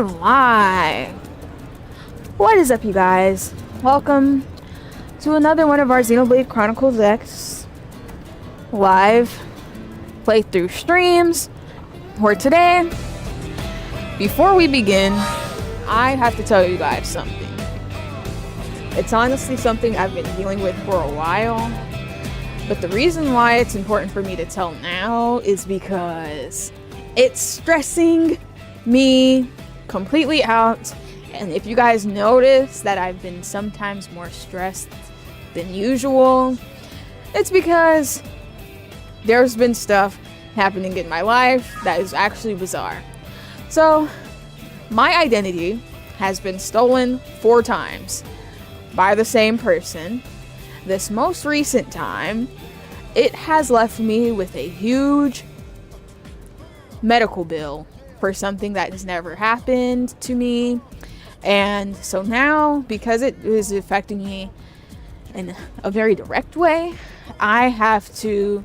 Live. What is up, you guys? Welcome to another one of our Xenoblade Chronicles X live playthrough streams. For today, before we begin, I have to tell you guys something. It's honestly something I've been dealing with for a while, but the reason why it's important for me to tell now is because it's stressing me completely out. And if you guys notice that I've been sometimes more stressed than usual, it's because there's been stuff happening in my life that is actually bizarre. So my identity has been stolen 4 times by the same person. This most recent time, it has left me with a huge medical bill for something that has never happened to me. And so now, because it is affecting me in a very direct way, I have to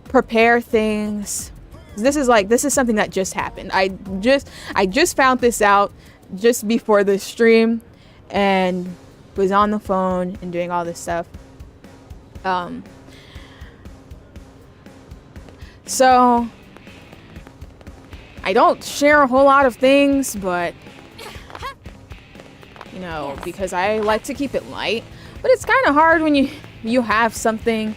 prepare things. This is something that just happened. I just found this out just before the stream and was on the phone and doing all this stuff. So I don't share a whole lot of things, but you know, because I like to keep it light. But it's kind of hard when you have something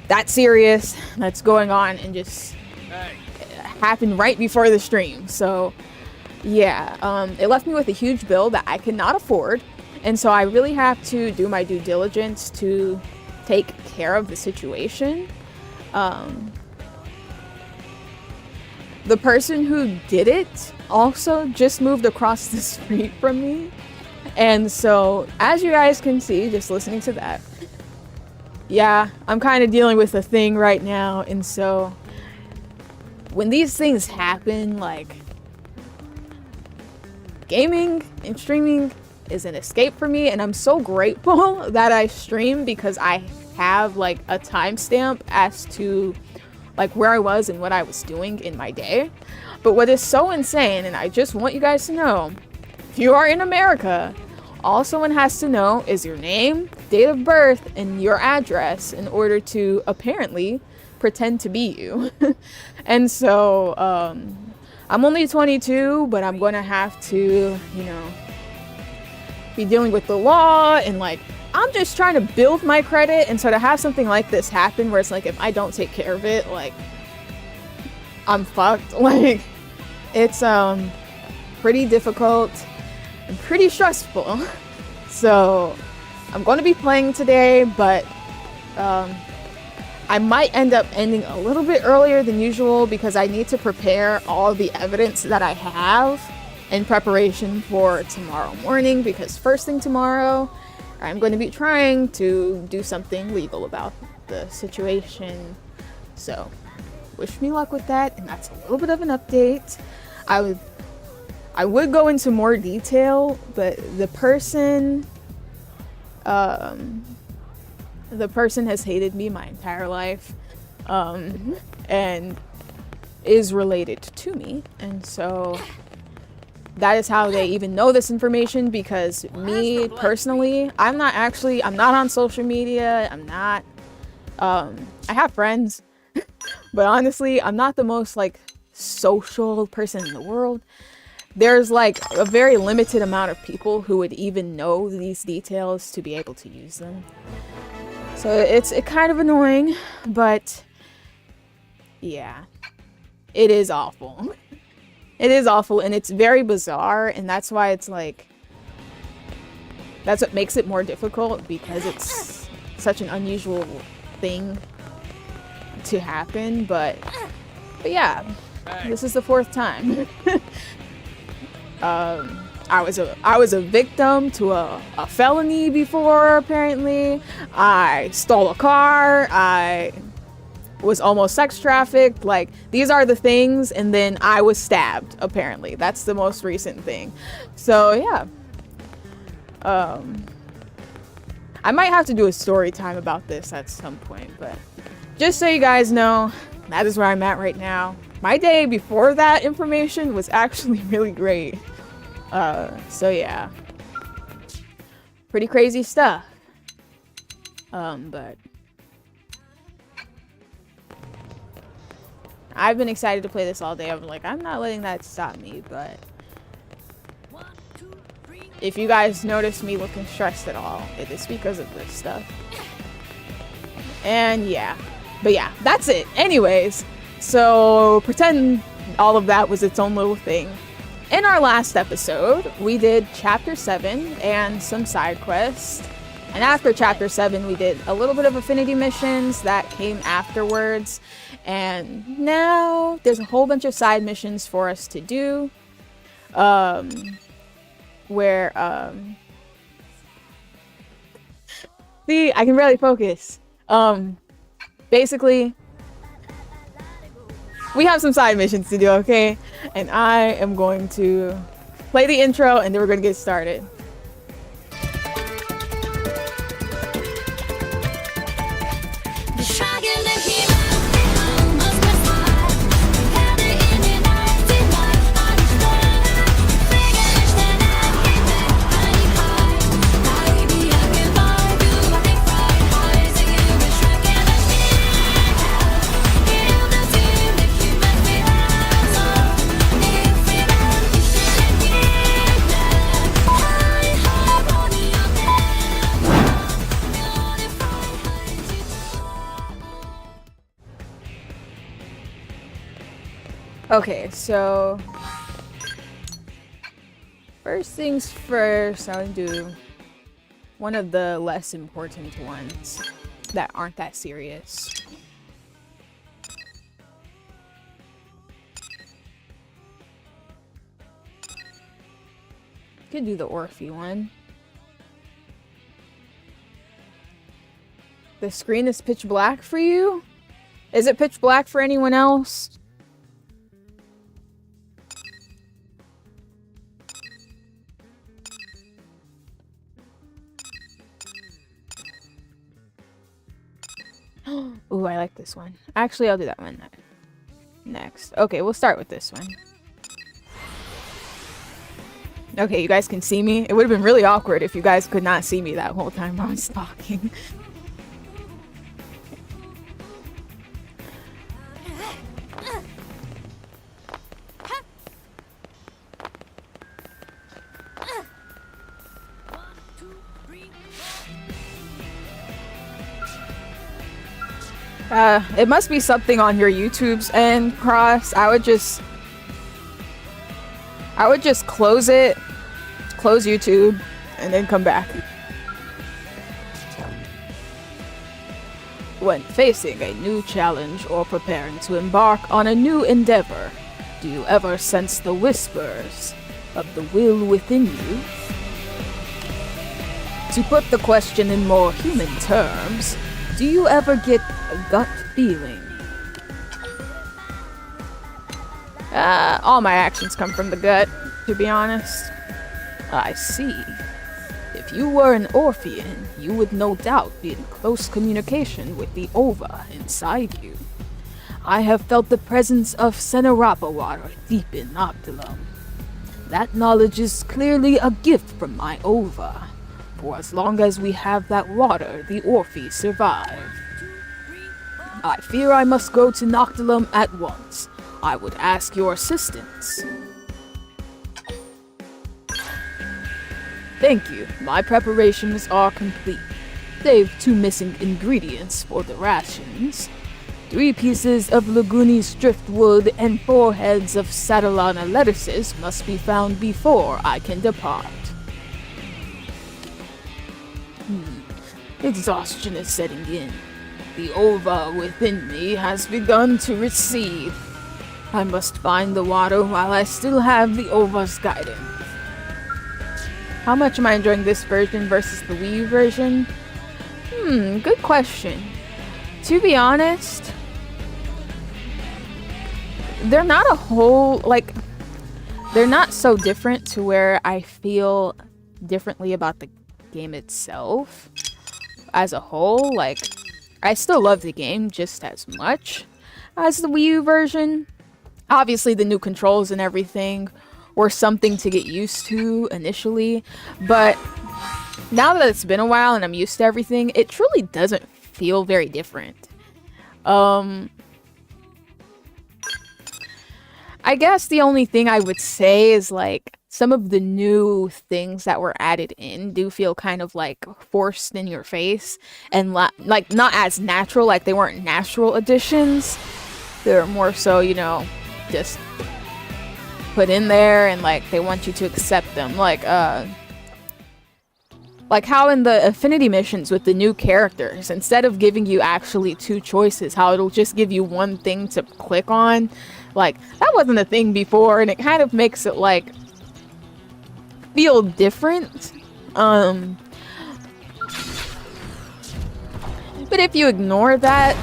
that serious that's going on and just happened right before the stream. So yeah, it left me with a huge bill that I cannot afford, and so I really have to do my due diligence to take care of the situation. The person who did it also just moved across the street from me. And so, as you guys can see, just listening to that, yeah, I'm kind of dealing with a thing right now. And so, when these things happen, like, gaming and streaming is an escape for me. And I'm so grateful that I stream, because I have, like, a timestamp as to like where I was and what I was doing in my day. But what is so insane, and I just want you guys to know, if you are in America, all someone has to know is your name, date of birth, and your address in order to apparently pretend to be you. And so I'm only 22, but I'm gonna have to, you know, be dealing with the law, and like, I'm just trying to build my credit. And so to have something like this happen where it's like, if I don't take care of it, like, I'm fucked. Like, it's pretty difficult and pretty stressful. So I'm going to be playing today, but I might end up ending a little bit earlier than usual because I need to prepare all the evidence that I have in preparation for tomorrow morning, because first thing tomorrow, I'm going to be trying to do something legal about the situation. So wish me luck with that. And that's a little bit of an update. I would go into more detail, but the person has hated me my entire life, and is related to me. And so that is how they even know this information, because me personally, I'm not on social media. I'm not, I have friends, but honestly, I'm not the most like social person in the world. There's like a very limited amount of people who would even know these details to be able to use them. So it's kind of annoying, but yeah, it is awful. It is awful, and it's very bizarre, and that's why it's like, that's what makes it more difficult, because it's such an unusual thing to happen. But yeah, this is the 4th time. I was a victim to a felony before, apparently. I stole a car. I was almost sex trafficked. Like, these are the things, and then I was stabbed, apparently. That's the most recent thing. So yeah, I might have to do a story time about this at some point, but just so you guys know, that is where I'm at right now. my day before that information was actually really great. So yeah. Pretty crazy stuff. But I've been excited to play this all day. I'm like, I'm not letting that stop me, but if you guys notice me looking stressed at all, it is because of this stuff. And yeah. But yeah, that's it. Anyways, so pretend all of that was its own little thing. In our last episode, we did Chapter 7 and some side quests. And after Chapter 7, we did a little bit of affinity missions that came afterwards. And now there's a whole bunch of side missions for us to do. See, I can barely focus. Basically, we have some side missions to do, okay? And I am going to play the intro and then we're gonna get started. Okay, so first things first, I'll do one of the less important ones that aren't that serious. Could do the Orphe one. The screen is pitch black for you? Is it pitch black for anyone else? Ooh, I like this one. Actually, I'll do that one next. Okay, we'll start with this one. Okay, you guys can see me. It would have been really awkward if you guys could not see me that whole time I was talking. It must be something on your YouTube's end, Cross. I would just close it, close YouTube, and then come back. When facing a new challenge or preparing to embark on a new endeavor, do you ever sense the whispers of the will within you? To put the question in more human terms, do you ever get a gut feeling? All my actions come from the gut, to be honest. I see. If you were an Orphean, you would no doubt be in close communication with the ova inside you. I have felt the presence of Xeno water deep in Noctilum. That knowledge is clearly a gift from my ova. For as long as we have that water, the Orphe survive. I fear I must go to Noctilum at once. I would ask your assistance. Thank you. My preparations are complete. Save 2 missing ingredients for the rations. 3 pieces of Laguni's driftwood and 4 heads of Satellana lettuces must be found before I can depart. Exhaustion is setting in. The ova within me has begun to recede. I must find the water while I still have the ova's guidance. How much am I enjoying this version versus the Wii U version? Good question. To be honest, they're not a whole, like, they're not so different to where I feel differently about the game itself. As a whole, like, I still love the game just as much as the Wii U version. Obviously, the new controls and everything were something to get used to initially, but now that it's been a while and I'm used to everything, it truly doesn't feel very different. I guess the only thing I would say is like some of the new things that were added in do feel kind of like forced in your face and like not as natural, like they weren't natural additions. They're more so, you know, just put in there and like they want you to accept them. Like how in the affinity missions with the new characters, instead of giving you actually two choices, how it'll just give you one thing to click on. Like, that wasn't a thing before, and it kind of makes it, like, feel different. But if you ignore that,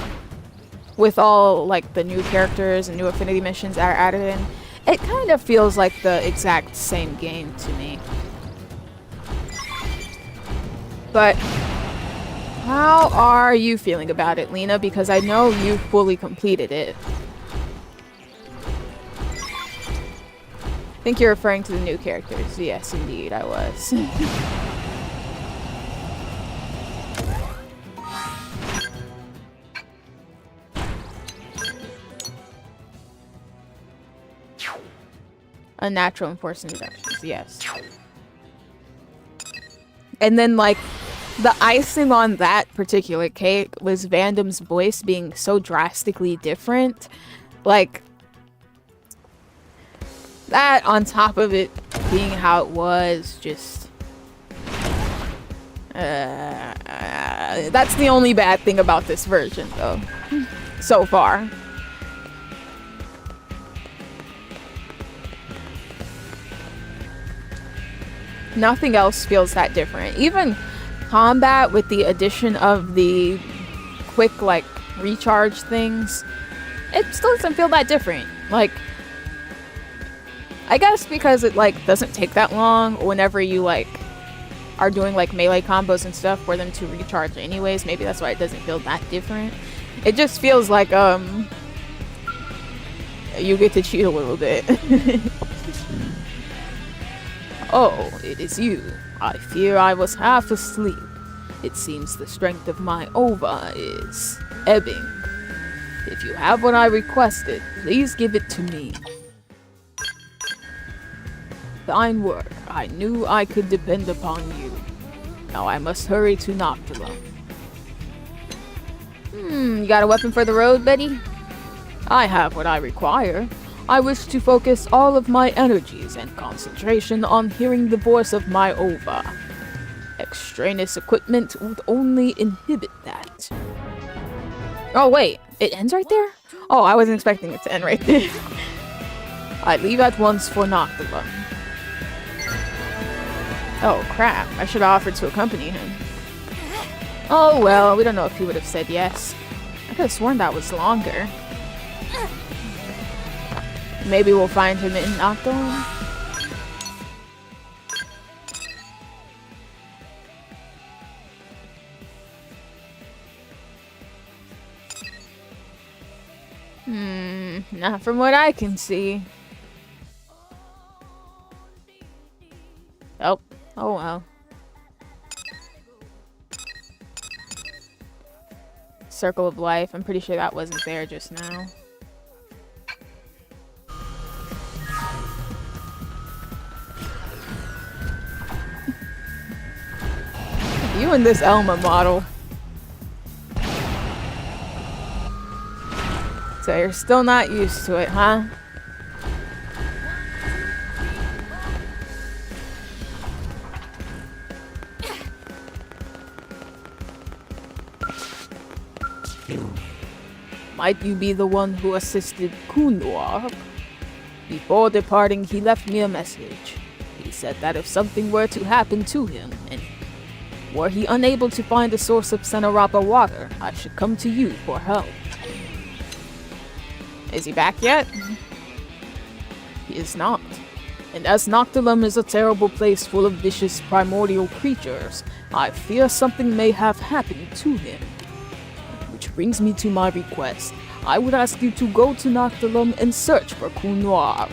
with all, like, the new characters and new affinity missions that are added in, it kind of feels like the exact same game to me. But how are you feeling about it, Lena? Because I know you fully completed it. I think you're referring to the new characters. Yes, indeed, I was. Unnatural enforcement reductions, yes. And then, like, the icing on that particular cake was Vandam's voice being so drastically different. Like, that on top of it being how it was, just... that's the only bad thing about this version, though. So far. Nothing else feels that different. Even combat with the addition of the quick, like, recharge things, it still doesn't feel that different. Like, I guess because it, like, doesn't take that long whenever you, like, are doing, like, melee combos and stuff for them to recharge anyways. Maybe that's why it doesn't feel that different. It just feels like, you get to cheat a little bit. Oh, it is you. I fear I was half asleep. It seems the strength of my ova is ebbing. If you have what I requested, please give it to me. Fine work. I knew I could depend upon you. Now I must hurry to Noctula. You got a weapon for the road, Betty? I have what I require. I wish to focus all of my energies and concentration on hearing the voice of my ova. Extraneous equipment would only inhibit that. Oh wait, it ends right there? Oh, I wasn't expecting it to end right there. I leave at once for Noctula. Oh crap, I should have offered to accompany him. Oh well, we don't know if he would have said yes. I could have sworn that was longer. Maybe we'll find him in Noctula. Not from what I can see. Oh well. Circle of Life. I'm pretty sure that wasn't there just now. You and this Elma model. So you're still not used to it, huh? Might you be the one who assisted Kunwar? Before departing, he left me a message. He said that if something were to happen to him, and were he unable to find a source of Senarapa water, I should come to you for help. Is he back yet? He is not. And as Noctilum is a terrible place full of vicious primordial creatures, I fear something may have happened to him. Which brings me to my request. I would ask you to go to Noctilum and search for Noir.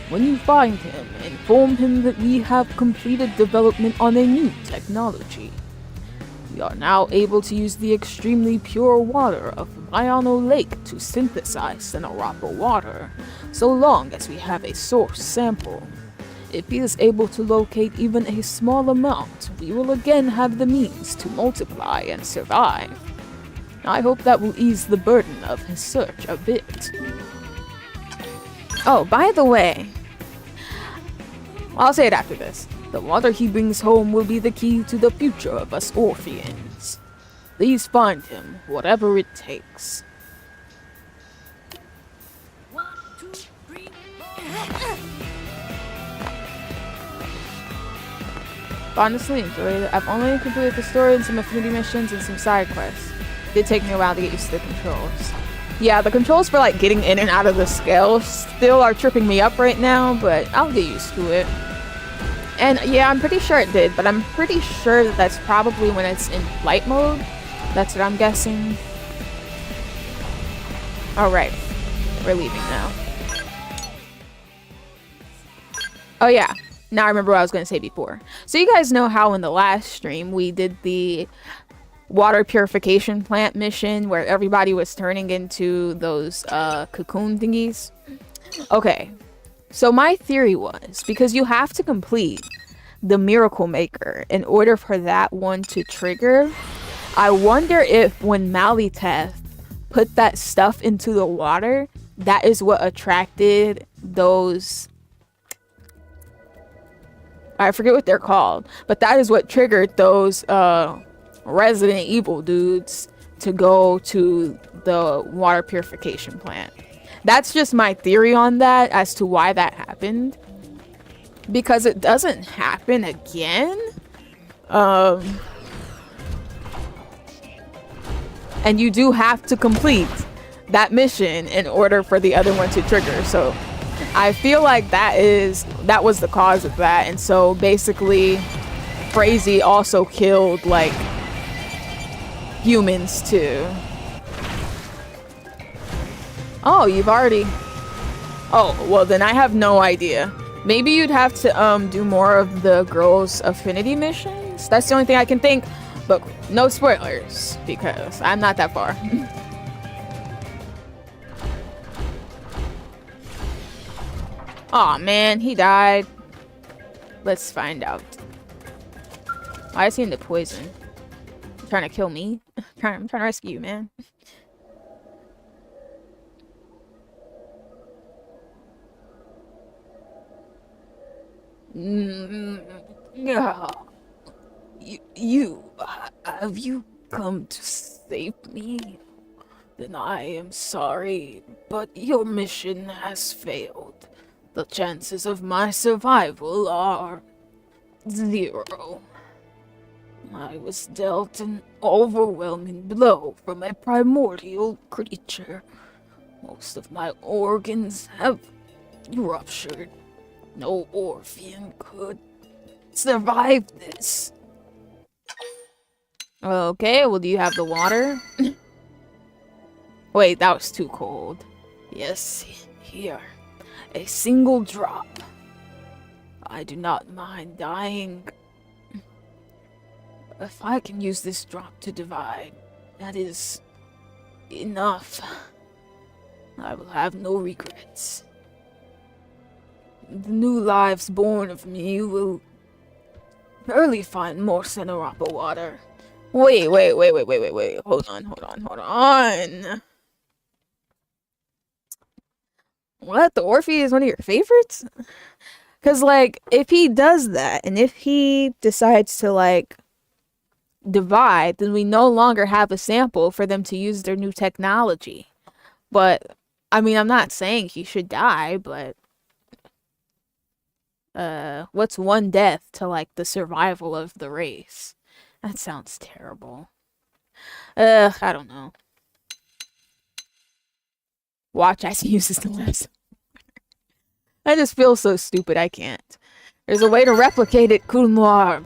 When you find him, inform him that we have completed development on a new technology. We are now able to use the extremely pure water of Xeno Lake to synthesize Xenarapa water, so long as we have a source sample. If he is able to locate even a small amount, we will again have the means to multiply and survive. I hope that will ease the burden of his search a bit. Oh, by the way, I'll say it after this. The water he brings home will be the key to the future of us Orpheans. Please find him, whatever it takes. 1, 2, 3, 4. Honestly enjoyed it. I've only completed the story and some affinity missions and some side quests. It did take me a while to get used to the controls. Yeah, the controls for like getting in and out of the Skell still are tripping me up right now, but I'll get used to it. And yeah, I'm pretty sure it did, but I'm pretty sure that that's probably when it's in flight mode. That's what I'm guessing. Alright, we're leaving now. Oh yeah. Now I remember what I was going to say before. So you guys know how in the last stream we did the water purification plant mission where everybody was turning into those cocoon thingies? Okay. So my theory was, because you have to complete the Miracle Maker in order for that one to trigger, I wonder if when Maliteth put that stuff into the water, that is what attracted those... I forget what they're called, but that is what triggered those Resident Evil dudes to go to the water purification plant. That's just my theory on that as to why that happened. Because it doesn't happen again. And you do have to complete that mission in order for the other one to trigger. So I feel like that was the cause of that. And so basically Frazee also killed like humans too. Oh, you've already... Oh, well then I have no idea. Maybe you'd have to do more of the girls' affinity missions. That's the only thing I can think. But no spoilers, because I'm not that far. Aw, man, he died. Let's find out. Why is he in the poison? Trying to kill me? I'm trying to rescue you, man. Have you come to save me? Then I am sorry, but your mission has failed. The chances of my survival are 0. I was dealt an overwhelming blow from a primordial creature. Most of my organs have ruptured. No Orphean could survive this. Okay, well, do you have the water? Wait, that was too cold. Yes, here. A single drop. I do not mind dying. If I can use this drop to divide, that is enough. I will have no regrets. The new lives born of me will surely find more Xenarapa water. Wait. Hold on. What? The Orphe is one of your favorites? Because, like, if he does that, and if he decides to, like, divide, then we no longer have a sample for them to use their new technology. But, I mean, I'm not saying he should die, but... what's one death to, like, the survival of the race? That sounds terrible. I don't know. Watch as he uses the last. I just feel so stupid, I can't. There's a way to replicate it, Noir.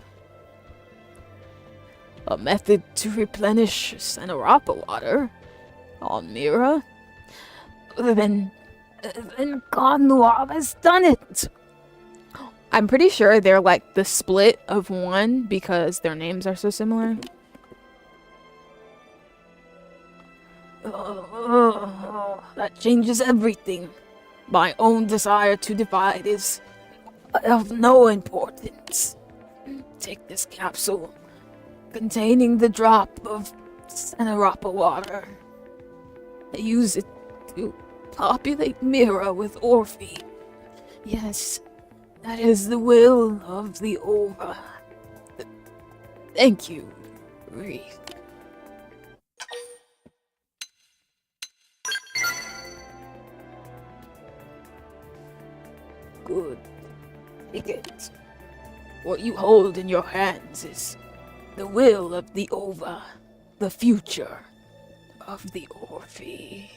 A method to replenish Xenarapa water on Mira? Then Connoir has done it. I'm pretty sure they're like the split of one because their names are so similar. That changes everything. My own desire to divide is of no importance. Take this capsule containing the drop of Xeno water. Use it to populate Mira with Orphe. Yes, that is the will of the Ova. Thank you, Riis. Good. Take it. What you hold in your hands is the will of the Ova, the future of the Orphe.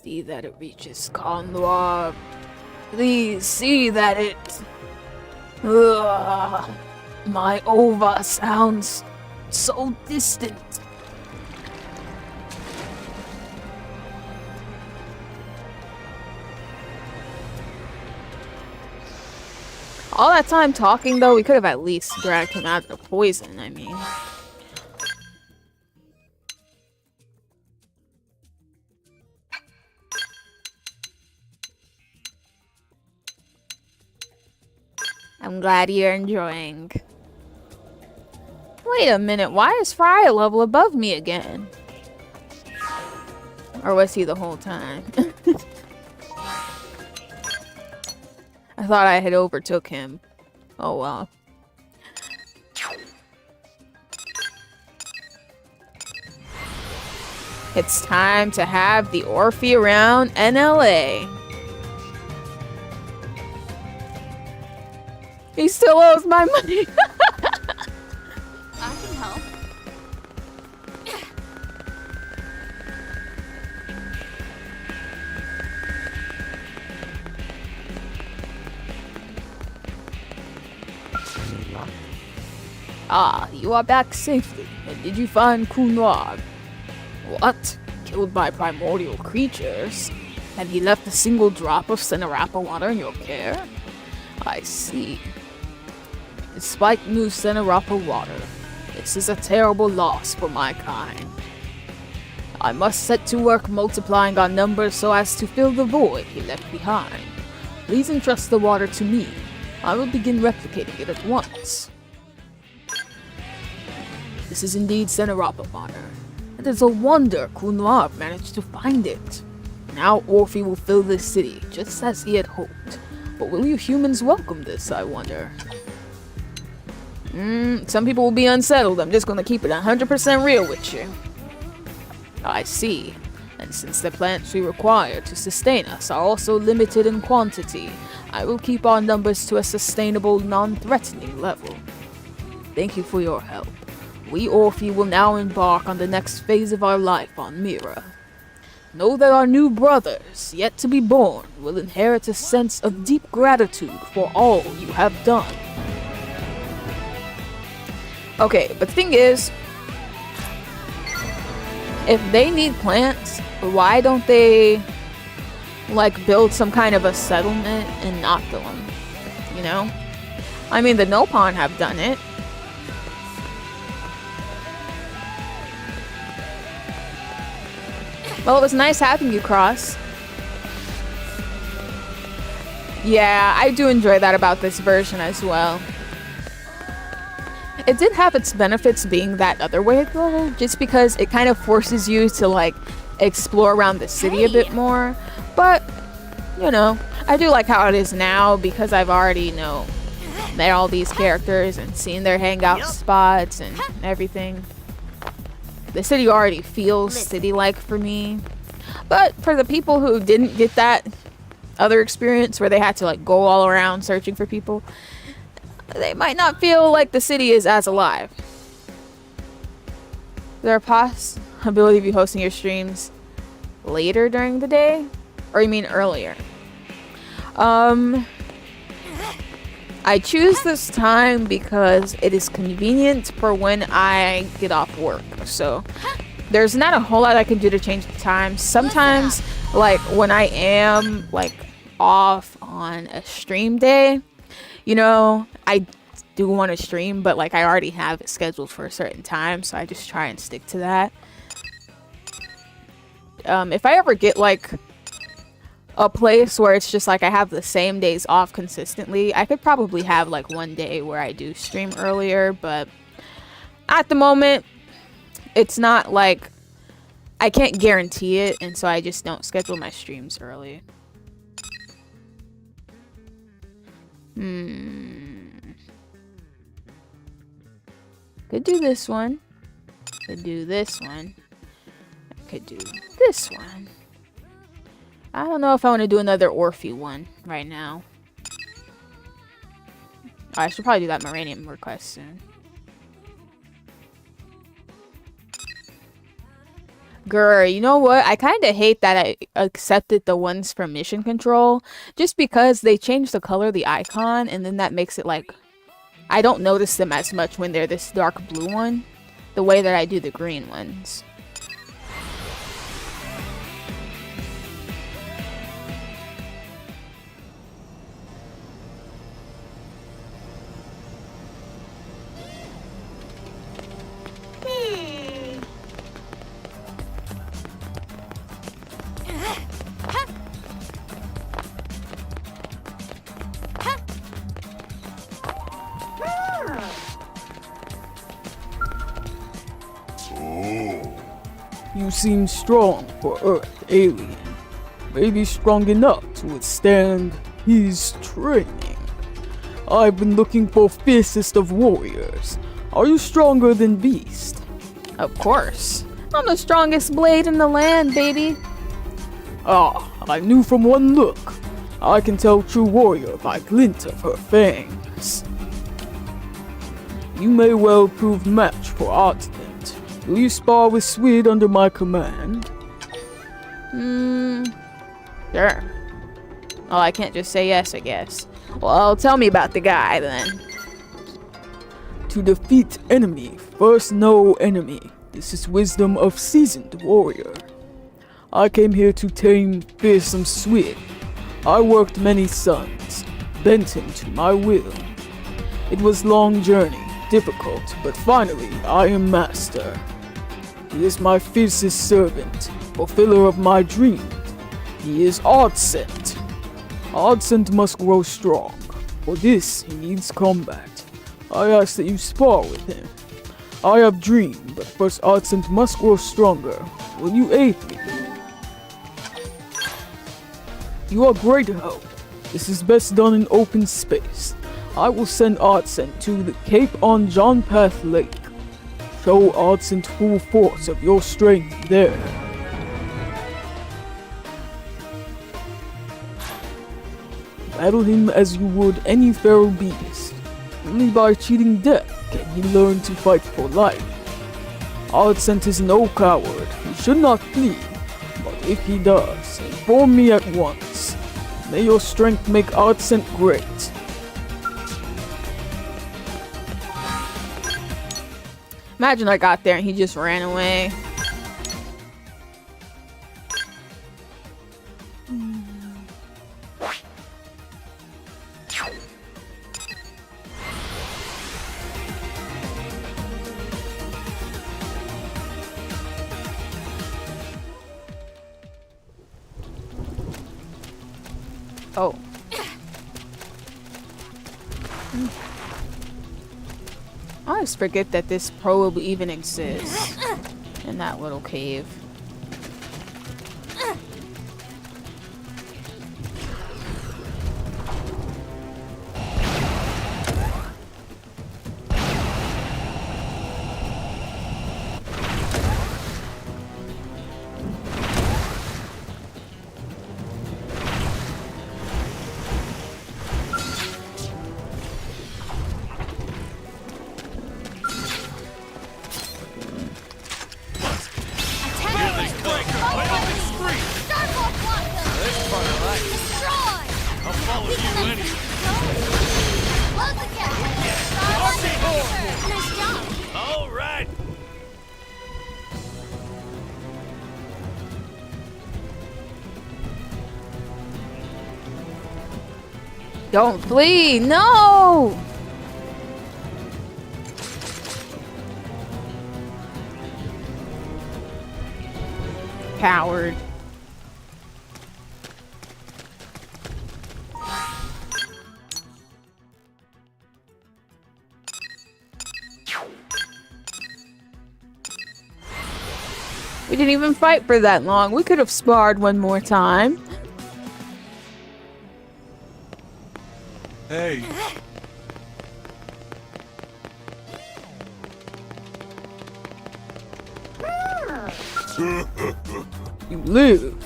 See that it reaches Connoir. Please see that it... Ugh, my Ova sounds so distant. All that time talking, though, we could have at least dragged him out of the poison, I mean. I'm glad you're enjoying. Wait a minute, why is Fry a level above me again? Or was he the whole time? I thought I had overtook him. Oh well. It's time to have the Orphe around NLA. He still owes my money. I can help. Ah, you are back safely. And did you find Connoir? What? Killed by primordial creatures? And he left a single drop of Xeno water in your care? I see. Despite new Xeno water, this is a terrible loss for my kind. I must set to work multiplying our numbers so as to fill the void he left behind. Please entrust the water to me. I will begin replicating it at once. This is indeed Xeno water. It is a wonder Connoir managed to find it. Now Orphe will fill this city, just as he had hoped. But will you humans welcome this, I wonder? Some people will be unsettled. I'm just gonna keep it 100% real with you. I see. And since the plants we require to sustain us are also limited in quantity, I will keep our numbers to a sustainable, non-threatening level. Thank you for your help. We Orphe will now embark on the next phase of our life on Mira. Know that our new brothers, yet to be born, will inherit a sense of deep gratitude for all you have done. Okay, but the thing is, if they need plants, why don't they, like, build some kind of a settlement and not kill them? You know? I mean, the Nopon have done it. Well, it was nice having you, Cross. Yeah, I do enjoy that about this version as well. It did have its benefits being that other way though, just because it kind of forces you to like explore around the city a bit more. But, you know, I do like how it is now because I've already, you know, met all these characters and seen their hangout spots and everything. The city already feels city-like for me. But for the people who didn't get that other experience where they had to like go all around searching for people, they might not feel like the city is as alive. Is there a possibility of you hosting your streams later during the day? Or you mean earlier? I choose this time because it is convenient for when I get off work. So there's not a whole lot I can do to change the time. Sometimes, like when I am like off on a stream day, you know, I do want to stream, but like I already have it scheduled for a certain time, so I just try and stick to that. If I ever get like a place where it's just like I have the same days off consistently, I could probably have like one day where I do stream earlier, but at the moment it's not like I can't guarantee it, and so I just don't schedule my streams early. Could do this one. Could do this one. I could do this one. I don't know if I want to do another Orphe one right now. Oh, I should probably do that Moranium request soon. Grr, you know what? I kind of hate that I accepted the ones from Mission Control, just because they changed the color of the icon, and then that makes it like I don't notice them as much when they're this dark blue one, the way that I do the green ones. You seem strong for Earth alien. Maybe strong enough to withstand his training. I've been looking for fiercest of warriors. Are you stronger than Beast? Of course. I'm the strongest blade in the land, baby. Ah, I knew from one look. I can tell true warrior by glint of her fangs. You may well prove match for Ardent. Will you spar with Swede under my command? Sure. Oh, I can't just say yes, I guess. Well, tell me about the guy, then. To defeat enemy, first know enemy. This is wisdom of seasoned warrior. I came here to tame fearsome Swede. I worked many suns, bent him to my will. It was long journey, difficult, but finally I am master. He is my fiercest servant, fulfiller of my dreams. He is Oddcent. Oddcent must grow strong. For this, he needs combat. I ask that you spar with him. I have dreamed, but first Oddcent must grow stronger. Will you aid me? You are great help. This is best done in open space. I will send Oddcent to the Cape on John Path Lake. Show Oddcent full force of your strength there. Battle him as you would any feral beast. Only by cheating death can he learn to fight for life. Oddcent is no coward. He should not flee. But if he does, inform me at once. May your strength make Oddcent great. Imagine I got there and he just ran away. Oh. I always forget that this probe even exists in that little cave. Don't flee! No! Coward. We didn't even fight for that long. We could have sparred one more time. Hey. You live.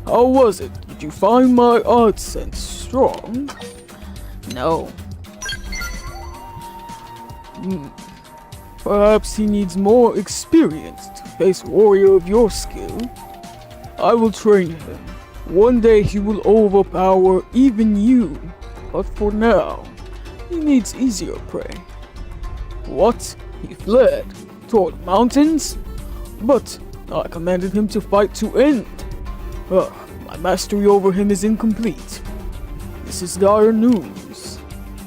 How was it? Did you find my odd sense strong? No. Perhaps he needs more experience to face a warrior of your skill. I will train him. One day he will overpower even you. But for now, he needs easier prey. What? He fled? Toward mountains? But I commanded him to fight to end. My mastery over him is incomplete. This is dire news.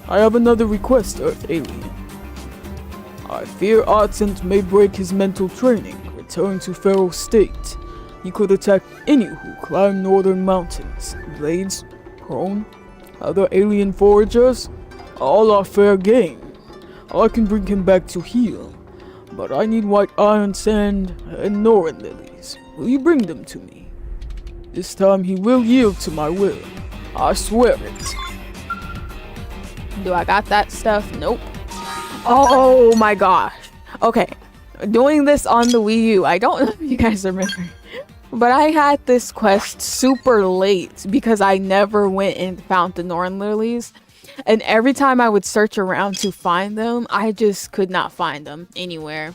I have another request, Earth Alien. I fear Artsent may break his mental training, return to feral state. He could attack any who climb northern mountains. Blades, prone, other alien foragers, all are fair game. I can bring him back to heal, but I need white iron sand and Noran lilies. Will you bring them to me? This time he will yield to my will. I swear it. Do I got that stuff? Nope. Oh my gosh. Okay. Doing this on the Wii U. I don't know if you guys remember. But I had this quest super late because I never went and found the Noran lilies. And every time I would search around to find them, I just could not find them anywhere.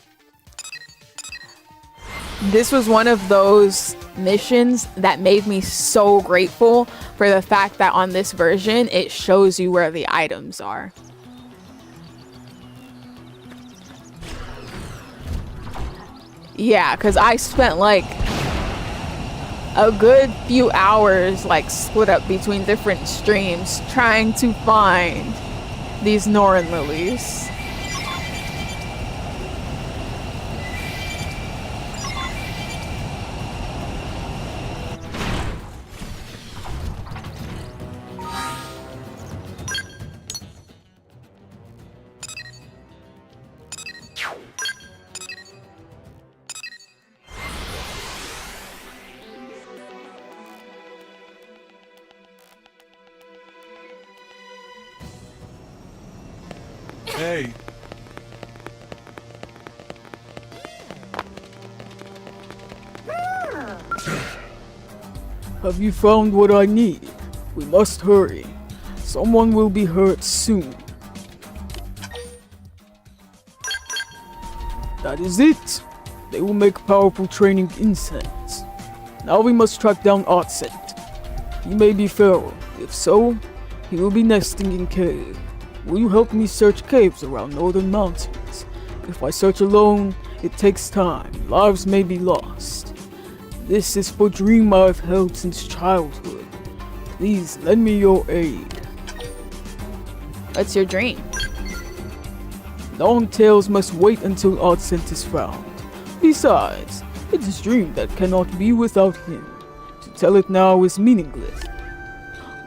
This was one of those missions that made me so grateful for the fact that on this version, it shows you where the items are. Yeah, because I spent like a good few hours like split up between different streams trying to find these Noran lilies. Hey. Have you found what I need? We must hurry. Someone will be hurt soon. That is it. They will make powerful training incense. Now we must track down Artsent. He may be feral. If so, he will be nesting in cave. Will you help me search caves around northern mountains? If I search alone, it takes time. Lives may be lost. This is for a dream I've held since childhood. Please lend me your aid. What's your dream? Long tales must wait until Artsent is found. Besides, it is a dream that cannot be without him. To tell it now is meaningless.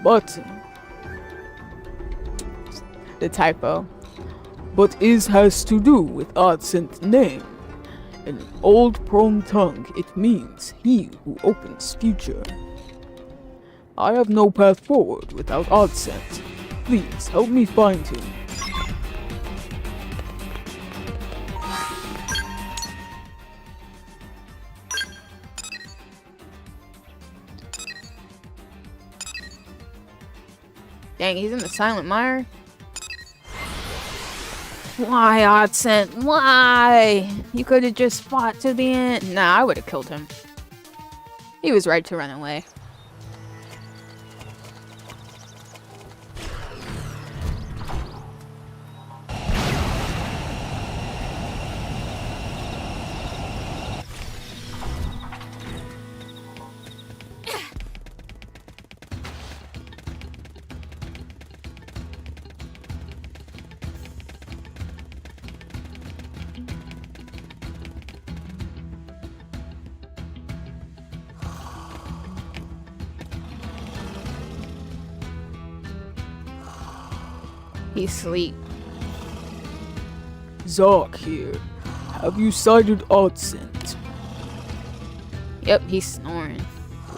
But The typo. But is has to do with Artsent's name. In an old prone tongue, it means he who opens future. I have no path forward without Artsent. Please help me find him. Dang, he's in the silent mire. Why, Odsent? Why? You could have just fought to the end. Nah, I would have killed him. He was right to run away. He's asleep. Zark here. Have you sighted Odsent? Yep, he's snoring.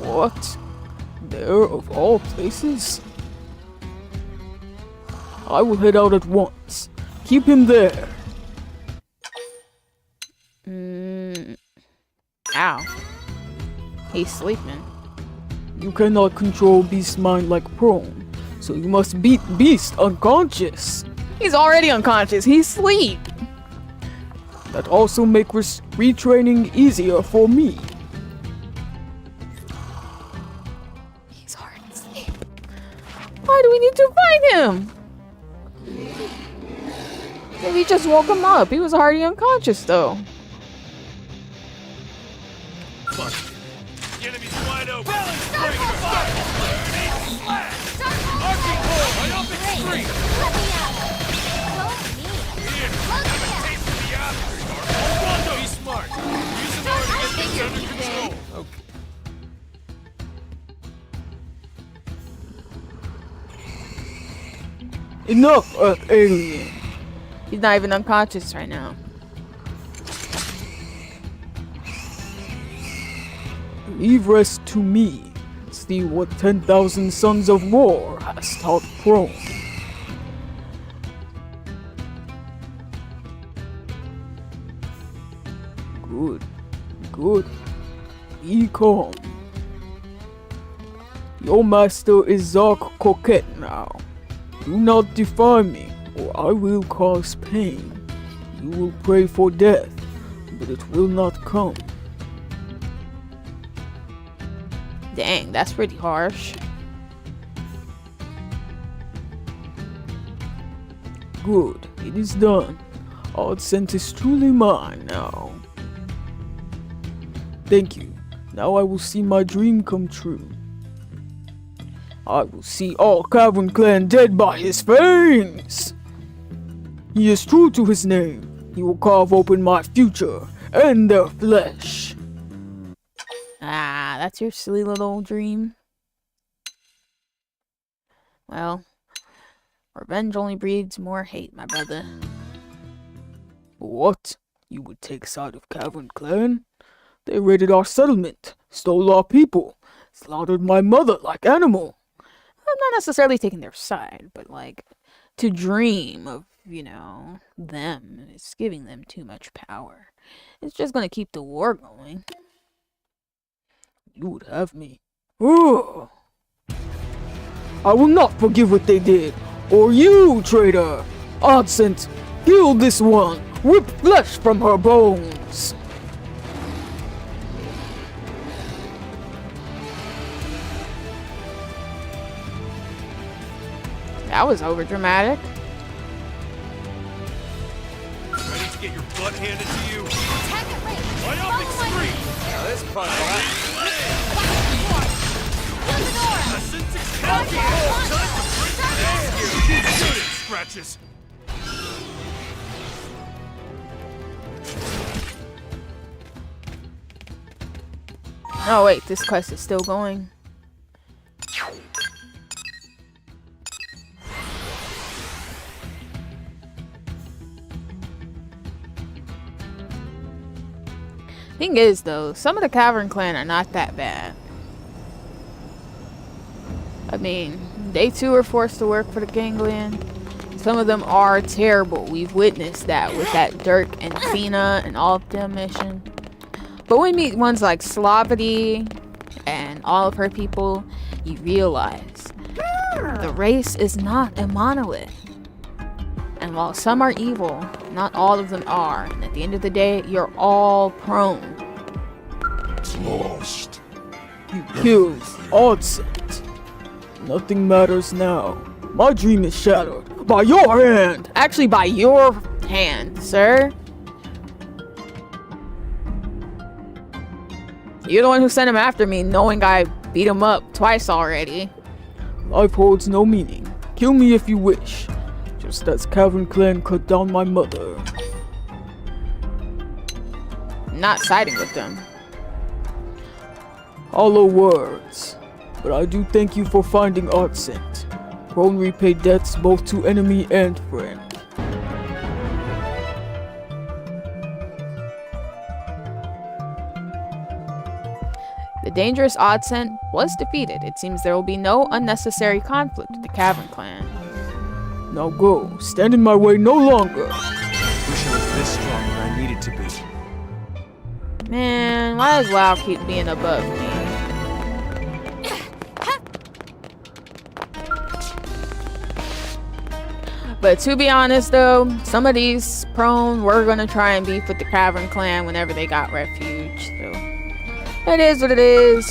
What? There of all places? I will head out at once. Keep him there. Ow. He's sleeping. You cannot control Beast's mind like Prone, so you must beat Beast unconscious. He's already unconscious. He's asleep. That also make retraining easier for me. He's already asleep. Why do we need to fight him? Maybe just woke him up. He was already unconscious though. The enemy's wide open. Balance break. Arcing hold. Right off its street. Let me out. Here. Have a taste of the after. Rondo. Be smart. Use an order to get things under control. Okay. Enough, Earth Alien. He's not even unconscious right now. Leave rest to me. See what 10,000 Sons of War has taught Prone. Good. Good. Be calm. Your master is Zark Coquette now. Do not defy me, or I will cause pain. You will pray for death, but it will not come. Dang, that's pretty harsh. Good, it is done. Odsent is truly mine now. Thank you. Now I will see my dream come true. I will see all Cavern Clan dead by his fangs! He is true to his name. He will carve open my future and their flesh. Ah, that's your silly little dream. Well, revenge only breeds more hate, my brother. What? You would take side of Cavern Clan? They raided our settlement, stole our people, slaughtered my mother like animal. I'm not necessarily taking their side, but like, to dream of, you know, them is giving them too much power. It's just gonna keep the war going. You would have me. Ugh. I will not forgive what they did. Or you, traitor! Odsent, kill this one! Rip flesh from her bones! That was over dramatic. Ready to get your butt handed to you? Attack it late. Right off its Follow my street. lead. Now this part Use the door. Shoot it, Scratches. Oh wait, this quest is still going. Thing is though, some of the Cavern Clan are not that bad. I mean, they too are forced to work for the Ganglion. Some of them are terrible. We've witnessed that with that Dirk and Xeno and all of them mission. But when we meet ones like Slavity and all of her people, you realize the race is not a monolith. And while some are evil, not all of them are. And at the end of the day, you're all prone. Lost. You killed Odsent. Nothing matters now. My dream is shattered. By your hand! Actually, by your hand, sir. You're the one who sent him after me, knowing I beat him up twice already. Life holds no meaning. Kill me if you wish. Just as Cavern Clan cut down my mother. I'm not siding with them. Hollow words. But I do thank you for finding Odsent. Prone repay debts both to enemy and friend. The dangerous odd scent was defeated. It seems there will be no unnecessary conflict with the Cavern Clan. Now go. Stand in my way no longer. Wish I was this strong where I needed to be. Man, why does WoW keep being above me? But to be honest though, some of these prone were gonna try and beef with the Cavern Clan whenever they got refuge, so it is what it is.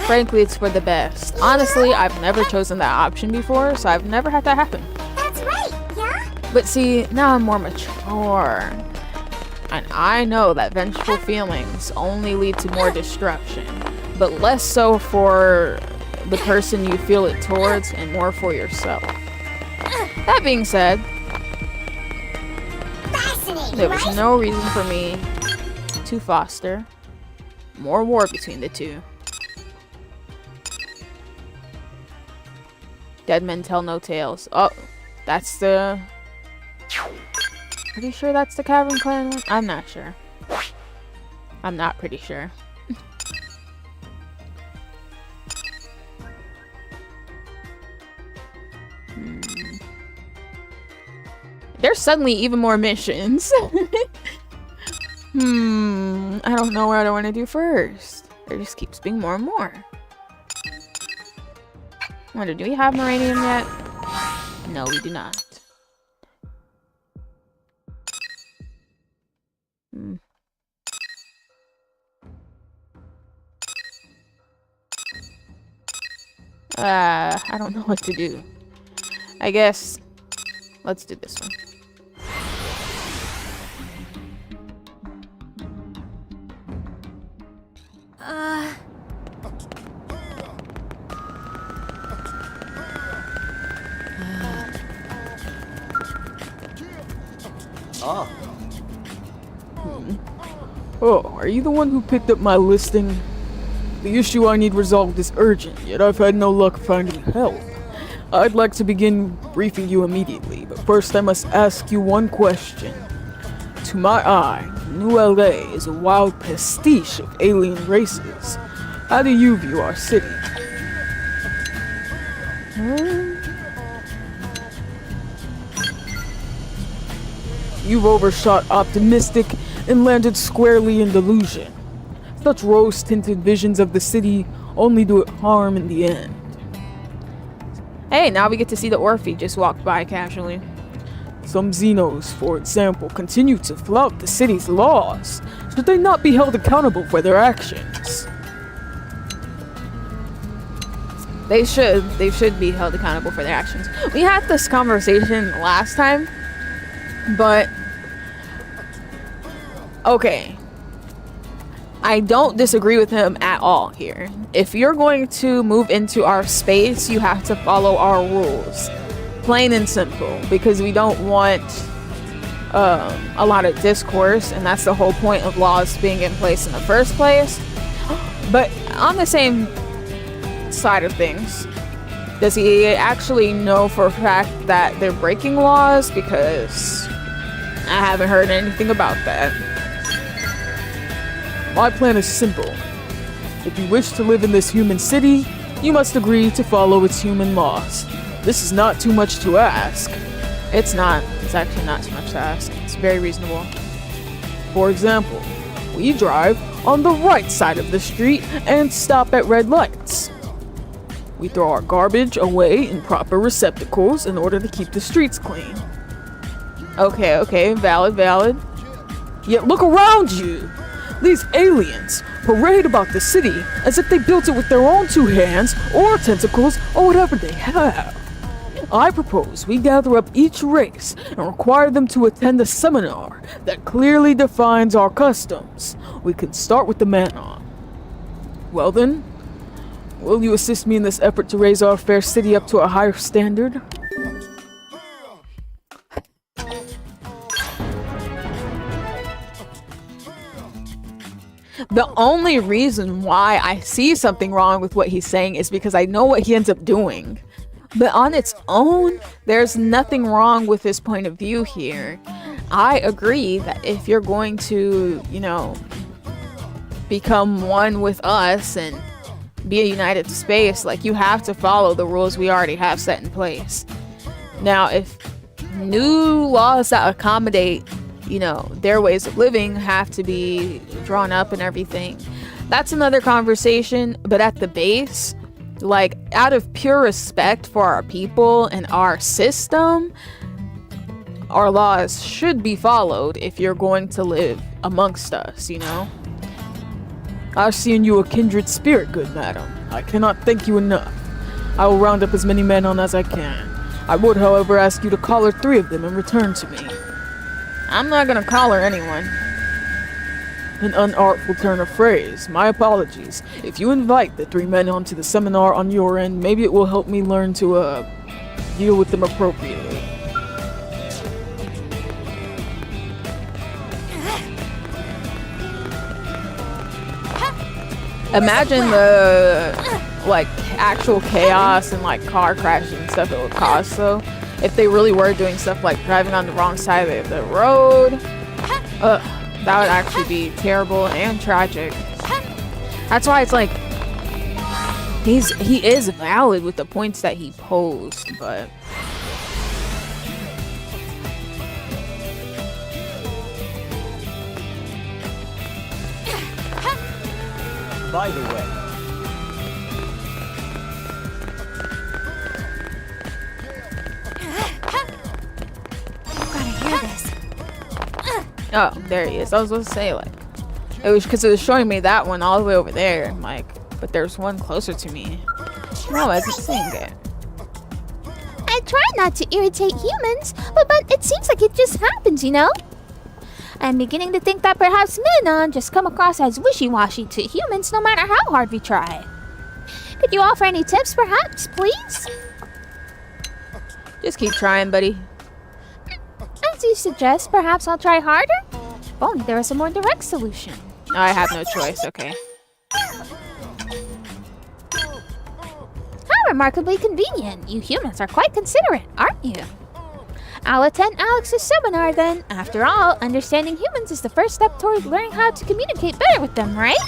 Frankly, it's for the best. Honestly, I've never chosen that option before, so I've never had that happen. That's right, yeah? But see, now I'm more mature. And I know that vengeful feelings only lead to more destruction, but less so for the person you feel it towards and more for yourself. That being said, Fascinating, there was right? no reason for me to foster more war between the two. Dead men tell no tales. Oh, that's the... Pretty sure that's the Cavern Clan one? I'm not sure. I'm not pretty sure. There's suddenly even more missions. I don't know what I want to do first. There just keeps being more and more. I wonder, do we have Moranium yet? No, we do not. I don't know what to do. I guess let's do this one. Oh, are you the one who picked up my listing? The issue I need resolved is urgent, yet I've had no luck finding help. I'd like to begin briefing you immediately, but first I must ask you one question. To my eye, NLA is a wild pastiche of alien races. How do you view our city? You've overshot optimistic and landed squarely in delusion. Such rose-tinted visions of the city only do it harm in the end. Hey, now we get to see the Orphe just walked by casually. Some Xenos, for example, continue to flout the city's laws. Should they not be held accountable for their actions? They should. They should be held accountable for their actions. We had this conversation last time, but... Okay. I don't disagree with him at all here. If you're going to move into our space, you have to follow our rules. Plain and simple. Because we don't want a lot of discourse, and that's the whole point of laws being in place in the first place. But on the same side of things, does he actually know for a fact that they're breaking laws? Because I haven't heard anything about that. My plan is simple. If you wish to live in this human city, you must agree to follow its human laws. This is not too much to ask. It's not. It's actually not too much to ask. It's very reasonable. For example, we drive on the right side of the street and stop at red lights. We throw our garbage away in proper receptacles in order to keep the streets clean. Okay, valid. Yet look around you! These aliens parade about the city as if they built it with their own two hands or tentacles or whatever they have. I propose we gather up each race and require them to attend a seminar that clearly defines our customs. We can start with the Manon. Well then, will you assist me in this effort to raise our fair city up to a higher standard? The only reason why I see something wrong with what he's saying is because I know what he ends up doing. But on its own, there's nothing wrong with his point of view here. I agree that if you're going to, you know, become one with us and be a united space, like, you have to follow the rules we already have set in place. Now, if new laws that accommodate, you know, their ways of living have to be drawn up and everything, that's another conversation. But at the base, like, out of pure respect for our people and our system, our laws should be followed if you're going to live amongst us, you know? I've seen you a kindred spirit, good madam. I cannot thank you enough. I will round up as many men on as I can. I would, however, ask you to collar 3 of them and return to me. I'm not gonna collar anyone. An unartful turn of phrase. My apologies. If you invite the 3 men onto the seminar on your end, maybe it will help me learn to, deal with them appropriately. Imagine the, like, actual chaos and, like, car crashes and stuff it would cause, though. If they really were doing stuff like driving on the wrong side of the road. That would actually be terrible and tragic. That's why it's like, he is valid with the points that he posed, but by the way, Gotta hear this. oh, there he is. I was going to say, like, it was because it was showing me that one all the way over there. I'm like, but there's one closer to me. No, I wasn't seeing it. I try not to irritate humans, but it seems like it just happens, you know? I'm beginning to think that perhaps men just come across as wishy-washy to humans no matter how hard we try. Could you offer any tips, perhaps, please? Just keep trying, buddy. As you suggest, perhaps I'll try harder? If only there was a more direct solution. I have no choice, okay. How remarkably convenient. You humans are quite considerate, aren't you? I'll attend Alex's seminar then. After all, understanding humans is the first step toward learning how to communicate better with them, right?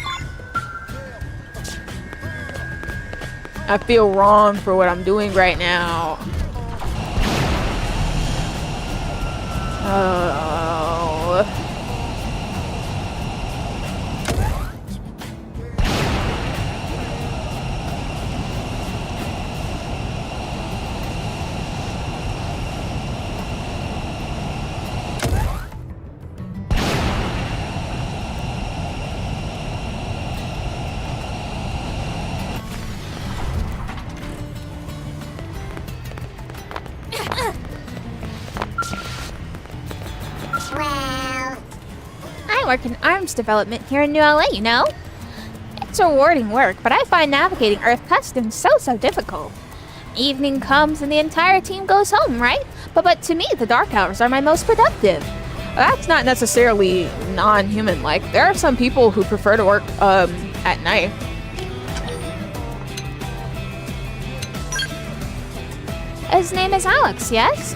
I feel wrong for what I'm doing right now. Oh. Well, I work in arms development here in New LA, you know? It's rewarding work, but I find navigating Earth customs so difficult. Evening comes and the entire team goes home, right? But to me, the dark hours are my most productive. That's not necessarily non-human like. There are some people who prefer to work at night. His name is Alex, yes?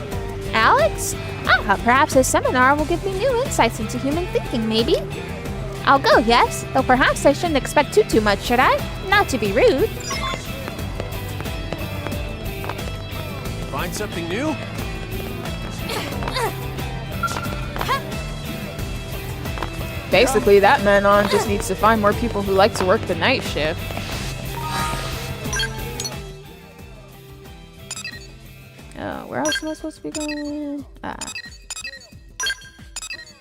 Alex? Ah, perhaps his seminar will give me new insights into human thinking, maybe? I'll go, yes? Though perhaps I shouldn't expect too much, should I? Not to be rude. find something new? Basically, that Menon just needs to find more people who like to work the night shift. Where else am I supposed to be going?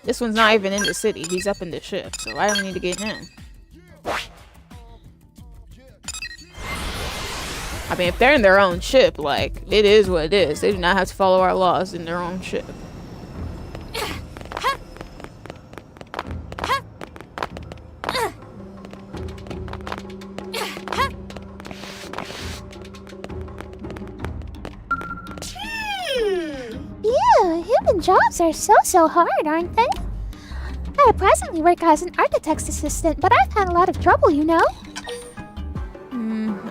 This one's not even in the city. He's up in the shift, so I don't need to get him. I mean, if they're in their own ship, like, it is what it is. They do not have to follow our laws in their own ship. Human jobs are so hard, aren't they? I presently work as an architect's assistant, but I've had a lot of trouble, you know?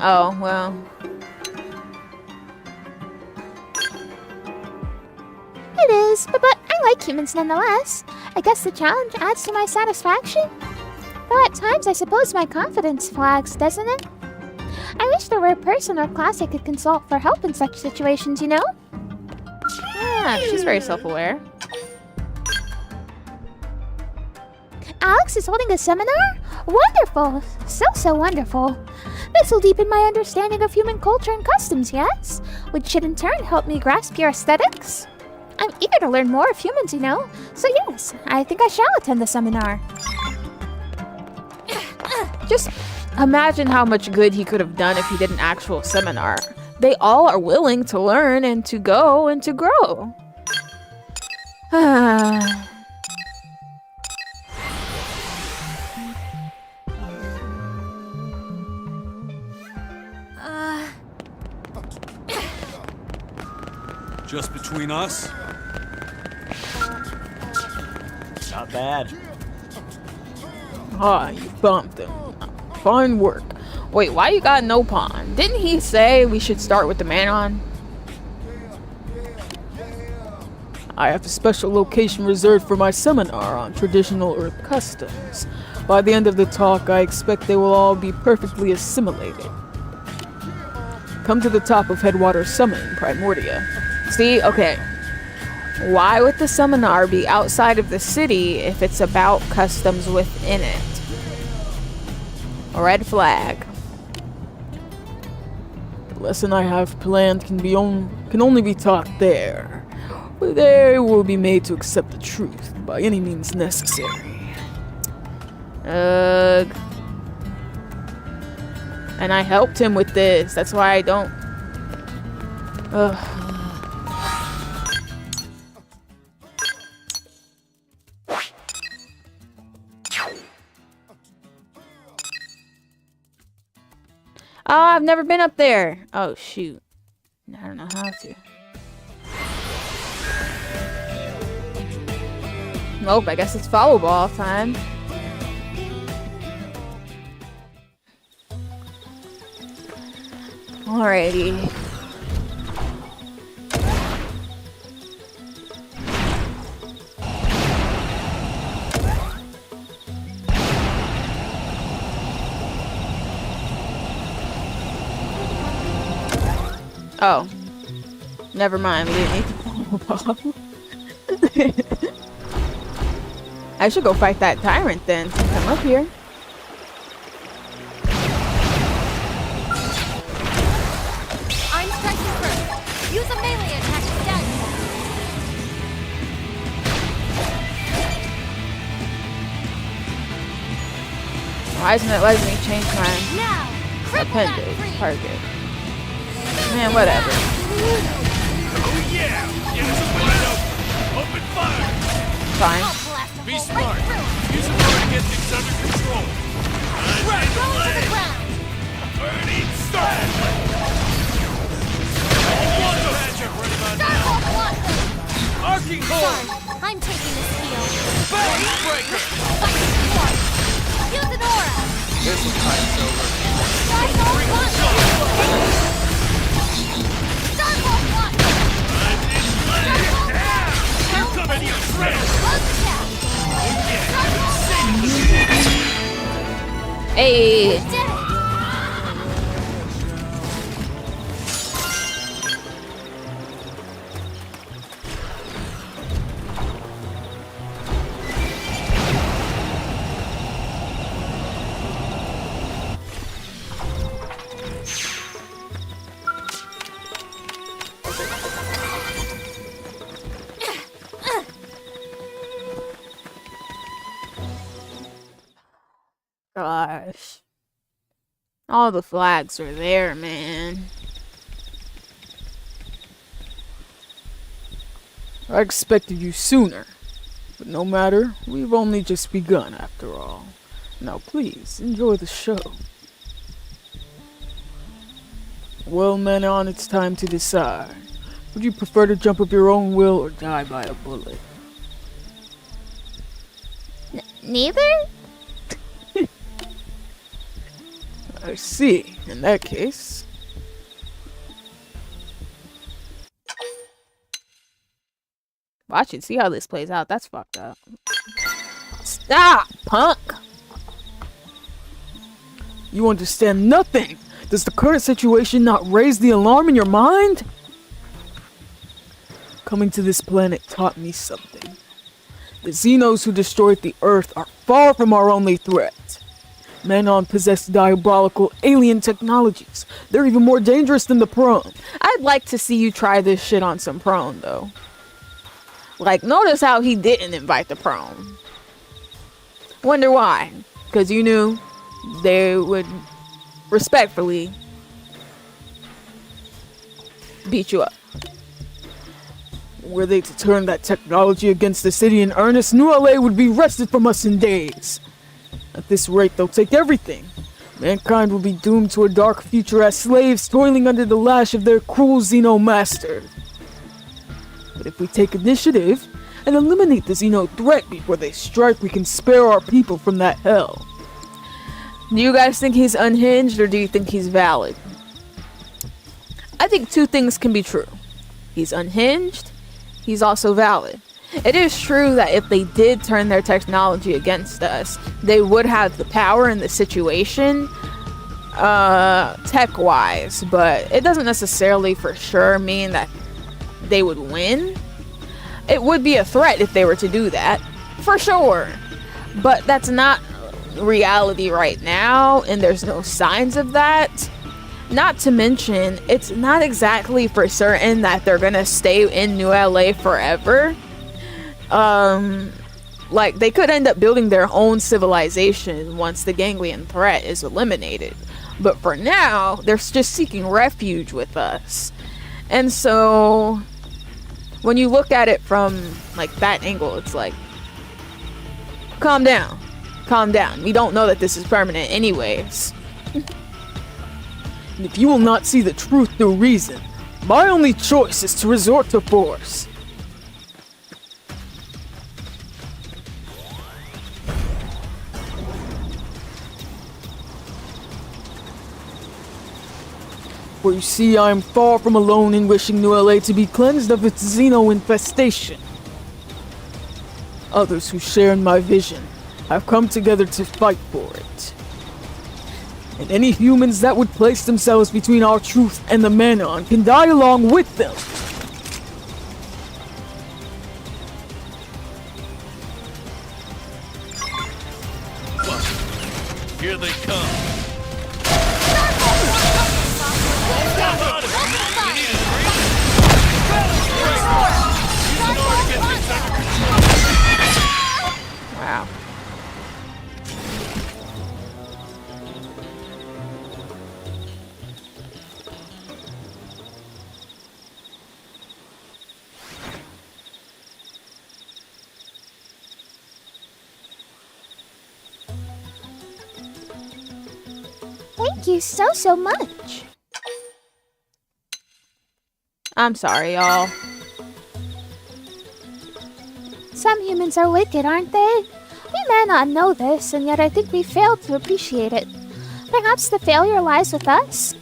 Oh, well. suppose, but I like humans nonetheless. I guess the challenge adds to my satisfaction. Though at times I suppose my confidence flags, doesn't it? I wish there were a person or class I could consult for help in such situations, you know? Yeah, she's very self-aware. Alex is holding a seminar? Wonderful! So wonderful. This will deepen my understanding of human culture and customs, yes? Which should in turn help me grasp your aesthetics. I'm eager to learn more of humans, you know? So yes, I think I shall attend the seminar. Just imagine how much good he could have done if he did an actual seminar. They all are willing to learn and to go and to grow. Just between us? Not bad. Ah, you bumped him. Fine work. Wait, why you got no pawn? Didn't he say we should start with the Manon? I have a special location reserved for my seminar on traditional Earth customs. By the end of the talk, I expect they will all be perfectly assimilated. Come to the top of Headwater Summit in Primordia. See, okay. Why would the seminar be outside of the city if it's about customs within it? A red flag. The lesson I have planned can only be taught there. Where they will be made to accept the truth by any means necessary. Ugh. And I helped him with this. That's why I don't. Ugh. Oh, I've never been up there. Oh, shoot. I don't know how to. Nope, I guess it's follow ball time. Alrighty. Oh. Never mind, we didn't need to follow ball. I should go fight that tyrant then, since I'm up here. I'm striking first. Use a melee attack to stagger them. Why isn't it letting me change my Now, cripple that appendage freak. target? Man, whatever. Oh yeah! Get us wide open! Open fire! Fine. I'll blast a Be hole smart! right through. Use it to get things under control! Right, go to the ground. Burning stone! Wonder magic right about now! Starhole blossom. Arcing Sorry, hole! I'm taking this heal. Bang breaker! Fight the storm. Use an aura. This will time is over. Starhole blossom. Starhole blossom. You come in your friend! Close attack. Starhole blossom. Hey! Did it. Gosh. All the flags are there, man. I expected you sooner. But no matter, we've only just begun after all. Now please, enjoy the show. Well, Manon, it's time to decide. Would you prefer to jump of your own will or die by a bullet? Neither? I see. In that case... Watch it. See how this plays out. That's fucked up. Stop, punk. You understand nothing. Does the current situation not raise the alarm in your mind? Coming to this planet taught me something. The Xenos who destroyed the Earth are far from our only threat. Manon possess diabolical alien technologies. They're even more dangerous than the prone. I'd like to see you try this shit on some prone, though. Like, notice how he didn't invite the prone. Wonder why? Because you knew they would respectfully beat you up. Were they to turn that technology against the city in earnest, NLA would be wrested from us in days. At this rate, they'll take everything. Mankind will be doomed to a dark future as slaves toiling under the lash of their cruel Xeno master. But if we take initiative and eliminate the Xeno threat before they strike, we can spare our people from that hell. Do you guys think he's unhinged, or do you think he's valid? I think two things can be true. He's unhinged. He's also valid. It is true that if they did turn their technology against us, they would have the power in the situation, tech-wise, but it doesn't necessarily for sure mean that they would win. It would be a threat if they were to do that, for sure. But that's not reality right now, and there's no signs of that. Not to mention, it's not exactly for certain that they're gonna stay in New LA forever. Like, they could end up building their own civilization once the ganglion threat is eliminated. But for now, they're just seeking refuge with us. And so, when you look at it from, like, that angle, it's like, calm down. Calm down. We don't know that this is permanent anyways. And if you will not see the truth through reason, my only choice is to resort to force. For you see, I am far from alone in wishing New LA to be cleansed of its Xeno infestation. Others who share in my vision have come together to fight for it. And any humans that would place themselves between our truth and the Manon can die along with them. Here they come. Wow. Thank you so much. I'm sorry, y'all. Some humans are wicked, aren't they? We may not know this, and yet I think we failed to appreciate it. Perhaps the failure lies with us?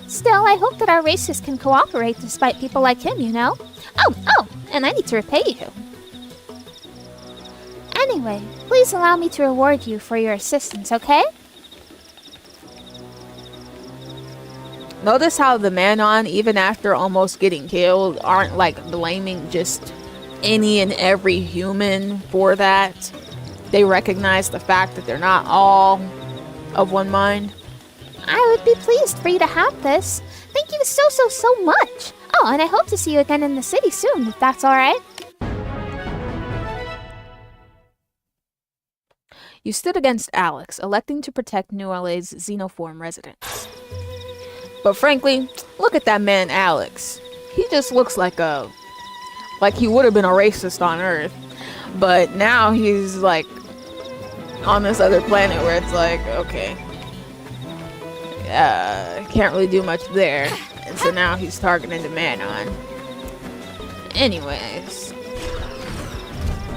Still, I hope that our races can cooperate despite people like him, you know? Oh, and I need to repay you. Anyway, please allow me to reward you for your assistance, okay? Notice how the Manon, even after almost getting killed, aren't like blaming just any and every human for that. They recognize the fact that they're not all of one mind. I would be pleased for you to have this. Thank you so much. Oh, and I hope to see you again in the city soon, if that's alright. You stood against Alex, electing to protect New LA's xenoform residents. But frankly, look at that man Alex. He just looks like he would have been a racist on Earth. But now he's like on this other planet where it's like, okay, can't really do much there. And so now he's targeting the Manon. Anyways,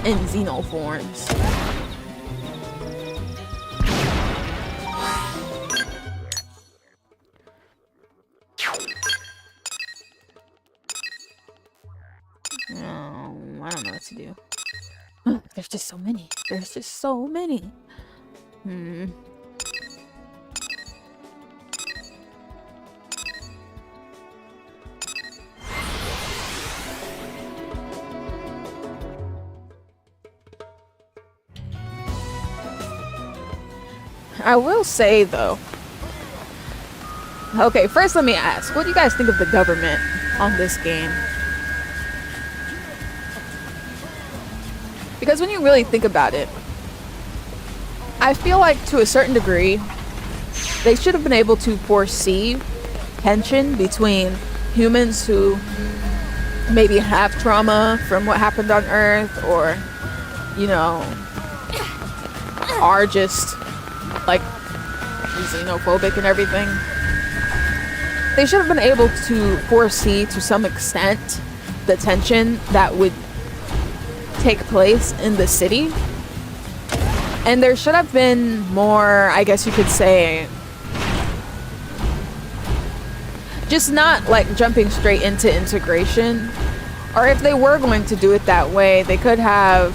in xenoforms. Oh I don't know what to do. There's just so many. There's just so many. I will say though. Okay, first let me ask, what do you guys think of the government on this game? Because when you really think about it, I feel like to a certain degree, they should have been able to foresee tension between humans who maybe have trauma from what happened on Earth, or, you know, are just like xenophobic and everything. They should have been able to foresee to some extent the tension that would take place in the city. And there should have been more, I guess you could say, just not like jumping straight into integration. Or if they were going to do it that way, they could have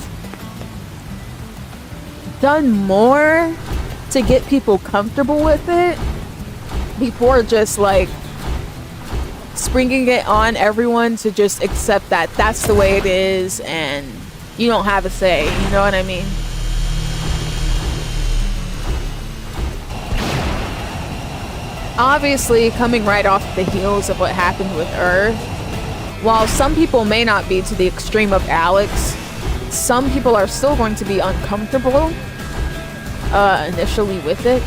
done more to get people comfortable with it before just like springing it on everyone to just accept that that's the way it is and you don't have a say, you know what I mean? Obviously, coming right off the heels of what happened with Earth, while some people may not be to the extreme of Alex, some people are still going to be uncomfortable initially with it.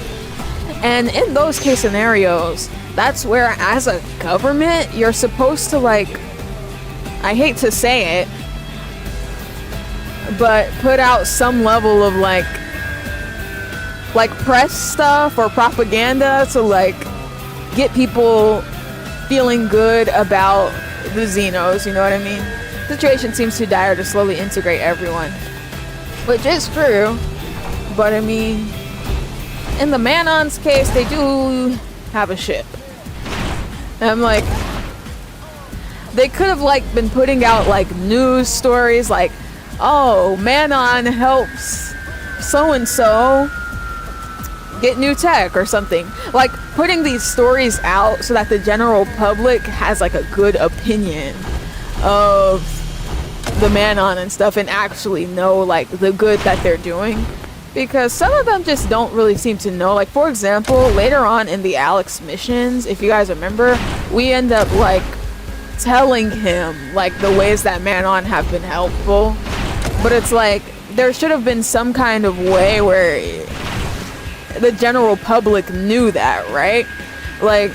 And in those case scenarios, that's where as a government, you're supposed to, like, I hate to say it, but put out some level of like press stuff or propaganda to like get people feeling good about the Xenos, you know what I mean? The situation seems too dire to slowly integrate everyone, which is true, but I mean, in the Manon's case, they do have a ship. And I'm like, they could have like been putting out like news stories like, oh, Manon helps so-and-so get new tech or something. Like putting these stories out so that the general public has like a good opinion of the Manon and stuff and actually know like the good that they're doing. Because some of them just don't really seem to know. Like, for example, later on in the Alex missions, if you guys remember, we end up like telling him like the ways that Manon have been helpful. But it's like there should have been some kind of way where the general public knew that, right? Like,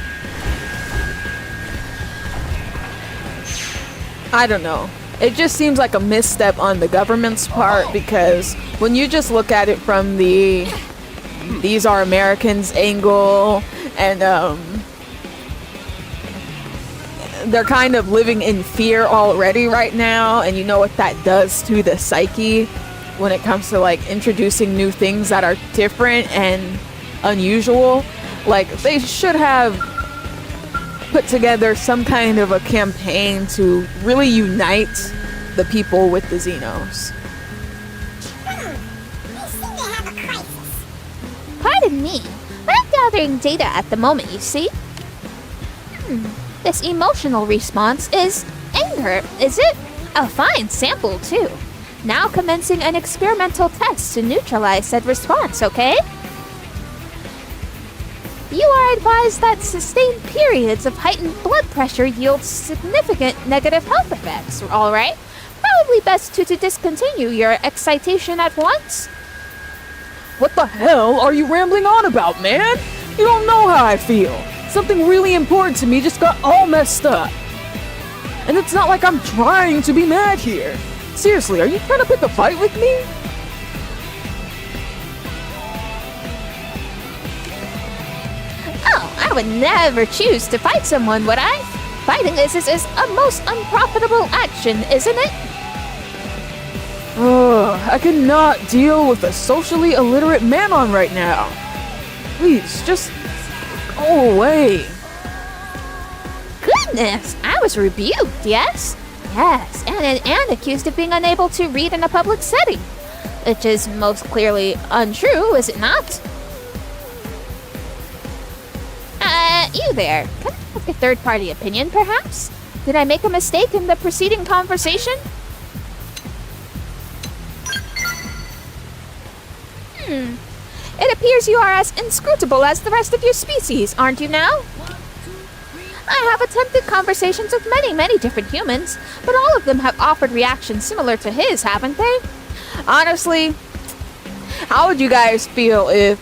I don't know. It just seems like a misstep on the government's part, because when you just look at it from the these are Americans angle, and they're kind of living in fear already right now, and you know what that does to the psyche when it comes to like introducing new things that are different and unusual. Like, they should have put together some kind of a campaign to really unite the people with the Xenos. Pardon me, but I'm gathering data at the moment, you see. This emotional response is anger, is it? A fine sample, too. Now commencing an experimental test to neutralize said response, okay? You are advised that sustained periods of heightened blood pressure yield significant negative health effects, alright? Probably best to discontinue your excitation at once. What the hell are you rambling on about, man? You don't know how I feel. Something really important to me just got all messed up. And it's not like I'm trying to be mad here. Seriously, are you trying to pick a fight with me? Oh, I would never choose to fight someone, would I? Fighting is a most unprofitable action, isn't it? I cannot deal with a socially illiterate Manon right now. Please, just go away. Goodness, I was rebuked, yes? Yes, and accused of being unable to read in a public setting. Which is most clearly untrue, is it not? You there. Can I ask a third-party opinion, perhaps? Did I make a mistake in the preceding conversation? It appears you are as inscrutable as the rest of your species, aren't you now? I have attempted conversations with many different humans, but all of them have offered reactions similar to his, haven't they? Honestly, how would you guys feel if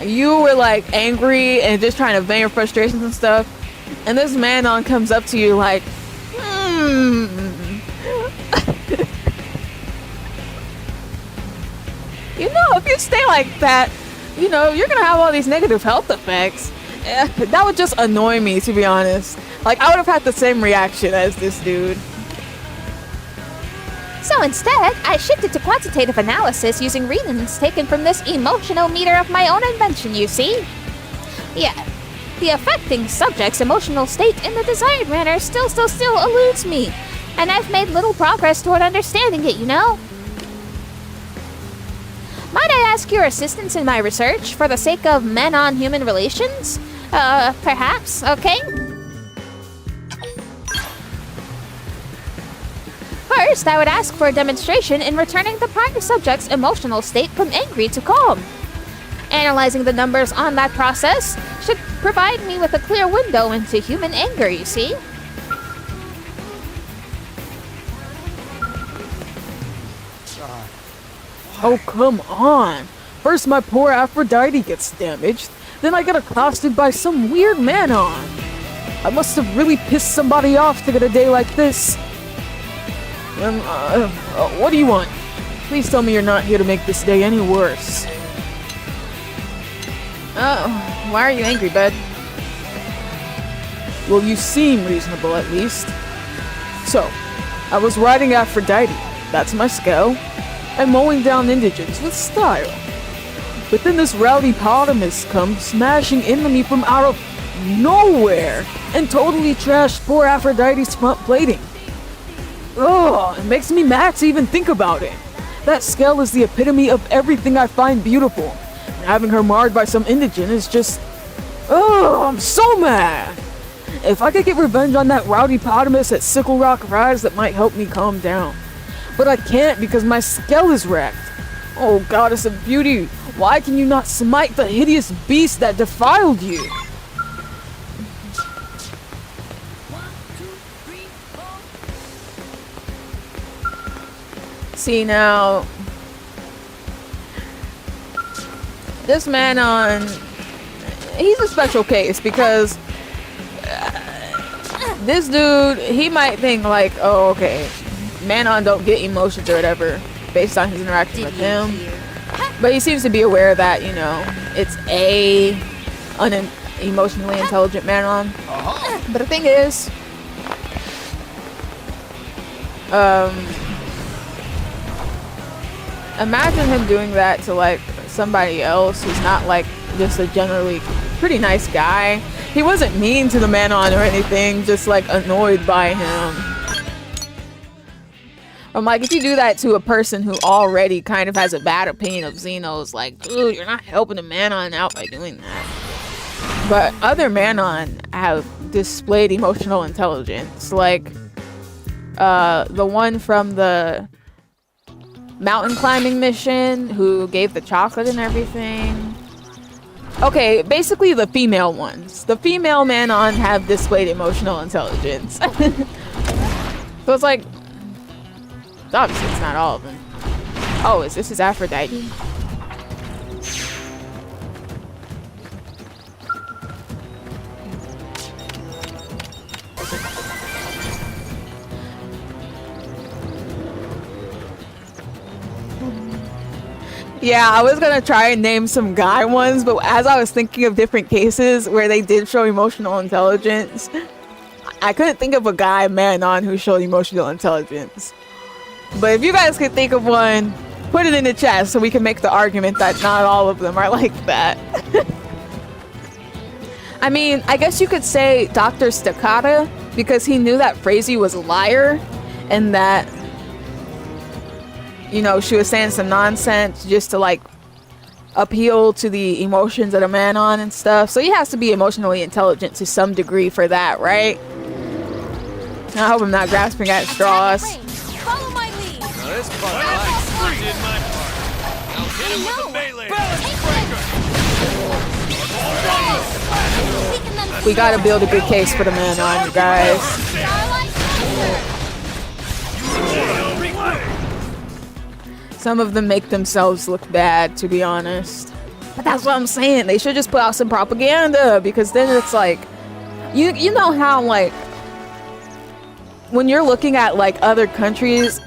you were like angry and just trying to vent your frustrations and stuff, and this man comes up to you like, you know, if you stay like that, you know, you're gonna have all these negative health effects. That would just annoy me, to be honest. Like, I would have had the same reaction as this dude. So instead, I shifted to quantitative analysis using readings taken from this emotional meter of my own invention, you see? Yeah, the affecting subject's emotional state in the desired manner still eludes me, and I've made little progress toward understanding it, you know? Might I ask your assistance in my research for the sake of men-on-human relations? Perhaps, okay? First, I would ask for a demonstration in returning the prior subject's emotional state from angry to calm. Analyzing the numbers on that process should provide me with a clear window into human anger, you see? Oh, come on. First my poor Aphrodite gets damaged, then I get accosted by some weird man-on. I must have really pissed somebody off to get a day like this. What do you want? Please tell me you're not here to make this day any worse. Why are you angry, bud? Well, you seem reasonable at least. So, I was riding Aphrodite, that's my Skell, and mowing down indigents with style. But then this rowdy potamus comes smashing into me from out of nowhere and totally trashed poor Aphrodite's front plating. Ugh, it makes me mad to even think about it. That Skell is the epitome of everything I find beautiful. And having her marred by some indigent is just... Ugh, I'm so mad! If I could get revenge on that rowdy potamus at Sickle Rock Rise, that might help me calm down. But I can't because my Skell is wrecked. Oh, goddess of beauty, why can you not smite the hideous beast that defiled you? See, now, this man he's a special case because this dude, he might think like, oh, okay, Manon don't get emotions or whatever based on his interaction with him, but he seems to be aware that, you know, it's a emotionally intelligent Manon. But the thing is, imagine him doing that to like somebody else who's not like just a generally pretty nice guy. He wasn't mean to the Manon or anything, just like annoyed by him. I'm like, if you do that to a person who already kind of has a bad opinion of Xenos, like, dude, you're not helping the Manon out by doing that. But other Manon have displayed emotional intelligence, like the one from the mountain climbing mission who gave the chocolate and everything. Okay, basically the female ones. The female Manon have displayed emotional intelligence. So it's like, obviously it's not all of them. Oh, this is Aphrodite. Yeah, I was gonna try and name some guy ones, but as I was thinking of different cases where they did show emotional intelligence, I couldn't think of a guy Manon who showed emotional intelligence. But if you guys could think of one, put it in the chat so we can make the argument that not all of them are like that. I mean, I guess you could say Dr. Staccata, because he knew that Frazee was a liar, and that, you know, she was saying some nonsense just to like appeal to the emotions of the Manon and stuff. So he has to be emotionally intelligent to some degree for that, right? I hope I'm not grasping at straws. Follow my lead. Now this part I did my part. Now hit him with the melee. Balance breaker. Weaken them. We gotta build a good case for the Manon, you guys. Starlight Thunder. Some of them make themselves look bad, to be honest. But that's what I'm saying. They should just put out some propaganda, because then it's like, you know how like when you're looking at like other countries,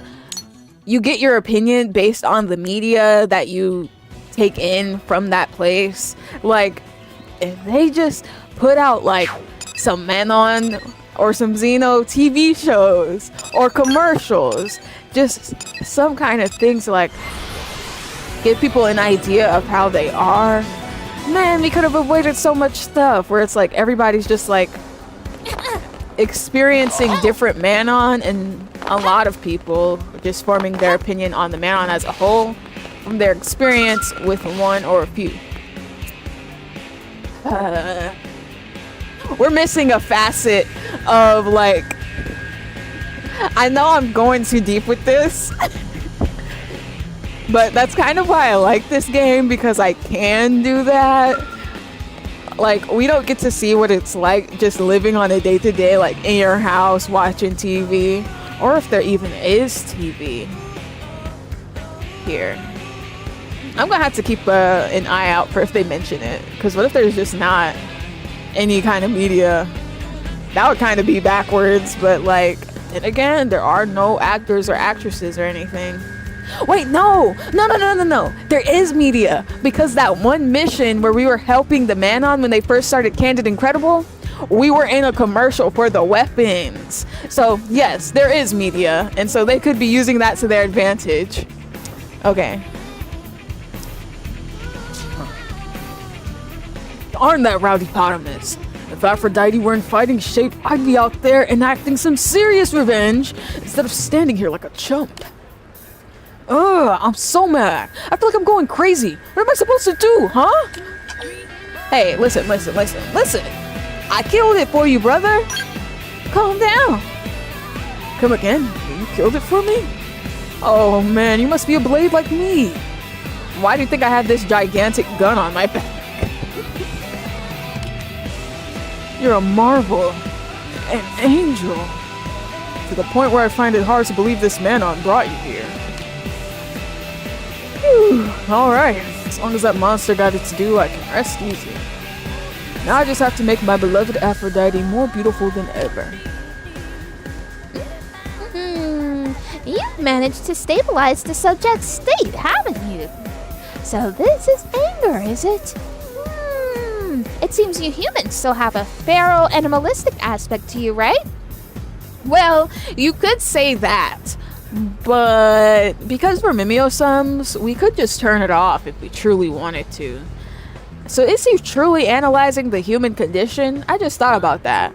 you get your opinion based on the media that you take in from that place. Like if they just put out like some Manon or some Xeno TV shows or commercials, just some kind of thing to like give people an idea of how they are, man, we could have avoided so much stuff where it's like everybody's just like experiencing different Manon, and a lot of people just forming their opinion on the Manon as a whole from their experience with one or a few. We're missing a facet of like, I know I'm going too deep with this, but that's kind of why I like this game, because I can do that. Like, we don't get to see what it's like just living on a day-to-day, like in your house watching TV, or if there even is TV here. I'm gonna have to keep an eye out for if they mention it, because what if there's just not any kind of media? That would kind of be backwards, but like, and again, there are no actors or actresses or anything. Wait, no. There is media, because that one mission where we were helping the Manon when they first started Candid Incredible, we were in a commercial for the weapons. So yes, there is media, and so they could be using that to their advantage. Okay. Darn that rowdy potamus. If Aphrodite were in fighting shape, I'd be out there enacting some serious revenge instead of standing here like a chump. Ugh, I'm so mad. I feel like I'm going crazy. What am I supposed to do, huh? Hey, listen. I killed it for you, brother. Calm down. Come again? You killed it for me? Oh man, you must be a blade like me. Why do you think I have this gigantic gun on my back? You're a marvel. An angel. To the point where I find it hard to believe this Manon brought you here. Alright, as long as that monster got its due, I can rest easy. Now I just have to make my beloved Aphrodite more beautiful than ever. You've managed to stabilize the subject's state, haven't you? So this is anger, is it? It seems you humans still have a feral, animalistic aspect to you, right? Well, you could say that. But because we're Mimiosums, we could just turn it off if we truly wanted to. So is he truly analyzing the human condition? I just thought about that.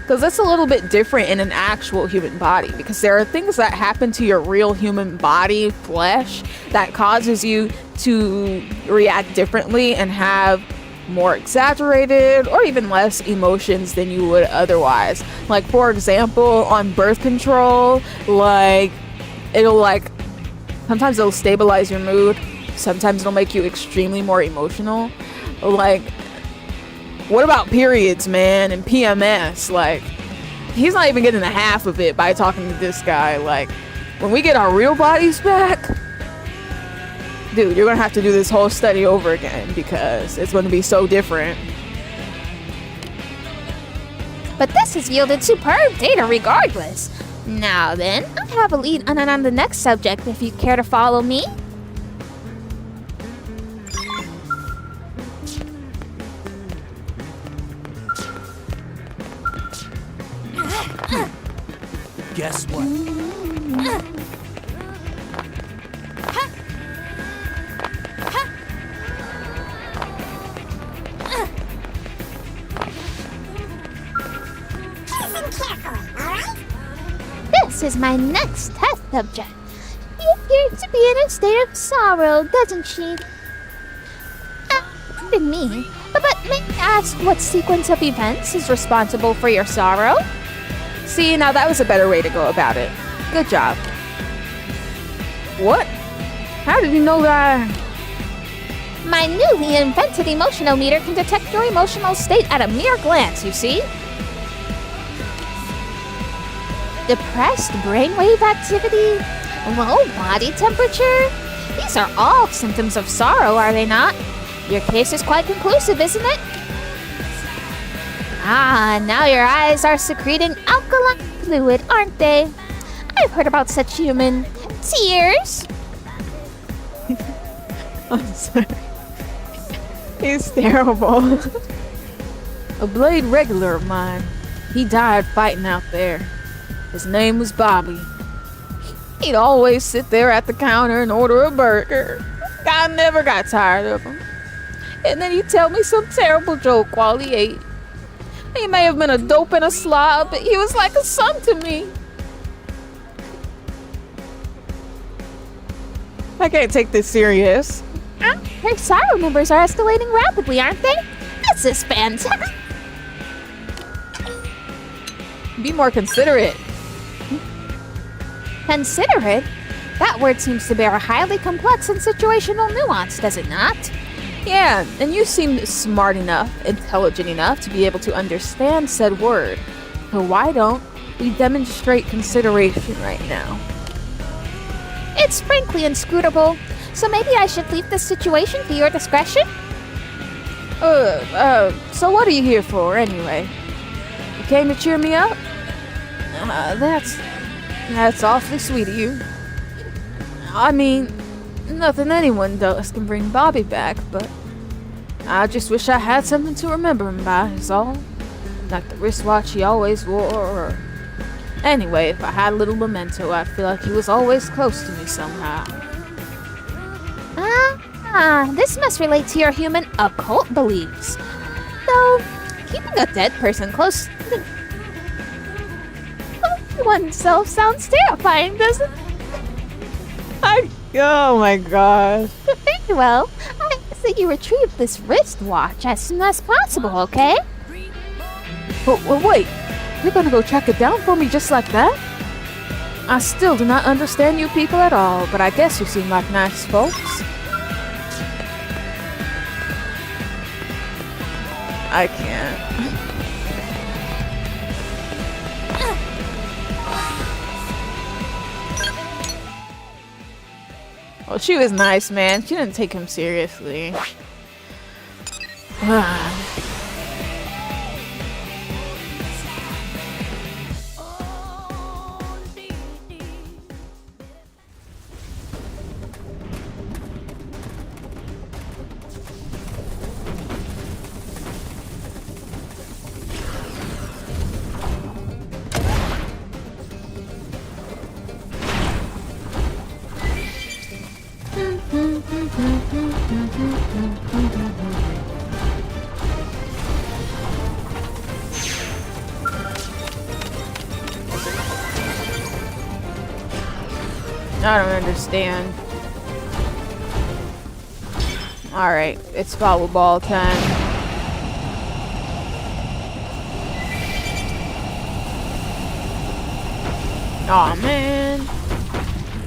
Because that's a little bit different in an actual human body. Because there are things that happen to your real human body, flesh, that causes you to react differently and have more exaggerated or even less emotions than you would otherwise. Like, for example, on birth control, like, it'll like, sometimes it'll stabilize your mood, sometimes it'll make you extremely more emotional. Like, what about periods, man, and PMS? Like, he's not even getting the half of it by talking to this guy. Like, when we get our real bodies back, dude, you're gonna have to do this whole study over again, because it's gonna be so different. But this has yielded superb data regardless. Now then, I have a lead on the next subject if you care to follow me. Guess what? This is my next test subject. She appears to be in a state of sorrow, doesn't she? Pardon me, but may I ask what sequence of events is responsible for your sorrow? See, now that was a better way to go about it. Good job. What? How did you know that? My newly invented emotionometer can detect your emotional state at a mere glance, you see? Depressed brainwave activity, low body temperature. These are all symptoms of sorrow, are they not? Your case is quite conclusive, isn't it? Ah, now your eyes are secreting alkaline fluid, aren't they? I've heard about such human tears. I'm sorry. He's terrible. A blade regular of mine. He died fighting out there. His name was Bobby. He'd always sit there at the counter and order a burger. I never got tired of him. And then he'd tell me some terrible joke while he ate. He may have been a dope and a slob, but he was like a son to me. I can't take this serious. Her sorrow numbers are escalating rapidly, aren't they? This is fantastic. Be more considerate. Considerate? That word seems to bear a highly complex and situational nuance, does it not? Yeah, and you seem smart enough, intelligent enough to be able to understand said word. So why don't we demonstrate consideration right now? It's frankly inscrutable, so maybe I should leave this situation to your discretion? So what are you here for, anyway? You came to cheer me up? That's awfully sweet of you. I mean, nothing anyone does can bring Bobby back, but I just wish I had something to remember him by, is all. Like the wristwatch he always wore, or... Anyway, if I had a little memento, I'd feel like he was always close to me somehow. This must relate to your human occult beliefs. Though, keeping a dead person close to oneself sounds terrifying, doesn't it? Oh my gosh. Very well, I ask that you retrieve this wristwatch as soon as possible, okay? Wait, you're gonna go track it down for me just like that? I still do not understand you people at all, but I guess you seem like nice folks. I can't. Well, she was nice, man. She didn't take him seriously. I don't understand. Alright, it's volleyball time. Aw, man.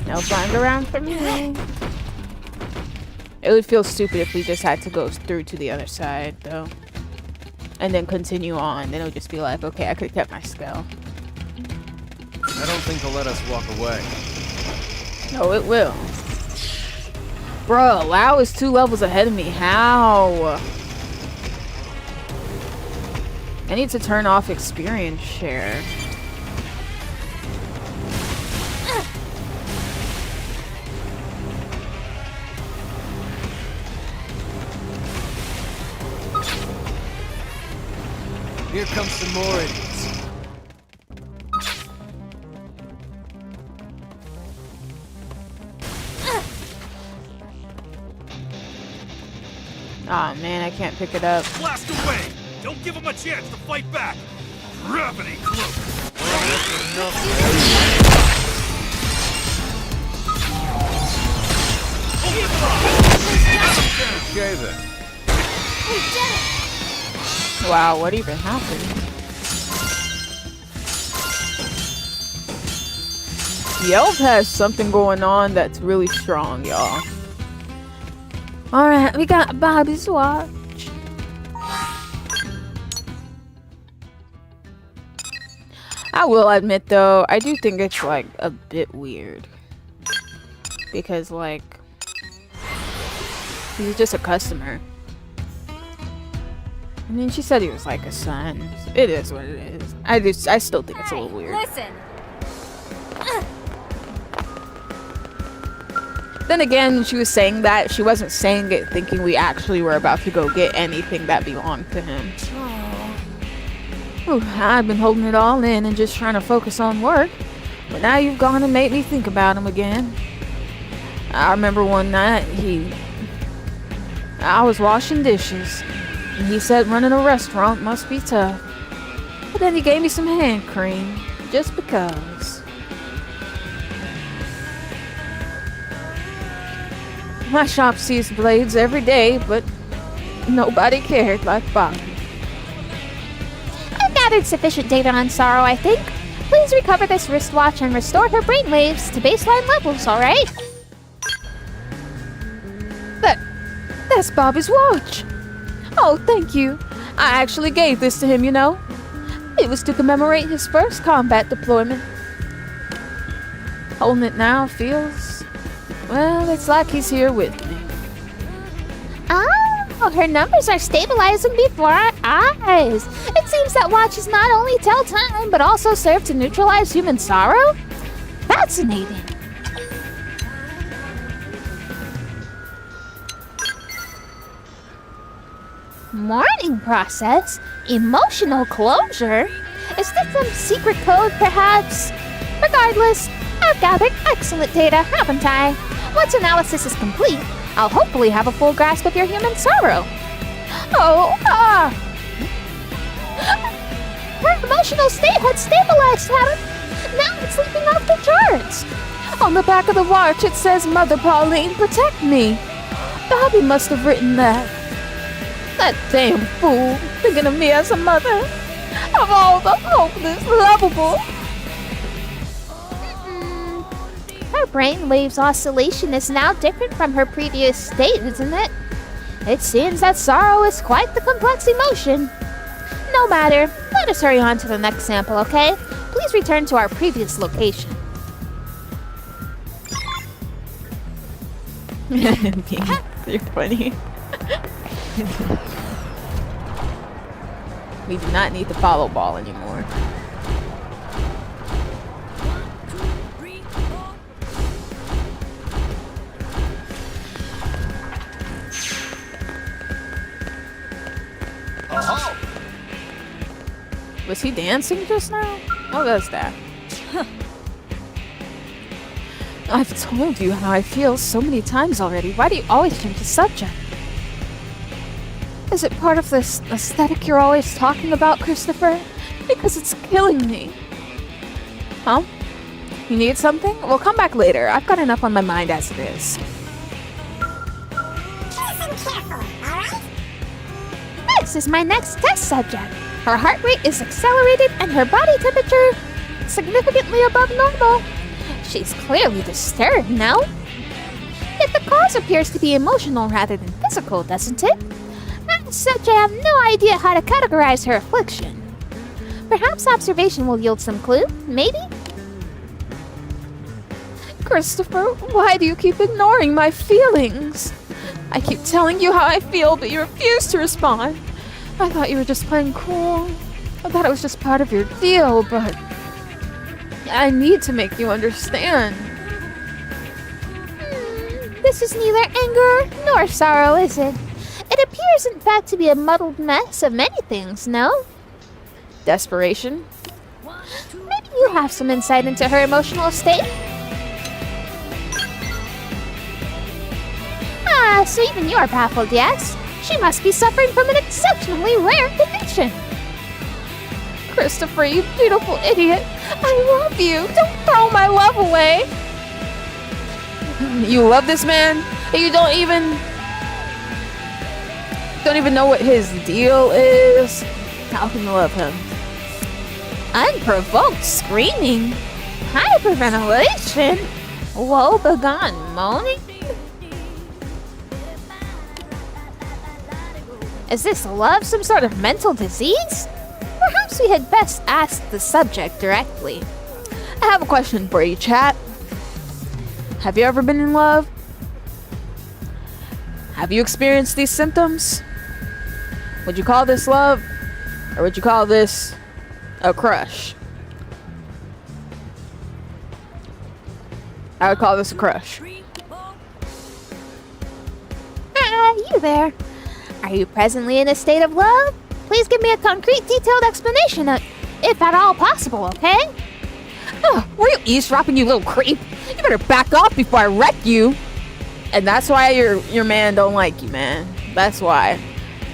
No flying around for me. It would feel stupid if we just had to go through to the other side, though. And then continue on. Then it would just be like, okay, I could have kept my Skell. I don't think they'll let us walk away. No, it will. Bro, WoW is 2 levels ahead of me. How? I need to turn off experience share. Here comes some more idiots. Aw, man, I can't pick it up. Blast away! Don't give him a chance to fight back! Gravity cloak! Well, that's enough. then. We did it! Wow, what even happened? The elf has something going on that's really strong, y'all. Alright, we got Bobby's watch. I will admit though, I do think it's like a bit weird. Because like, he's just a customer. I mean, she said he was like a son. It is what it is. I still think it's a little weird. Listen! Then again, she was saying that, she wasn't saying it thinking we actually were about to go get anything that belonged to him. Ooh, I've been holding it all in and just trying to focus on work. But now you've gone and made me think about him again. I remember one night, I was washing dishes. And he said running a restaurant must be tough. But then he gave me some hand cream, just because. My shop sees blades every day, but nobody cared like Bobby. I've gathered sufficient data on Sorrow, I think. Please recover this wristwatch and restore her brainwaves to baseline levels, alright? That's Bobby's watch. Oh, thank you. I actually gave this to him, you know. It was to commemorate his first combat deployment. Holding it now feels... well, it's like he's here with me. Oh, her numbers are stabilizing before our eyes. It seems that watches not only tell time, but also serve to neutralize human sorrow? Fascinating. Mourning process? Emotional closure? Is this some secret code, perhaps? Regardless, I've gathered excellent data, haven't I? Once analysis is complete, I'll hopefully have a full grasp of your human sorrow. Her emotional state had stabilized, hadn't? Now it's leaping off the charts. On the back of the watch, it says, Mother Pauline, protect me. Bobby must have written that. That damn fool, thinking of me as a mother. Of all the hopeless, lovable. Her brainwaves oscillation is now different from her previous state, isn't it? It seems that sorrow is quite the complex emotion. No matter, let us hurry on to the next sample, okay? Please return to our previous location. You're funny. We do not need the follow ball anymore. Was he dancing just now? What was that? I've told you how I feel so many times already. Why do you always change the subject? Is it part of this aesthetic you're always talking about, Christopher? Because it's killing me. Huh? You need something? Well, come back later. I've got enough on my mind as it is. Listen careful, alright? This is my next test subject. Her heart rate is accelerated and her body temperature significantly above normal. She's clearly disturbed now. Yet the cause appears to be emotional rather than physical, doesn't it? As such, I have no idea how to categorize her affliction. Perhaps observation will yield some clue, maybe? Christopher, why do you keep ignoring my feelings? I keep telling you how I feel, but you refuse to respond. I thought you were just playing cool. I thought it was just part of your deal, but I need to make you understand. This is neither anger nor sorrow, is it? It appears, in fact, to be a muddled mess of many things, no? Desperation? Maybe you have some insight into her emotional state? Ah, so even you're baffled, yes? She must be suffering from an exceptionally rare condition. Christopher, you beautiful idiot. I love you. Don't throw my love away. You love this man, and you don't even... don't even know what his deal is. How can you love him? Unprovoked screaming, hyperventilation, woebegone moaning. Is this love some sort of mental disease? Perhaps we had best ask the subject directly. I have a question for you, chat. Have you ever been in love? Have you experienced these symptoms? Would you call this love? Or would you call this a crush? I would call this a crush. You there. Are you presently in a state of love? Please give me a concrete, detailed explanation, if at all possible, okay? Oh, were you eavesdropping, you little creep? You better back off before I wreck you. And that's why your man don't like you, man. That's why.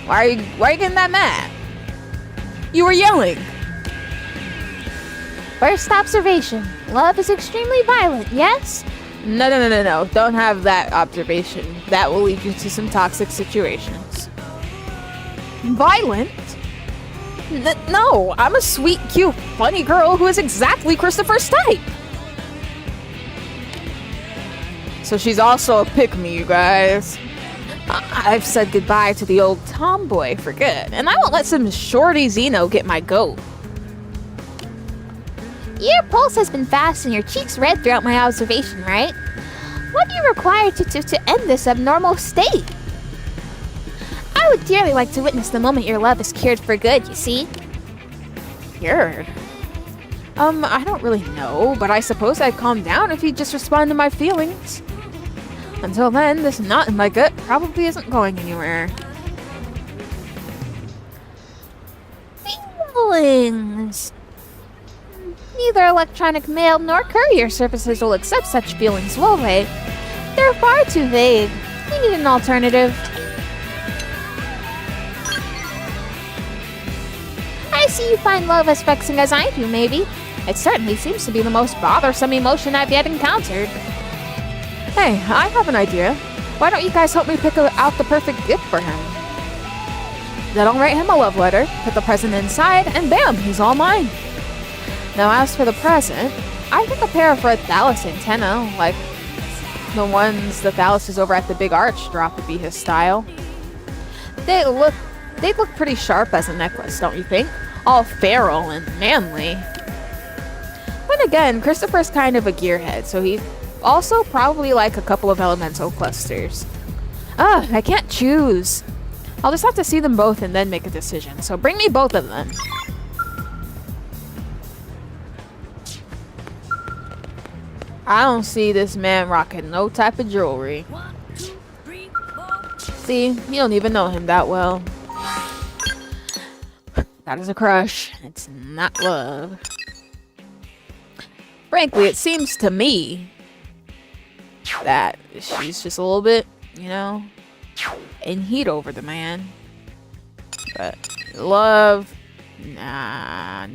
Why are you getting that mad? You were yelling. First observation. Love is extremely violent, yes? No. Don't have that observation. That will lead you to some toxic situations. Violent? No, I'm a sweet, cute, funny girl who is exactly Christopher's type. So she's also a pick-me, you guys. I've said goodbye to the old tomboy for good, and I won't let some shorty Xeno get my goat. Your pulse has been fast and your cheeks red throughout my observation, right? What do you require to end this abnormal state? I would dearly like to witness the moment your love is cured for good, you see? Cured? I don't really know, but I suppose I'd calm down if you'd just respond to my feelings. Until then, this knot in my gut probably isn't going anywhere. Feelings. Neither electronic mail nor courier services will accept such feelings, will they? They're far too vague. We need an alternative. I see you find love as vexing as I do, maybe. It certainly seems to be the most bothersome emotion I've yet encountered. Hey, I have an idea. Why don't you guys help me pick out the perfect gift for him? Then I'll write him a love letter, put the present inside, and bam, he's all mine. Now as for the present, I think a pair of red Thallus antennae, like the ones the Thallus over at the Big Arch drop, would be his style. They'd look pretty sharp as a necklace, don't you think? All feral and manly. Then again, Christopher's kind of a gearhead, so he'd also probably like a couple of elemental clusters. I can't choose. I'll just have to see them both and then make a decision, so bring me both of them. I don't see this man rocking no type of jewelry. See, you don't even know him that well. That is a crush. It's not love. Frankly, it seems to me that she's just a little bit, you know, in heat over the man. But love, nah.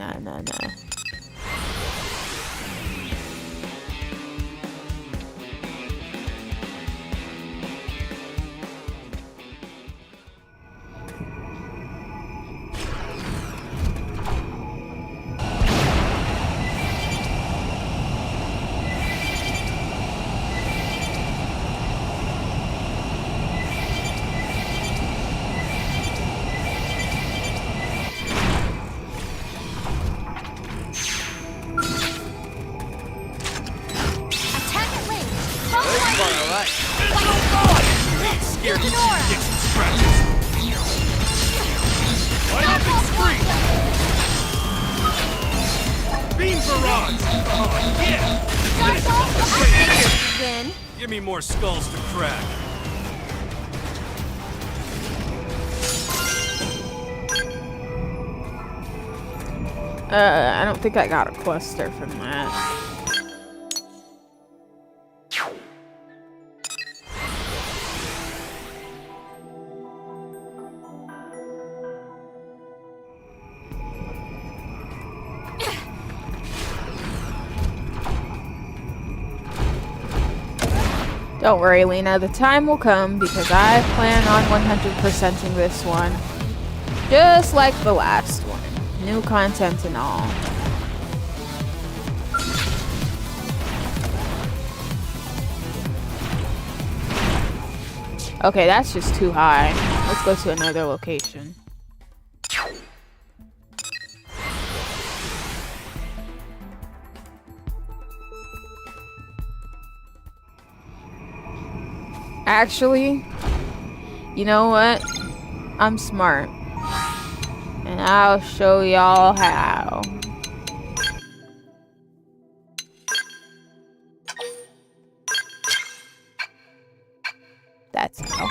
Give me more skulls to crack. I don't think I got a cluster from that. Don't worry, Lena. The time will come because I plan on 100%ing this one. Just like the last one. New content and all. Okay, that's just too high. Let's go to another location. Actually, you know what? I'm smart. And I'll show y'all how. That's how.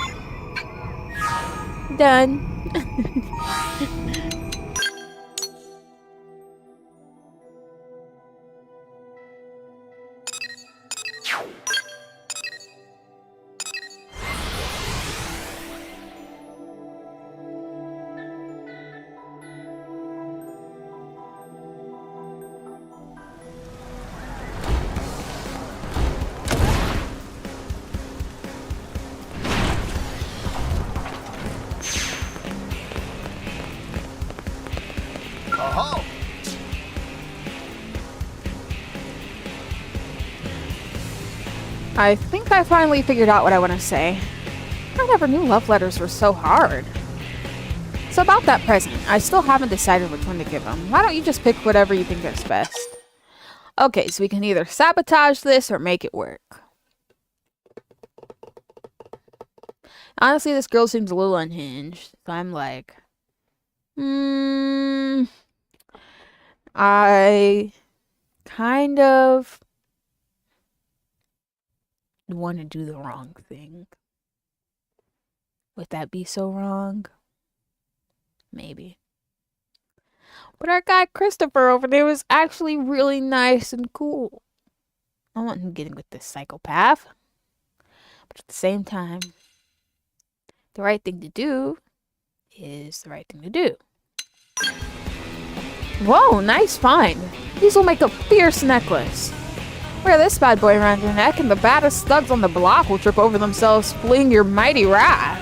Done. I think I finally figured out what I want to say. I never knew love letters were so hard. So about that present, I still haven't decided which one to give him. Why don't you just pick whatever you think is best? Okay, so we can either sabotage this or make it work. Honestly, this girl seems a little unhinged. So I'm like, I kind of want to do the wrong thing. Would that be so wrong? Maybe. But our guy Christopher over there was actually really nice and cool. I want him getting with this psychopath. But at the same time, the right thing to do is the right thing to do. Whoa, nice find. These will make a fierce necklace. Wear this bad boy around your neck and the baddest thugs on the block will trip over themselves fleeing your mighty wrath.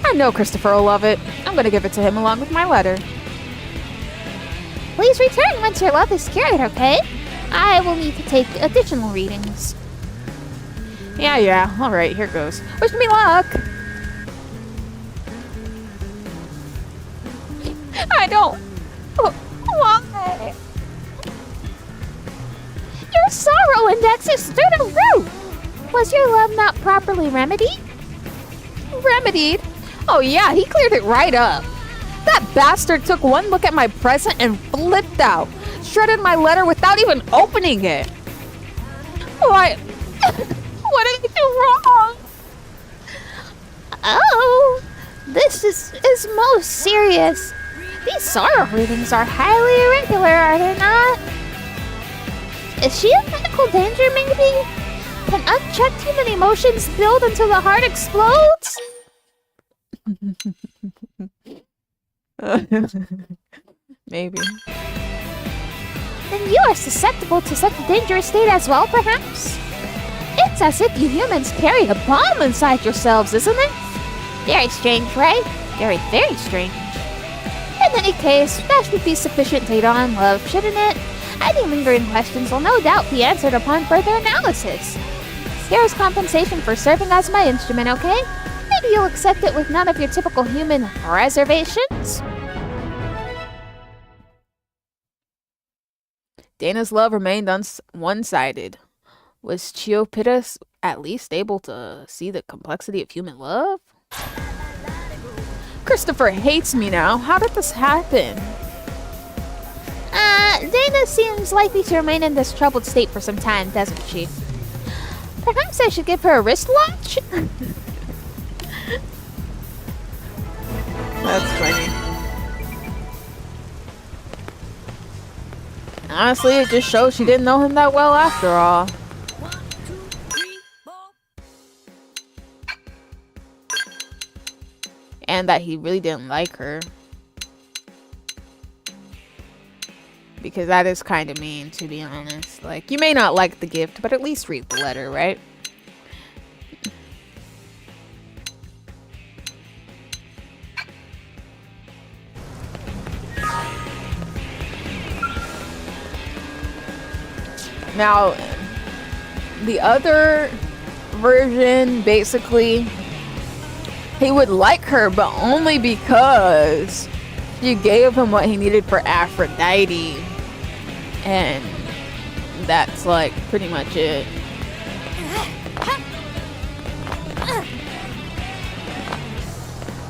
I know Christopher will love it. I'm gonna give it to him along with my letter. Please return once your love is cured, okay? I will need to take additional readings. Yeah, alright, here goes. Wish me luck! I don't... Why? Your sorrow index is through the roof! Was your love not properly remedied? Remedied? Oh yeah, he cleared it right up. That bastard took one look at my present and flipped out. Shredded my letter without even opening it. Why? What did I do wrong? Oh, this is most serious. These sorrow readings are highly irregular, are they not? Is she in medical danger, maybe? Can unchecked human emotions build until the heart explodes? Maybe. Then you are susceptible to such a dangerous state as well, perhaps? It's as if you humans carry a bomb inside yourselves, isn't it? Very strange, right? Very, very strange. In any case, that should be sufficient data on love, shouldn't it? Any lingering questions will no doubt be answered upon further analysis. Here's compensation for serving as my instrument, okay? Maybe you'll accept it with none of your typical human reservations? Dana's love remained one-sided. Was Chiopitas at least able to see the complexity of human love? Christopher hates me now. How did this happen? Dana seems likely to remain in this troubled state for some time, doesn't she? Perhaps I should give her a wristwatch? That's funny. Honestly, it just shows she didn't know him that well after all. And that he really didn't like her. Because that is kind of mean, to be honest. Like, you may not like the gift, but at least read the letter, right? Now, the other version, basically, he would like her, but only because she gave him what he needed for Aphrodite. And that's like pretty much it.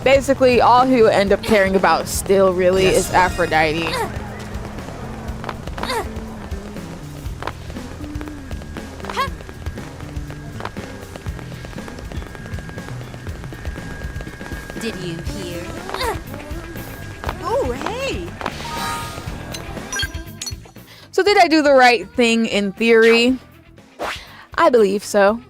Basically, all he would end up caring about still really is Aphrodite. Did you hear? Oh, hey! So did I do the right thing in theory? I believe so.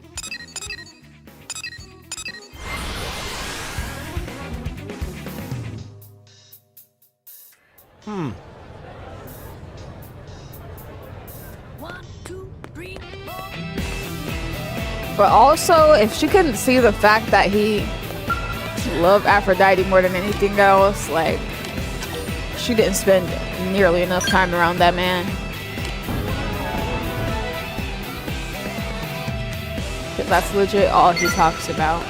But also, if she couldn't see the fact that he loved Aphrodite more than anything else, like, she didn't spend nearly enough time around that man. Because that's legit all he talks about.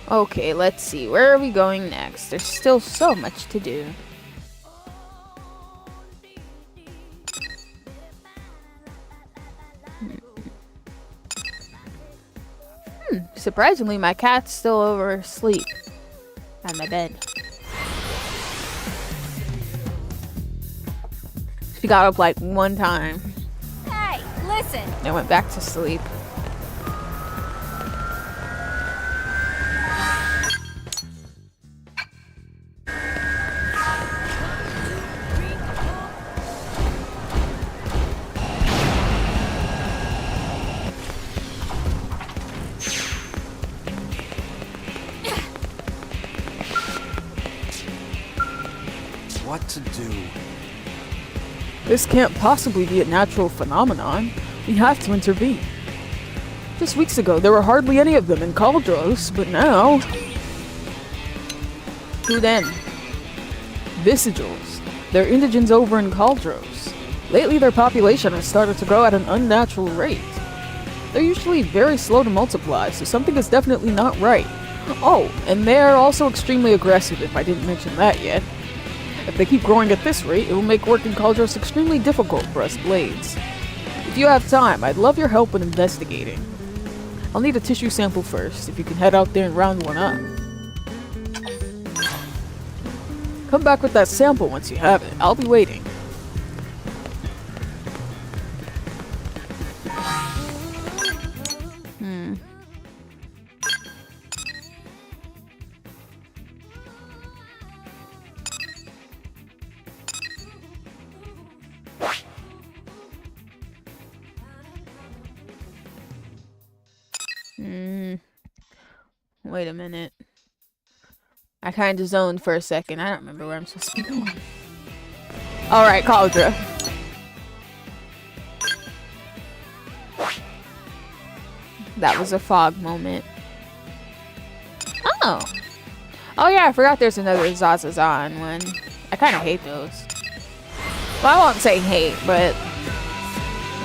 Okay, let's see. Where are we going next? There's still so much to do. Surprisingly, my cat's still over asleep on my bed. She got up like one time Hey, listen. and went back to sleep. What to do? This can't possibly be a natural phenomenon. We have to intervene. Just weeks ago, there were hardly any of them in Caldros, but now... Who then? Visigils. They're indigents over in Caldros. Lately, their population has started to grow at an unnatural rate. They're usually very slow to multiply, so something is definitely not right. Oh, and they're also extremely aggressive, if I didn't mention that yet. If they keep growing at this rate, it will make work in Caldros extremely difficult for us blades. If you have time, I'd love your help in investigating. I'll need a tissue sample first, if you can head out there and round one up. Come back with that sample once you have it. I'll be waiting. Wait a minute. I kind of zoned for a second. I don't remember where I'm supposed to be going. Alright, Cauldra. That was a fog moment. Oh! Oh yeah, I forgot there's another Zazazan one. I kind of hate those. Well, I won't say hate, but...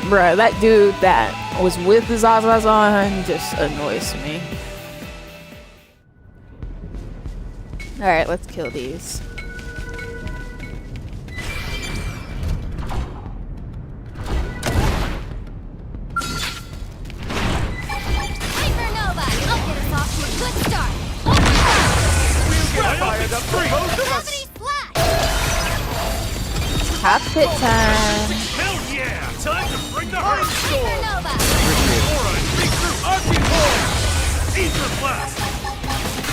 bruh, that dude that was with the Zazazan just annoys me. Alright, let's kill these. Hypernova! I'll get us off to a good start. Gravity slash! Hot pit time. Hell yeah! Time to bring the hardstorm! Hypernova! Alright, regroup! Arctic Horn! Ether Blast!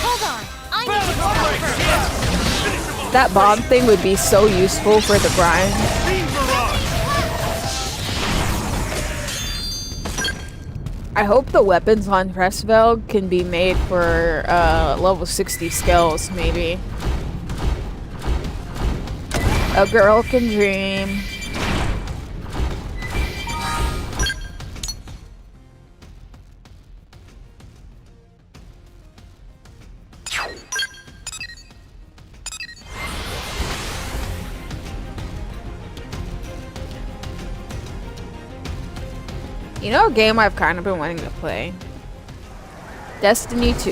Hold on. I need to go first. That bomb thing would be so useful for the grind. Beam Barrage! I hope the weapons on Pressveld can be made for level 60 Skells, maybe. A girl can dream. You know a game I've kind of been wanting to play? Destiny 2.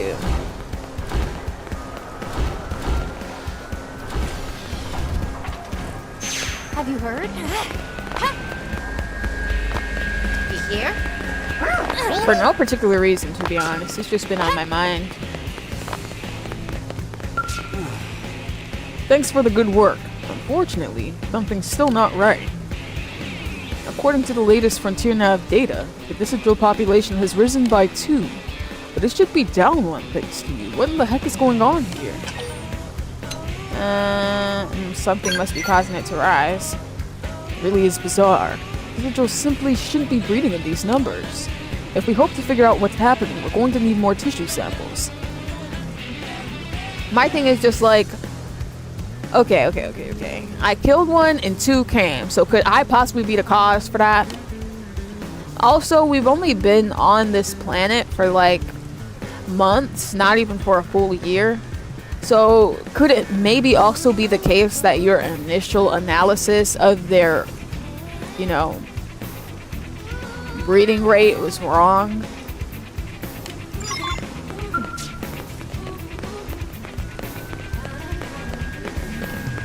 Have you heard? You hear? For no particular reason, to be honest. It's just been on my mind. Thanks for the good work. Unfortunately, something's still not right. According to the latest Frontier Nav data, the vesicle population has risen by 2, but it should be down 1 thanks to you. What in the heck is going on here? Something must be causing it to rise. It really is bizarre. Vesicle simply shouldn't be breeding in these numbers. If we hope to figure out what's happening, we're going to need more tissue samples. My thing is just like, okay. I killed one and 2 came, so could I possibly be the cause for that? Also, we've only been on this planet for like months, not even for a full year. So could it maybe also be the case that your initial analysis of their, you know, breeding rate was wrong?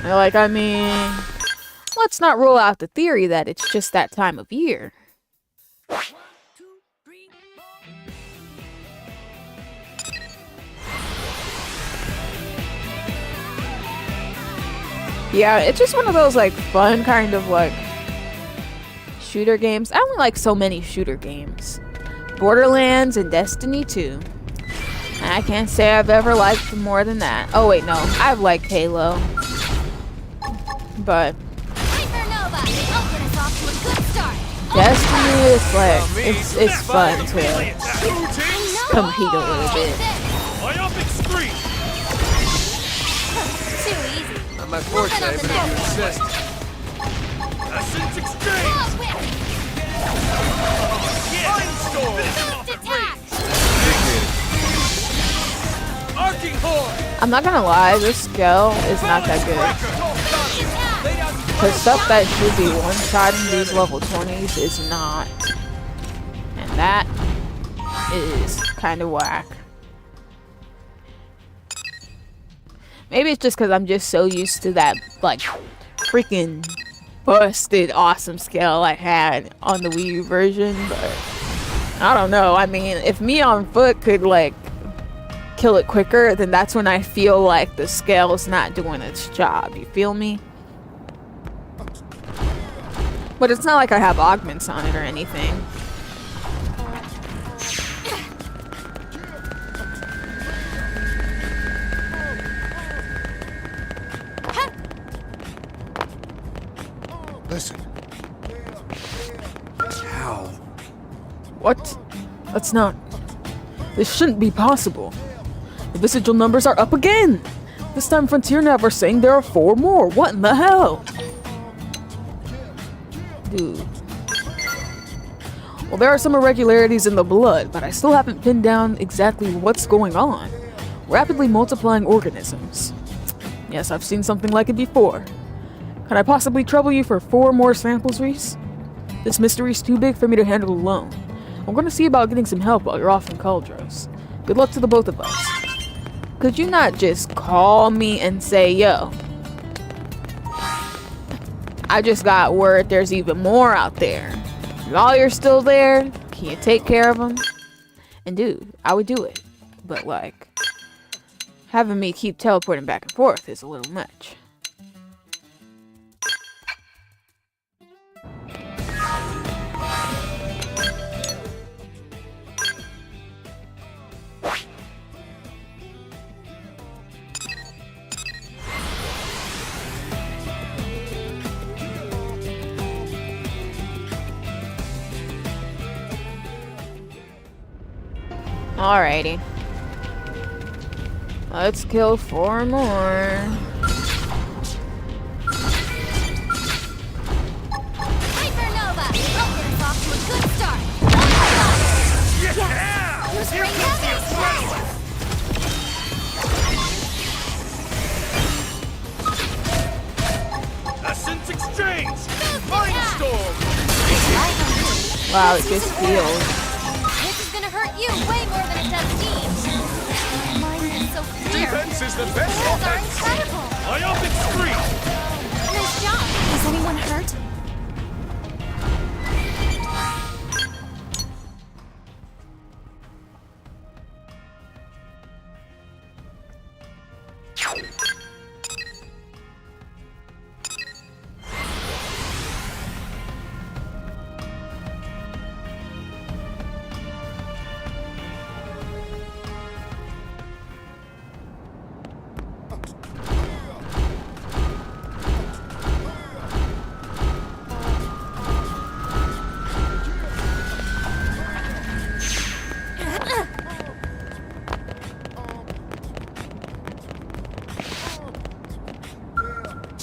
Like, I mean, let's not rule out the theory that it's just that time of year. Yeah, it's just one of those like fun kind of like shooter games. I only like so many shooter games. Borderlands and Destiny 2. And I can't say I've ever liked more than that. Oh wait, no. I've liked Halo. But Destiny is like it's fun to compete a little bit. Myopic scream! Too easy. Not my forte, but if you insist. Essence exchange! Mindstorm! Boost attack. Arcing horn! I'm not gonna lie, this Skell is not that good. The stuff that should be one-shotting these level 20s is not. And that is kind of whack. Maybe it's just because I'm just so used to that, like, freaking busted awesome Skell I had on the Wii U version, but I don't know. I mean, if me on foot could, like, kill it quicker, then that's when I feel like the Skell's not doing its job. You feel me? But it's not like I have augments on it or anything. Listen. How? What? That's not... This shouldn't be possible. The vesicle numbers are up again! This time Frontier Nav are saying there are 4 more. What in the hell? Dude. Well, there are some irregularities in the blood, but I still haven't pinned down exactly what's going on. Rapidly multiplying organisms. Yes, I've seen something like it before. Can I possibly trouble you for 4 more samples, Riis? This mystery's too big for me to handle alone. I'm gonna see about getting some help while you're off in Cauldros. Good luck to the both of us. Could you not just call me and say, yo, I just got word there's even more out there. While you're still there, can you take care of them? And dude, I would do it. But like, having me keep teleporting back and forth is a little much. Alrighty. Let's kill 4 more. Hypernova! I'll get us off to a good start. Yeah! Who's Here bringing comes the adrenaline! Essence exchange! Mindstorm! Wow, it just heals. This is gonna hurt you way more than it does me. Mine is so clear. Defense is the These best skills are offense. incredible. Myopic streak. Nice job. Is anyone hurt?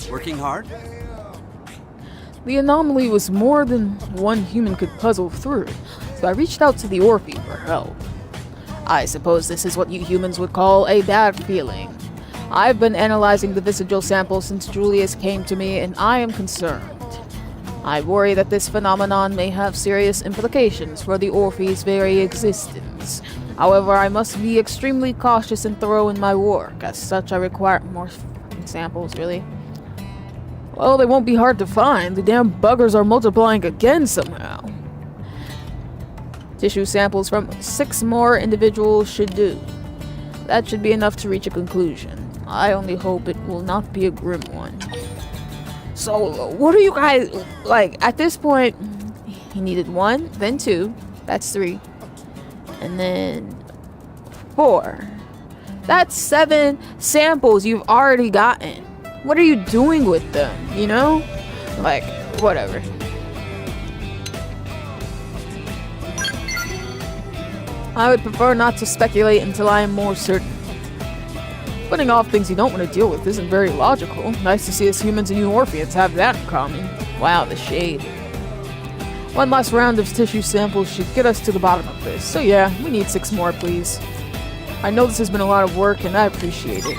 Working hard? The anomaly was more than one human could puzzle through, so I reached out to the Orphe for help. I suppose this is what you humans would call a bad feeling. I've been analyzing the vesicle sample since Julius came to me, and I am concerned. I worry that this phenomenon may have serious implications for the Orphe's very existence. However, I must be extremely cautious and thorough in my work. As such, I require more samples, really. Well, they won't be hard to find. The damn buggers are multiplying again somehow. Tissue samples from 6 more individuals should do. That should be enough to reach a conclusion. I only hope it will not be a grim one. So, what are you guys... Like, at this point, he needed 1, then 2. That's 3. And then 4. That's 7 samples you've already gotten. What are you doing with them, you know? Like, whatever. I would prefer not to speculate until I am more certain. Putting off things you don't want to deal with isn't very logical. Nice to see us humans and you Orpheans have that in common. Wow, the shade. One last round of tissue samples should get us to the bottom of this. So yeah, we need 6 more, please. I know this has been a lot of work, and I appreciate it.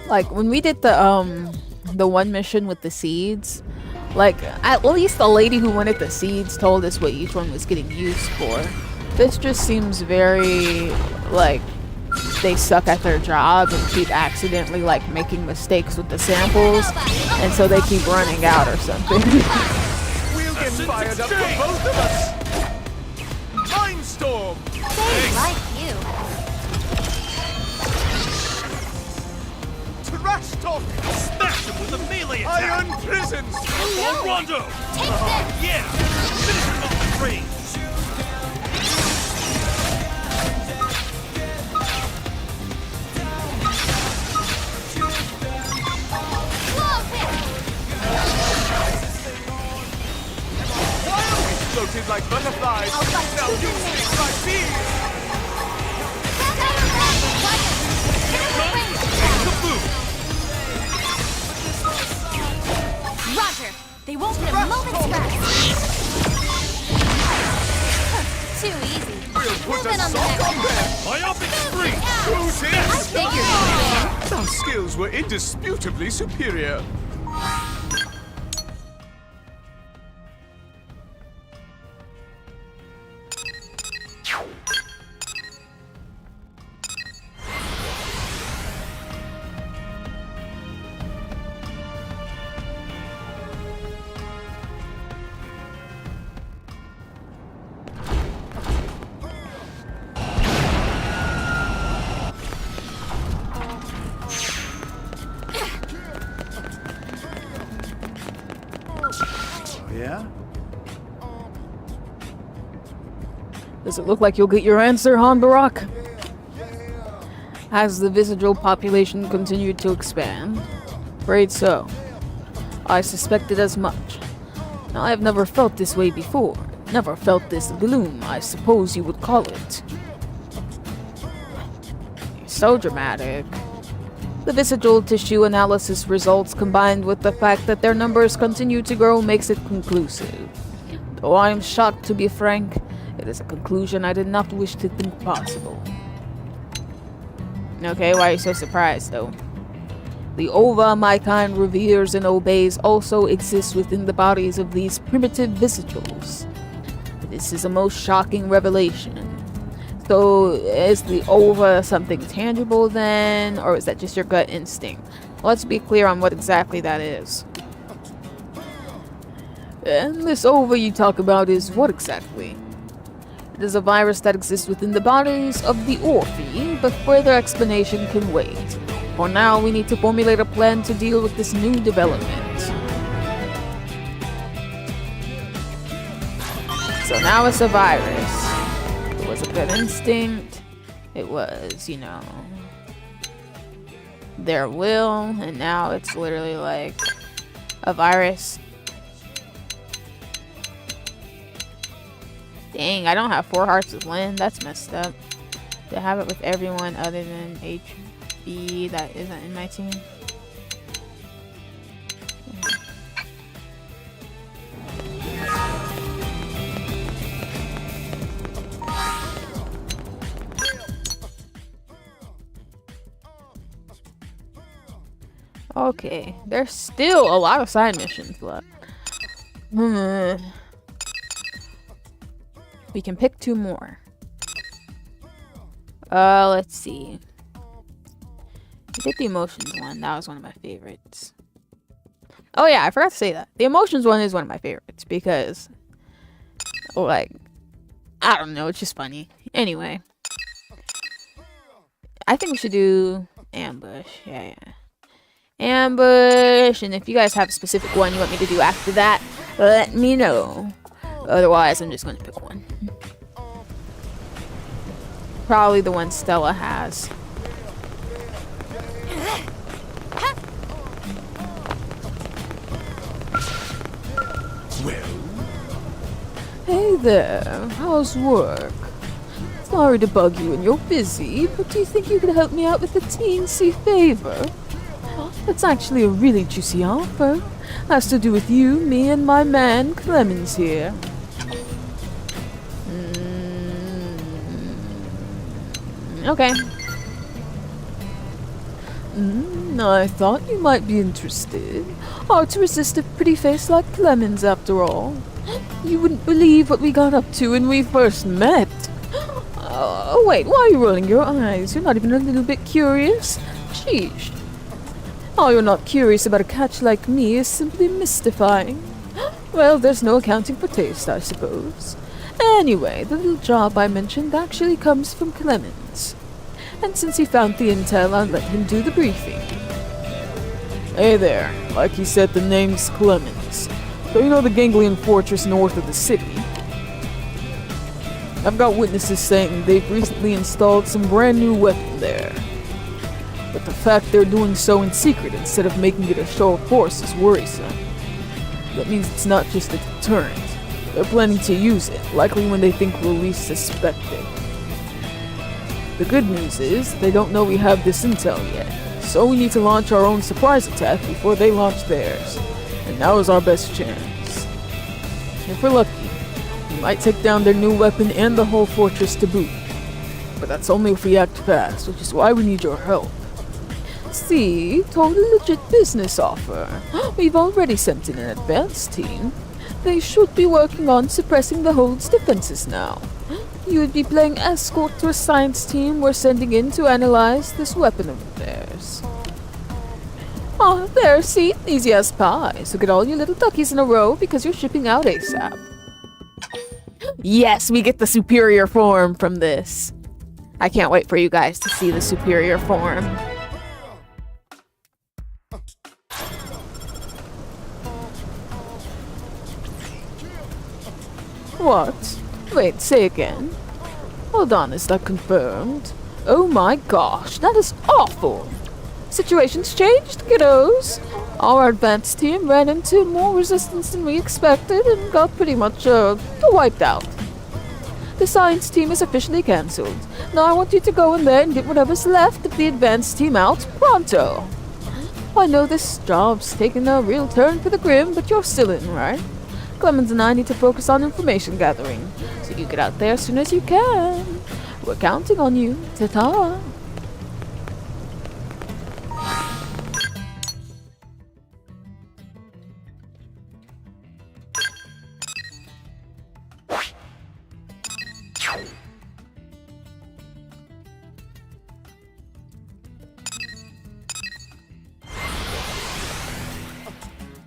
Like, when we did the one mission with the seeds, like, at least the lady who wanted the seeds told us what each one was getting used for. This just seems very, like, they suck at their job and keep accidentally, like, making mistakes with the samples, and so they keep running out or something. We'll get fired up for both of us. Mindstorm. They like you. Trash talk. Smash him with a melee attack. Iron prisons. Oh, Rondo. Take this. Yeah. Finish him off the range. Love him. Why are we floated like butterflies? I'll fight Now tooth you and nail. sting like bees. Roger. They won't get a moment's rest. Too easy. We'll put Move a in on the sock next on one. there. Myopic streak. Who's I this? figured you would. Our skills were indisputably superior. Yeah? Does it look like you'll get your answer, Han Barak? Has the vesicle population continued to expand? Afraid so. I suspected as much. Now, I have never felt this way before. Never felt this gloom, I suppose you would call it. So dramatic. The vesicle tissue analysis results combined with the fact that their numbers continue to grow makes it conclusive. Though I am shocked, to be frank, it is a conclusion I did not wish to think possible. Okay, why are you so surprised, though? The ova my kind reveres and obeys also exists within the bodies of these primitive visitors. This is a most shocking revelation. So, is the ova something tangible then, or is that just your gut instinct? Let's be clear on what exactly that is. And this ova you talk about is what exactly? It is a virus that exists within the bodies of the Orphi, but further explanation can wait. For now, we need to formulate a plan to deal with this new development. So now it's a virus. It was a good instinct. It was, you know, their will, and now it's literally like a virus. Dang, I don't have 4 hearts with Lynn. That's messed up. To have it with everyone other than HB that isn't in my team. Okay, there's still a lot of side missions left. We can pick 2 more. Let's see. I did the emotions one. That was one of my favorites. Oh yeah, I forgot to say that. The emotions one is one of my favorites because, like, I don't know, it's just funny. Anyway. I think we should do ambush. Yeah. Ambush. And if you guys have a specific one you want me to do after that, let me know. Otherwise, I'm just going to pick one. Probably the one Stella has. Hey there, how's work? Sorry to bug you when you're busy, but do you think you could help me out with a teensy favor? It's actually a really juicy offer. Has to do with you, me, and my man, Clemens here. Okay. I thought you might be interested. Hard to resist a pretty face like Clemens, after all. You wouldn't believe what we got up to when we first met. Oh, wait, why are you rolling your eyes? You're not even a little bit curious? Sheesh. Oh, you're not curious about a catch like me is simply mystifying. Well, there's no accounting for taste, I suppose. Anyway, the little job I mentioned actually comes from Clemens. And since he found the intel, I'll let him do the briefing. Hey there. Like he said, the name's Clemens. So you know the Ganglion Fortress north of the city? I've got witnesses saying they've recently installed some brand new weapon there. But the fact they're doing so in secret instead of making it a show of force is worrisome. That means it's not just a deterrent. They're planning to use it, likely when they think we'll least suspect it. The good news is, they don't know we have this intel yet, so we need to launch our own surprise attack before they launch theirs. And now is our best chance. If we're lucky, we might take down their new weapon and the whole fortress to boot. But that's only if we act fast, which is why we need your help. See? Totally legit business offer. We've already sent in an advance team. They should be working on suppressing the hold's defenses now. You would be playing escort to a science team we're sending in to analyze this weapon of theirs. Oh, there, see? Easy as pie. So get all your little duckies in a row because you're shipping out ASAP. Yes, we get the superior form from this. I can't wait for you guys to see the superior form. What? Wait, say again. Hold on, is that confirmed? Oh my gosh, that is awful! Situation's changed, kiddos! Our advanced team ran into more resistance than we expected and got pretty much, wiped out. The science team is officially cancelled. Now I want you to go in there and get whatever's left of the advanced team out pronto. I know this job's taken a real turn for the grim, but you're still in, right? Clemens and I need to focus on information gathering, so you get out there as soon as you can. We're counting on you. Ta-ta.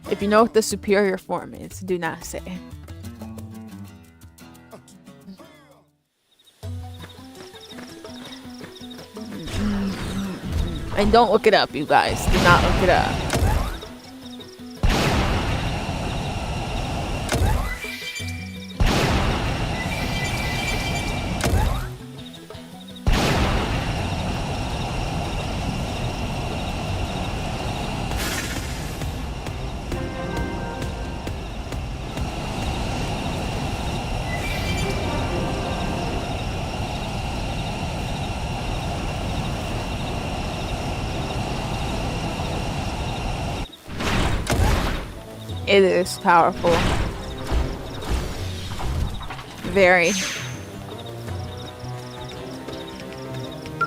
If you know what the superior form is, do not say. And don't look it up, you guys. Do not look it up. It is powerful. Very.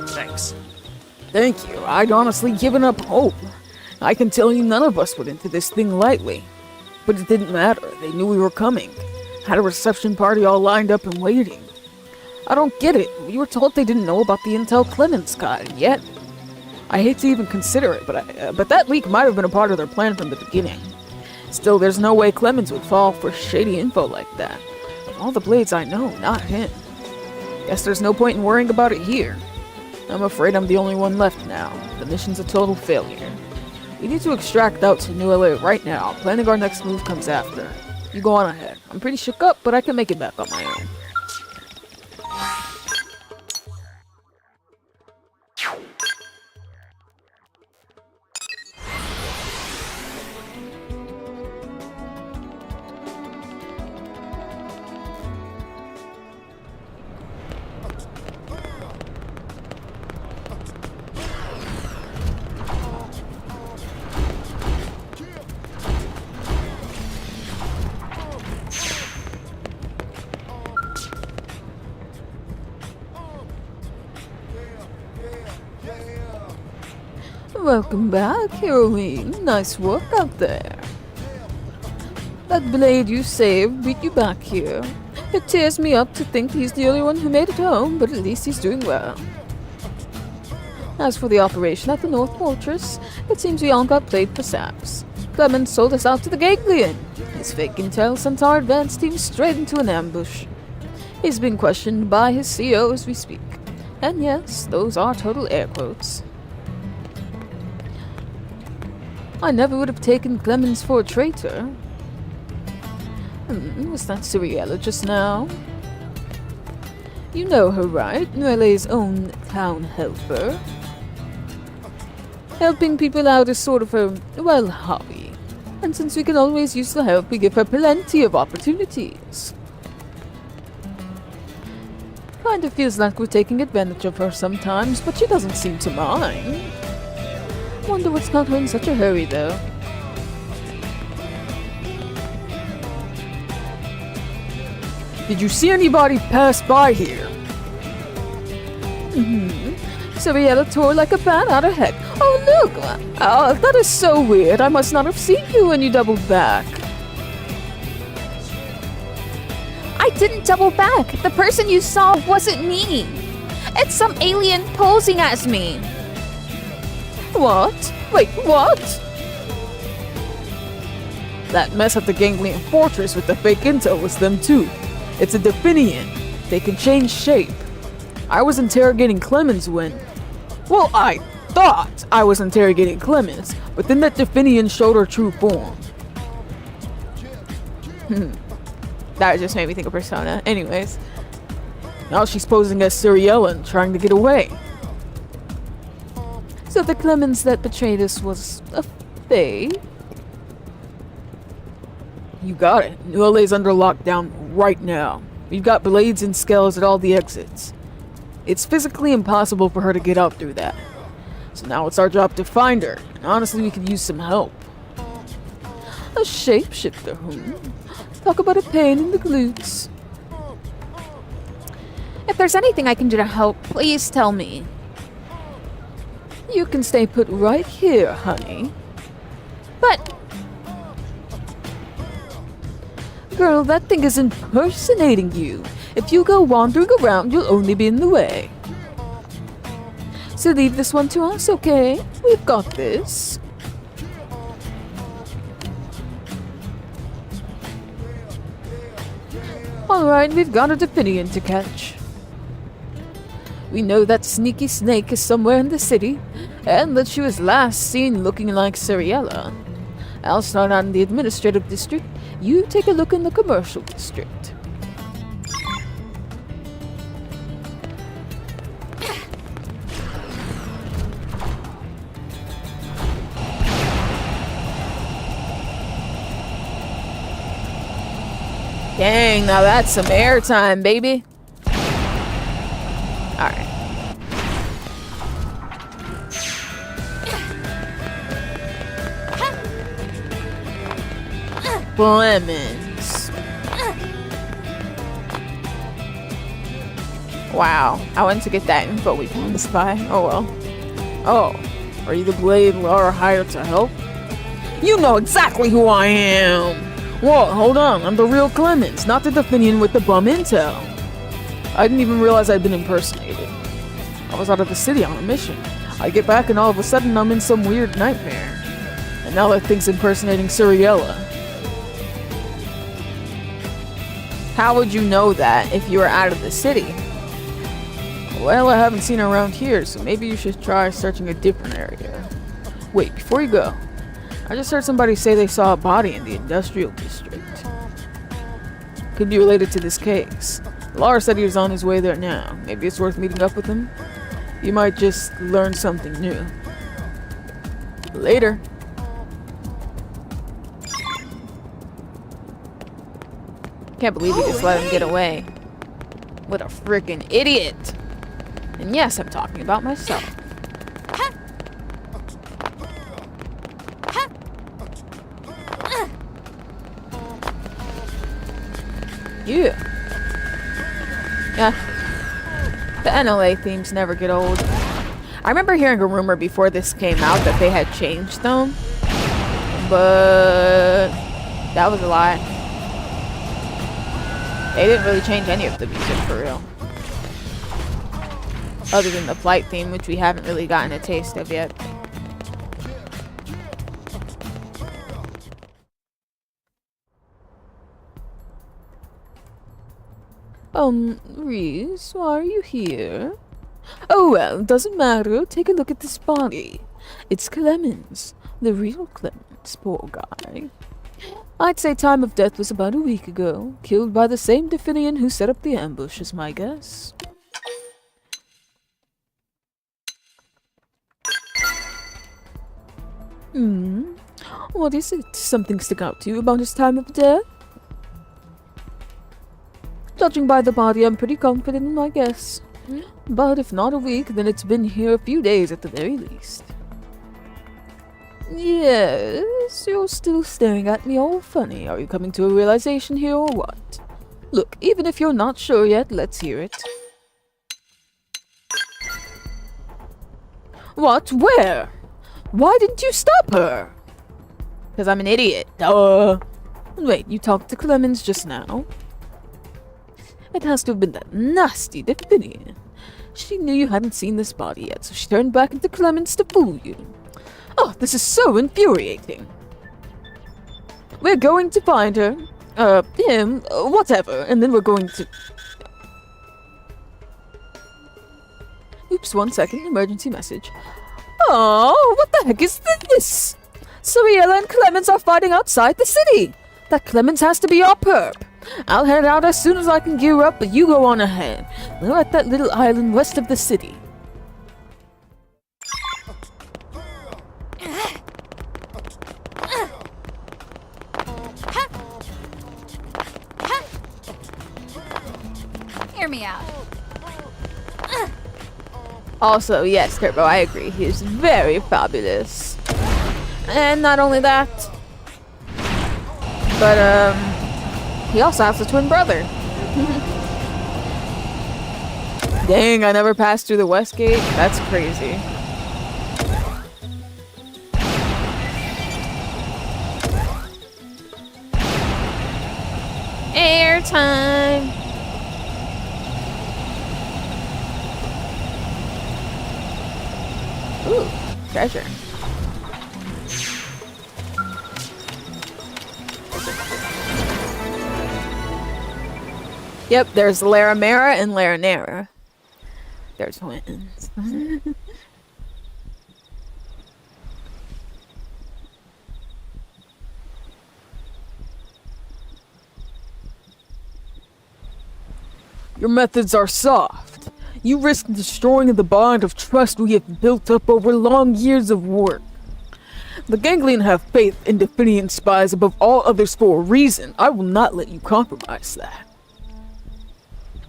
Thanks. Thank you. I'd honestly given up hope. I can tell you none of us went into this thing lightly. But it didn't matter. They knew we were coming. Had a reception party all lined up and waiting. I don't get it. We were told they didn't know about the intel Clemens got, and yet... I hate to even consider it, but that leak might have been a part of their plan from the beginning. Still, there's no way Clemens would fall for shady info like that. Of all the blades I know, not him. Guess there's no point in worrying about it here. I'm afraid I'm the only one left now. The mission's a total failure. We need to extract out to NLA right now. Planning our next move comes after. You go on ahead. I'm pretty shook up, but I can make it back on my own. Welcome back, heroine. Nice work out there. That blade you saved beat you back here. It tears me up to think he's the only one who made it home, but at least he's doing well. As for the operation at the North Fortress, it seems we all got played for saps. Clemens sold us out to the Ganglion. His fake intel sent our advanced team straight into an ambush. He's being questioned by his CEO as we speak. And yes, those are total air quotes. I never would have taken Clemens for a traitor. Was that Siriella just now? You know her, right? NLA's own town helper. Helping people out is sort of her, well, hobby. And since we can always use the help, we give her plenty of opportunities. Kind of feels like we're taking advantage of her sometimes, but she doesn't seem to mind. Wonder what's got her in such a hurry, though. Did you see anybody pass by here? Siriella tore like a bat out of heck. Oh, look! Oh, that is so weird. I must not have seen you when you doubled back. I didn't double back. The person you saw wasn't me. It's some alien posing as me. What? Wait, what? That mess at the Ganglion Fortress with the fake intel was them too. It's a Definian. They can change shape. I was interrogating Clemens when... Well, I thought I was interrogating Clemens, but then that Definian showed her true form. That just made me think of Persona. Anyways. Now she's posing as Siriella and trying to get away. So the Clemens that betrayed us was a fae? You got it. NLA's under lockdown right now. We've got blades and skells at all the exits. It's physically impossible for her to get out through that. So now it's our job to find her. And honestly, we could use some help. A shapeshifter, Talk about a pain in the glutes. If there's anything I can do to help, please tell me. You can stay put right here, honey. But... Girl, that thing is impersonating you. If you go wandering around, you'll only be in the way. So leave this one to us, okay? We've got this. Alright, we've got a Definian to catch. We know that sneaky snake is somewhere in the city, and that she was last seen looking like Ciriella. I'll start out in the administrative district. You take a look in the commercial district. Dang, now that's some airtime, baby. Alright. Lemons. Wow, I went to get that info we promised by. Oh well. Oh, are you the blade Laura hired to help? You know exactly who I am! Whoa, hold on, I'm the real Clemens, not the Definian with the bum intel. I didn't even realize I'd been impersonated. I was out of the city on a mission. I get back and all of a sudden I'm in some weird nightmare. And now that thing's impersonating Ciriella. How would you know that if you were out of the city? Well, I haven't seen her around here, so maybe you should try searching a different area. Wait, before you go, I just heard somebody say they saw a body in the industrial district. Could be related to this case. Lars said he was on his way there now. Maybe it's worth meeting up with him. You might just learn something new. Later. Can't believe he just let him get away. What a freaking idiot! And yes, I'm talking about myself. Yeah. The NLA themes never get old. I remember hearing a rumor before this came out that they had changed them. But that was a lie. They didn't really change any of the music for real. Other than the flight theme, which we haven't really gotten a taste of yet. Riis, why are you here? Oh well, doesn't matter. Take a look at this body. It's Clemens. The real Clemens, poor guy. I'd say time of death was about a week ago. Killed by the same Definian who set up the ambush, is my guess. What is it? Something stick out to you about his time of death? Judging by the body, I'm pretty confident in my guess. But if not a week, then it's been here a few days at the very least. Yes, you're still staring at me all funny. Are you coming to a realization here or what? Look, even if you're not sure yet, let's hear it. What? Where? Why didn't you stop her? Because I'm an idiot. Duh. Wait, you talked to Clemens just now? It has to have been that nasty Definian. She knew you hadn't seen this body yet, so she turned back into Clemens to fool you. Oh, this is so infuriating. We're going to find her. Him, whatever, and then we're going to... Oops, 1 second, emergency message. Oh, what the heck is this? Ciriella and Clemens are fighting outside the city. That Clemens has to be our perp. I'll head out as soon as I can gear up, but you go on ahead. We're at that little island west of the city. Hear me out. Also, yes, Turbo, I agree. He is very fabulous. And not only that, but, He also has a twin brother. Dang, I never passed through the west gate. That's crazy. Airtime. Ooh, treasure. Yep, there's Laramera and Laranera. They're twins. Your methods are soft. You risk destroying the bond of trust we have built up over long years of work. The Ganglion have faith in Definian spies above all others for a reason. I will not let you compromise that.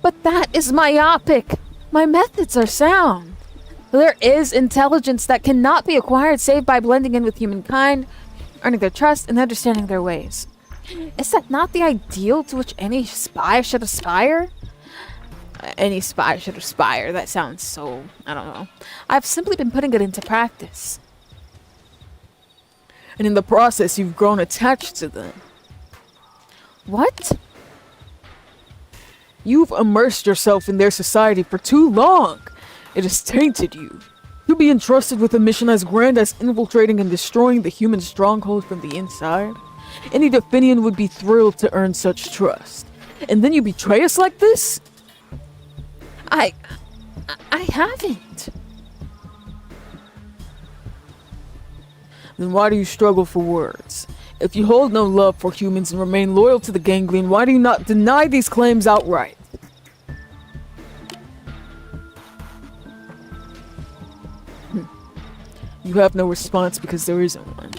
But that is myopic. My methods are sound. There is intelligence that cannot be acquired save by blending in with humankind, earning their trust, and understanding their ways. Is that not the ideal to which any spy should aspire? Any spy should aspire. That sounds so... I don't know. I've simply been putting it into practice. And in the process, you've grown attached to them. What? You've immersed yourself in their society for too long. It has tainted you. To be entrusted with a mission as grand as infiltrating and destroying the human stronghold from the inside. Any Definian would be thrilled to earn such trust. And then you betray us like this? I haven't. Then why do you struggle for words? If you hold no love for humans and remain loyal to the Ganglion, why do you not deny these claims outright? You have no response because there isn't one.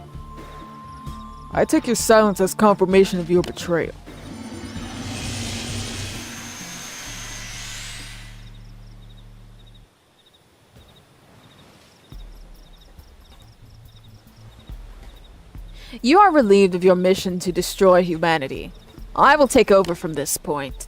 I take your silence as confirmation of your betrayal. You are relieved of your mission to destroy humanity. I will take over from this point.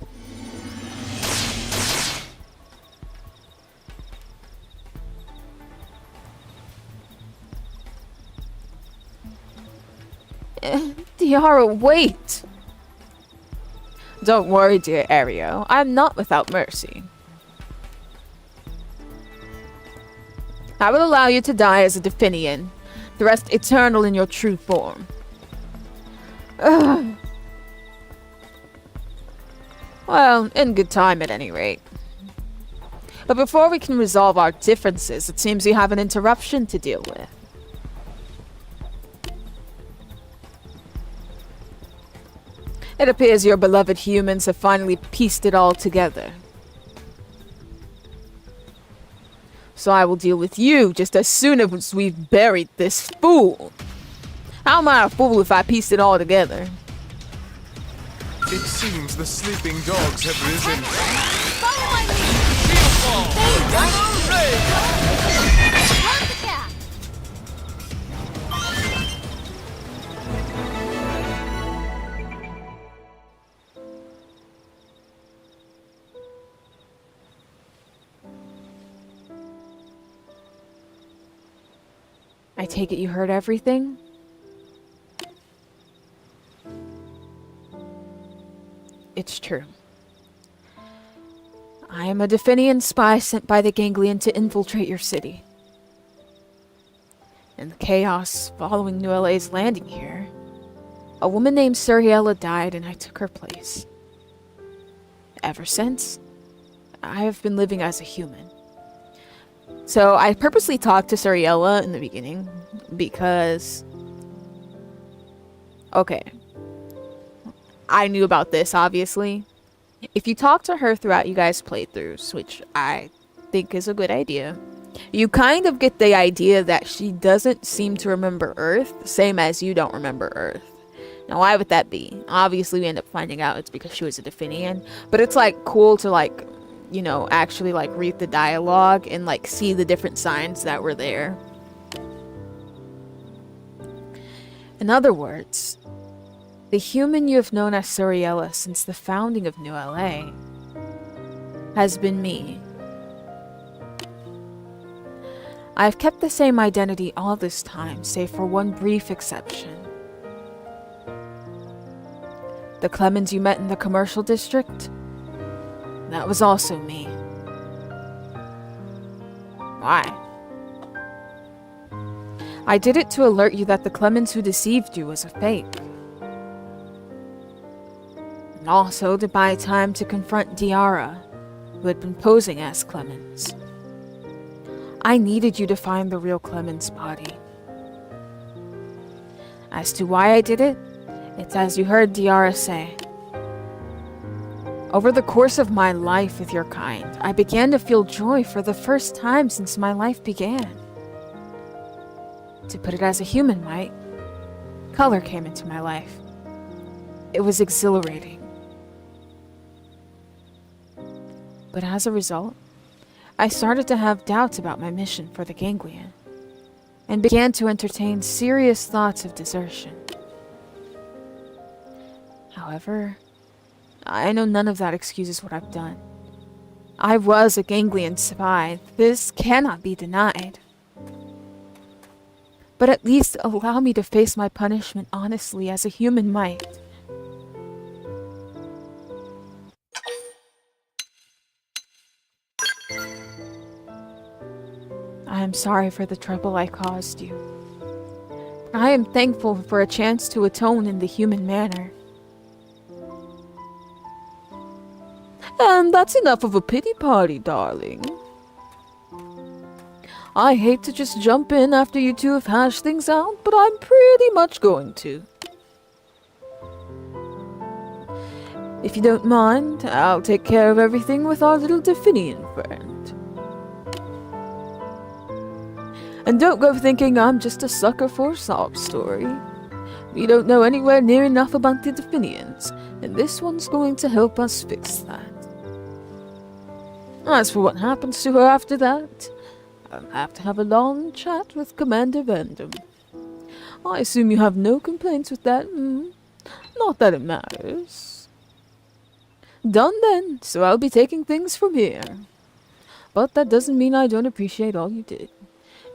Tiara, wait! Don't worry, dear Ario. I'm not without mercy. I will allow you to die as a Definian. The rest eternal in your true form. Ugh. Well, in good time at any rate. But before we can resolve our differences, it seems you have an interruption to deal with. It appears your beloved humans have finally pieced it all together. So I will deal with you just as soon as we've buried this fool. How am I a fool if I pieced it all together? It seems the sleeping dogs have risen. Follow my lead. Run the cat. I take it you heard everything? It's true. I am a Definian spy sent by the Ganglion to infiltrate your city. In the chaos following NLA's landing here, a woman named Suriella died and I took her place. Ever since, I have been living as a human. So I purposely talked to Suriella in the beginning because... Okay. I knew about this, obviously. If you talk to her throughout you guys' playthroughs, which I think is a good idea, you kind of get the idea that she doesn't seem to remember Earth, same as you don't remember Earth. Now, why would that be? Obviously, we end up finding out it's because she was a Definian, but it's, like, cool to, like, you know, actually, like, read the dialogue and, like, see the different signs that were there. In other words, The human you have known as Suriella since the founding of New LA has been me. I have kept the same identity all this time, save for one brief exception. The Clemens you met in the commercial district? That was also me. Why? I did it to alert you that the Clemens who deceived you was a fake. And also to buy time to confront Diara, who had been posing as Clemens. I needed you to find the real Clemens' body. As to why I did it, it's as you heard Diara say. Over the course of my life with your kind, I began to feel joy for the first time since my life began. To put it as a human might, color came into my life. It was exhilarating. But as a result, I started to have doubts about my mission for the Ganglion, and began to entertain serious thoughts of desertion. However, I know none of that excuses what I've done. I was a Ganglion spy. This cannot be denied. But at least allow me to face my punishment honestly as a human might. I am sorry for the trouble I caused you. I am thankful for a chance to atone in the human manner. And that's enough of a pity party, darling. I hate to just jump in after you two have hashed things out, but I'm pretty much going to. If you don't mind, I'll take care of everything with our little Definian friend. And don't go thinking I'm just a sucker for a sob story. We don't know anywhere near enough about the Definians, and this one's going to help us fix that. As for what happens to her after that, I'll have to have a long chat with Commander Vandam. I assume you have no complaints with that, Not that it matters. Done then, so I'll be taking things from here. But that doesn't mean I don't appreciate all you did.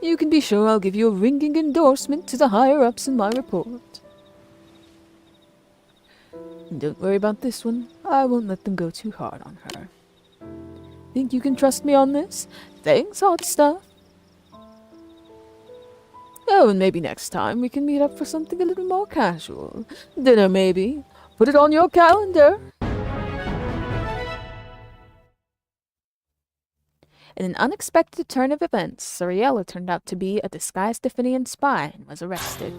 You can be sure I'll give you a ringing endorsement to the higher-ups in my report. Don't worry about this one. I won't let them go too hard on her. Think you can trust me on this? Thanks, hot stuff. Oh, and maybe next time we can meet up for something a little more casual. Dinner, maybe. Put it on your calendar. In an unexpected turn of events, Suriella turned out to be a disguised Definian spy and was arrested.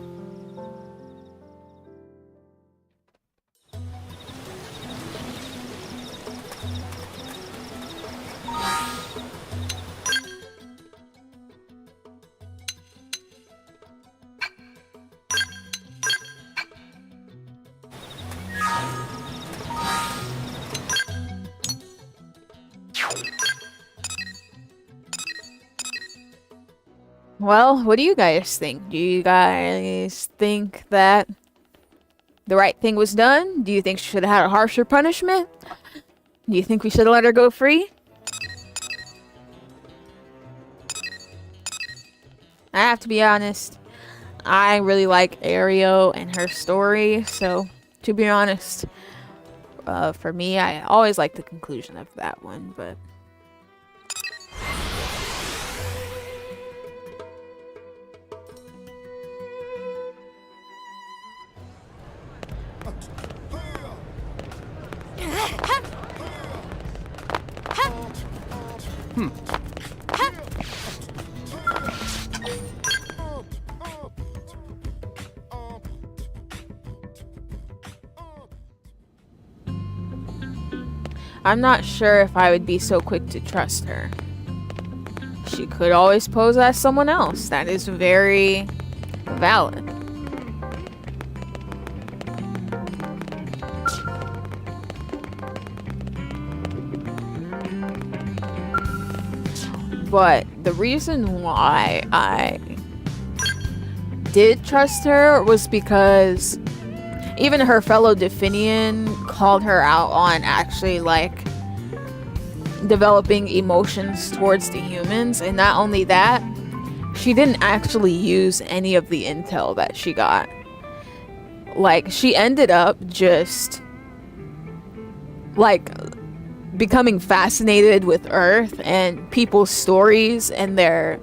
Well, what do you guys think? Do you guys think that the right thing was done? Do you think she should have had a harsher punishment? Do you think we should have let her go free? I have to be honest. I really like Ario and her story, so to be honest, for me, I always like the conclusion of that one, but... I'm not sure if I would be so quick to trust her. She could always pose as someone else. That is very valid. But the reason why I did trust her was because even her fellow Definian called her out on actually like developing emotions towards the humans, and not only that, she didn't actually use any of the intel that she got. Like, she ended up just like becoming fascinated with Earth and people's stories and their,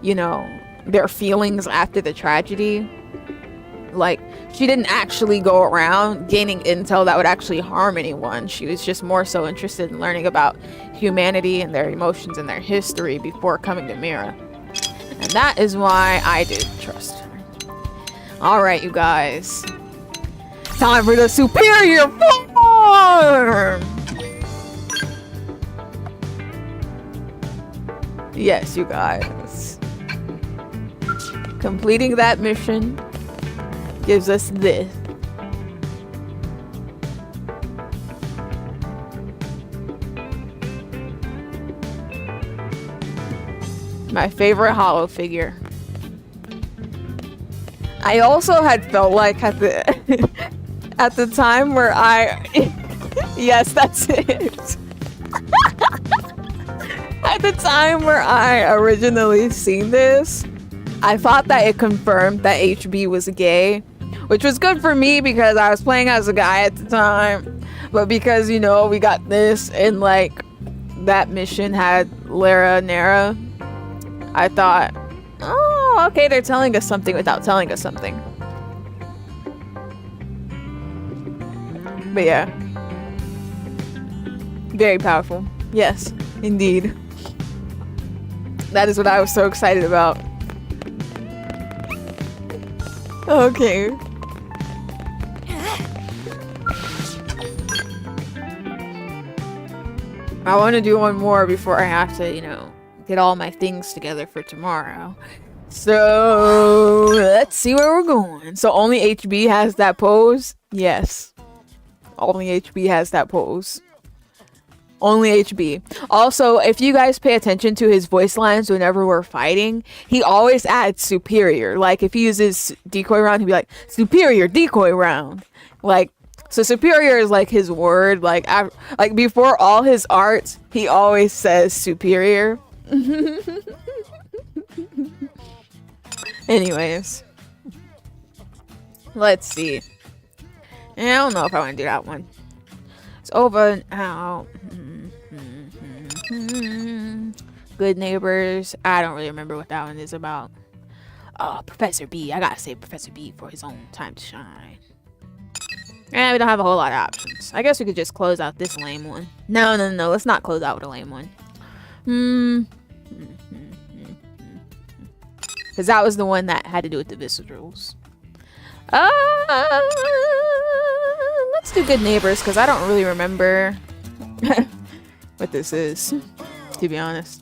you know, their feelings after the tragedy. Like, she didn't actually go around gaining intel that would actually harm anyone. She was just more so interested in learning about humanity and their emotions and their history before coming to Mira. And that is why I did trust her. Alright, you guys. Time for the superior form! Yes, you guys. Completing that mission gives us this. My favorite hollow figure. I also had felt like at the at the time where I yes, that's it. At the time where I originally seen this, I thought that it confirmed that HB was gay, which was good for me because I was playing as a guy at the time. But because, you know, we got this and like that mission had Lara Nera, I thought, oh, okay, they're telling us something without telling us something. But yeah. Very powerful. Yes, indeed. That is what I was so excited about. Okay. I want to do one more before I have to, you know, get all my things together for tomorrow. So, let's see where we're going. So, only HB has that pose? Yes. Only HB has that pose. Only HB. Also, if you guys pay attention to his voice lines whenever we're fighting, he always adds superior. Like, if he uses decoy round, he'd be like, superior decoy round. Like, so superior is like his word. Like, before all his arts, he always says superior. Anyways. Let's see. I don't know if I want to do that one. It's over and out. Good Neighbors. I don't really remember what that one is about. Oh, Professor B. I gotta say Professor B for his own time to shine. And we don't have a whole lot of options. I guess we could just close out this lame one. No. Let's not close out with a lame one. Because that was the one that had to do with the viscerals. Let's do Good Neighbors, because I don't really remember what this is, to be honest.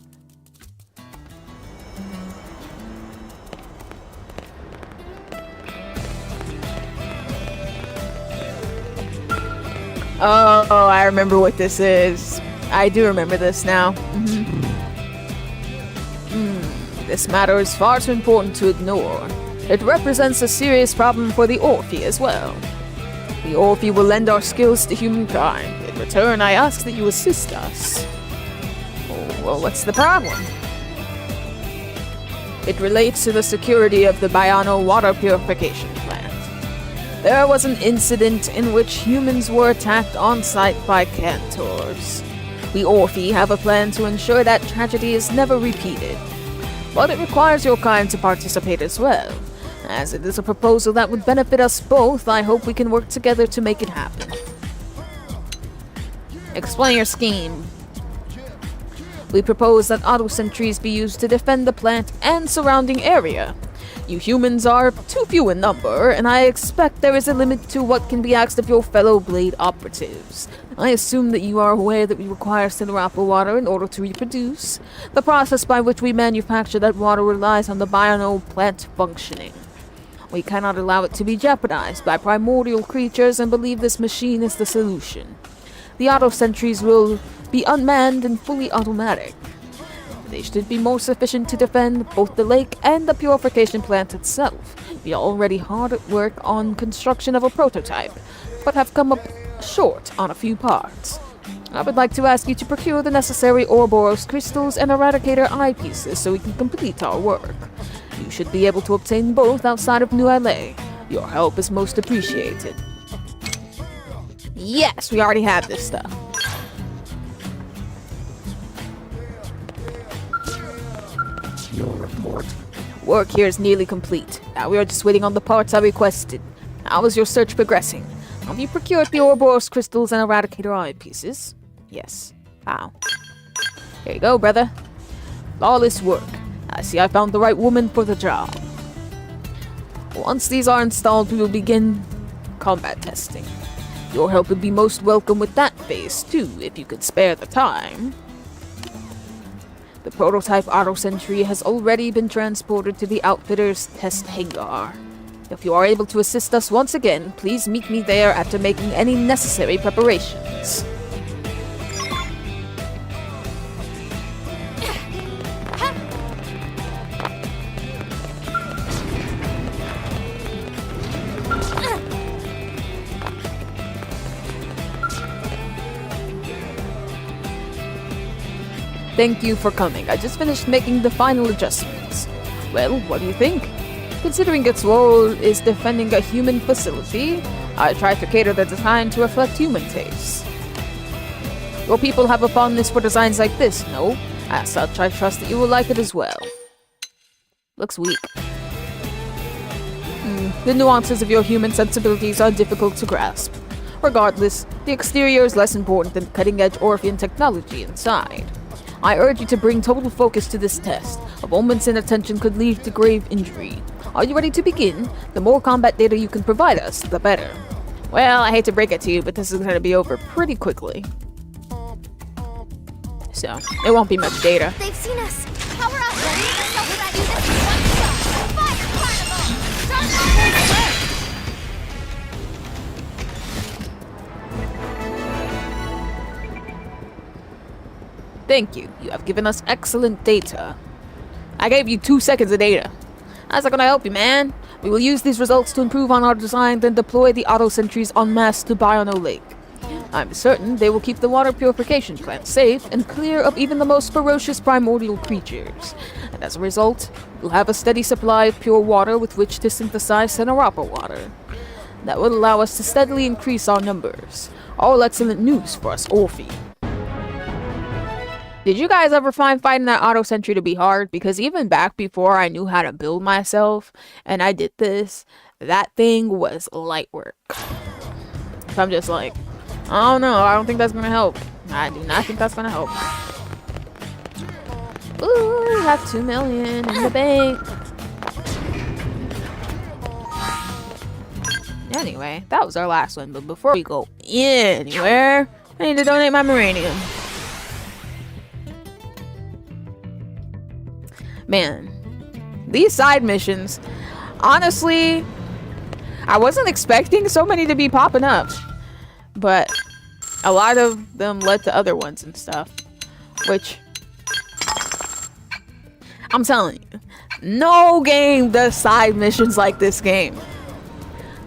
Oh, I remember what this is. I do remember this now. This matter is far too important to ignore. It represents a serious problem for the Orphe as well. The Orphe will lend our skills to humankind. In return, I ask that you assist us. Oh, well, what's the problem? It relates to the security of the Biano water purification plant. There was an incident in which humans were attacked on-site by Cantors. We Orphe have a plan to ensure that tragedy is never repeated. But it requires your kind to participate as well. As it is a proposal that would benefit us both, I hope we can work together to make it happen. Explain your scheme. We propose that auto sentries be used to defend the plant and surrounding area. You humans are too few in number, and I expect there is a limit to what can be asked of your fellow Blade operatives. I assume that you are aware that we require Cinerappa water in order to reproduce. The process by which we manufacture that water relies on the Biano plant functioning. We cannot allow it to be jeopardized by primordial creatures and believe this machine is the solution. The auto sentries will be unmanned and fully automatic. They should be more sufficient to defend both the lake and the purification plant itself. We are already hard at work on construction of a prototype, but have come up short on a few parts. I would like to ask you to procure the necessary Ouroboros crystals and Eradicator eyepieces so we can complete our work. You should be able to obtain both outside of NLA. Your help is most appreciated. Yes, we already have this stuff. Your report. Work here is nearly complete. Now we are just waiting on the parts I requested. How is your search progressing? Have you procured the Ouroboros crystals and Eradicator eyepieces? Yes. How? Here you go, brother. Flawless work. I see I found the right woman for the job. Once these are installed, we will begin combat testing. Your help would be most welcome with that phase too, if you could spare the time. The prototype auto sentry has already been transported to the Outfitter's test hangar. If you are able to assist us once again, please meet me there after making any necessary preparations. Thank you for coming. I just finished making the final adjustments. Well, what do you think? Considering its role is defending a human facility, I tried to cater the design to reflect human tastes. Your people have a fondness for designs like this, no? As such, I trust that you will like it as well. Looks weak. The nuances of your human sensibilities are difficult to grasp. Regardless, the exterior is less important than cutting-edge Orphean technology inside. I urge you to bring total focus to this test. A moment's inattention could lead to grave injury. Are you ready to begin? The more combat data you can provide us, the better. Well, I hate to break it to you, but this is going to be over pretty quickly. So, it won't be much data. They've seen us. Power up. Self ready. This is one shot. Fire carnival. Start off. Thank you. You have given us excellent data. I gave you 2 seconds of data. How's that gonna help you, man? We will use these results to improve on our design, then deploy the auto sentries en masse to Biono Lake. I'm certain they will keep the water purification plant safe and clear of even the most ferocious primordial creatures. And as a result, we'll have a steady supply of pure water with which to synthesize Cinerapa water. That will allow us to steadily increase our numbers. All excellent news for us Orphe. Did you guys ever find fighting that auto sentry to be hard? Because even back before I knew how to build myself and I did this, that thing was light work. So I'm just like, oh no, I don't think that's gonna help. I do not think that's gonna help. Ooh, we have 2 million in the bank. Anyway, that was our last one, but before we go anywhere, I need to donate my Maranium. Man, these side missions, honestly, I wasn't expecting so many to be popping up, but a lot of them led to other ones and stuff, which, I'm telling you, no game does side missions like this game.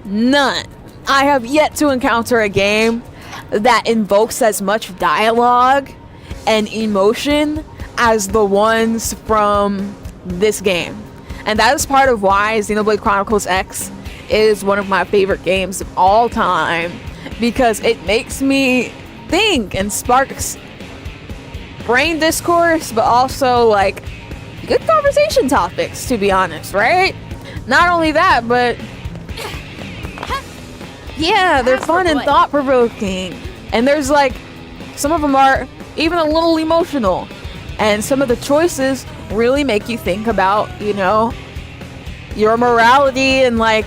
None. I have yet to encounter a game that invokes as much dialogue and emotion as the ones from this game. And that is part of why Xenoblade Chronicles X is one of my favorite games of all time, because it makes me think and sparks brain discourse, but also like good conversation topics, to be honest, right? Not only that, but yeah, they're fun and thought-provoking. And there's like, some of them are even a little emotional. And some of the choices really make you think about, you know, your morality and like,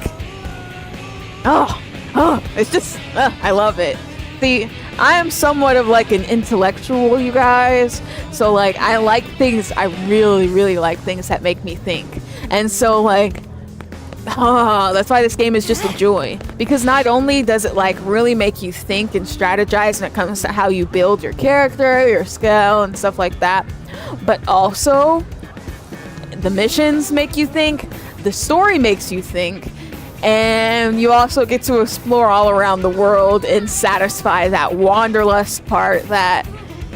it's just, I love it. See, I am somewhat of like an intellectual, you guys. So like, I like things, I really, really like things that make me think. And so like, that's why this game is just a joy. Because not only does it like really make you think and strategize when it comes to how you build your character, your skill and stuff like that, but also the missions make you think. the story makes you think, and you also get to explore all around the world and satisfy that wanderlust part that,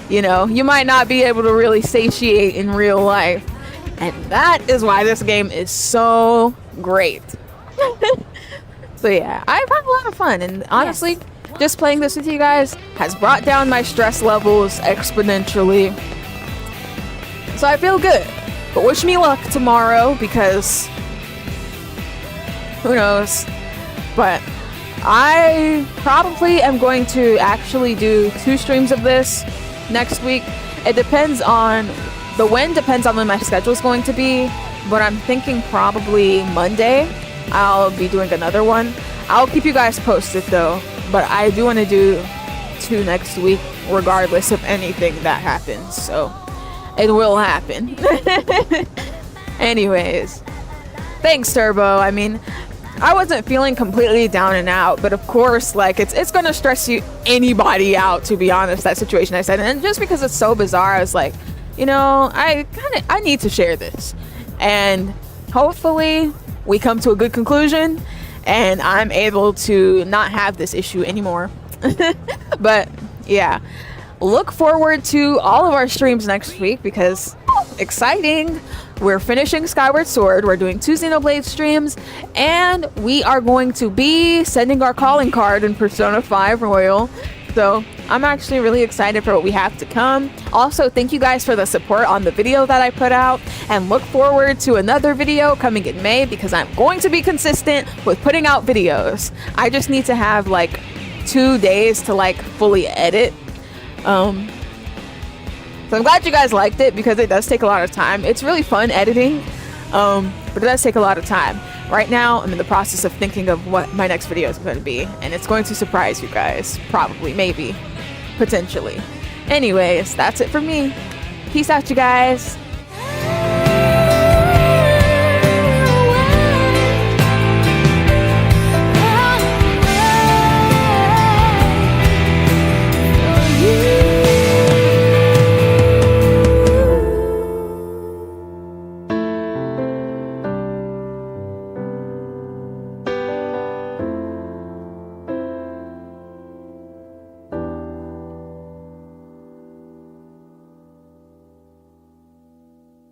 you know, you might not be able to really satiate in real life. And that is why this game is so great. So yeah, I've had a lot of fun, and honestly, just playing this with you guys has brought down my stress levels exponentially. So I feel good. But wish me luck tomorrow, because who knows. But I probably am going to actually do 2 streams of this next week. It depends on depends on when my schedule is going to be, but I'm thinking probably Monday I'll be doing another one. I'll keep you guys posted though, but I do want to do 2 next week regardless of anything that happens, so it will happen. Anyways, thanks Turbo. I mean, I wasn't feeling completely down and out, but of course, like, it's gonna stress anybody out, to be honest, that situation I said. And just because it's so bizarre, I was like, you know, I need to share this, and hopefully we come to a good conclusion and I'm able to not have this issue anymore. But yeah, look forward to all of our streams next week, because exciting, we're finishing Skyward Sword, we're doing 2 Xenoblade streams, and we are going to be sending our calling card in Persona 5 Royal. So I'm actually really excited for what we have to come. Also, thank you guys for the support on the video that I put out, and look forward to another video coming in May, because I'm going to be consistent with putting out videos. I just need to have like 2 days to like fully edit. So I'm glad you guys liked it, because it does take a lot of time. It's really fun editing, but it does take a lot of time. Right now, I'm in the process of thinking of what my next video is going to be, and it's going to surprise you guys. Probably, maybe, potentially. Anyways, that's it for me. Peace out, you guys.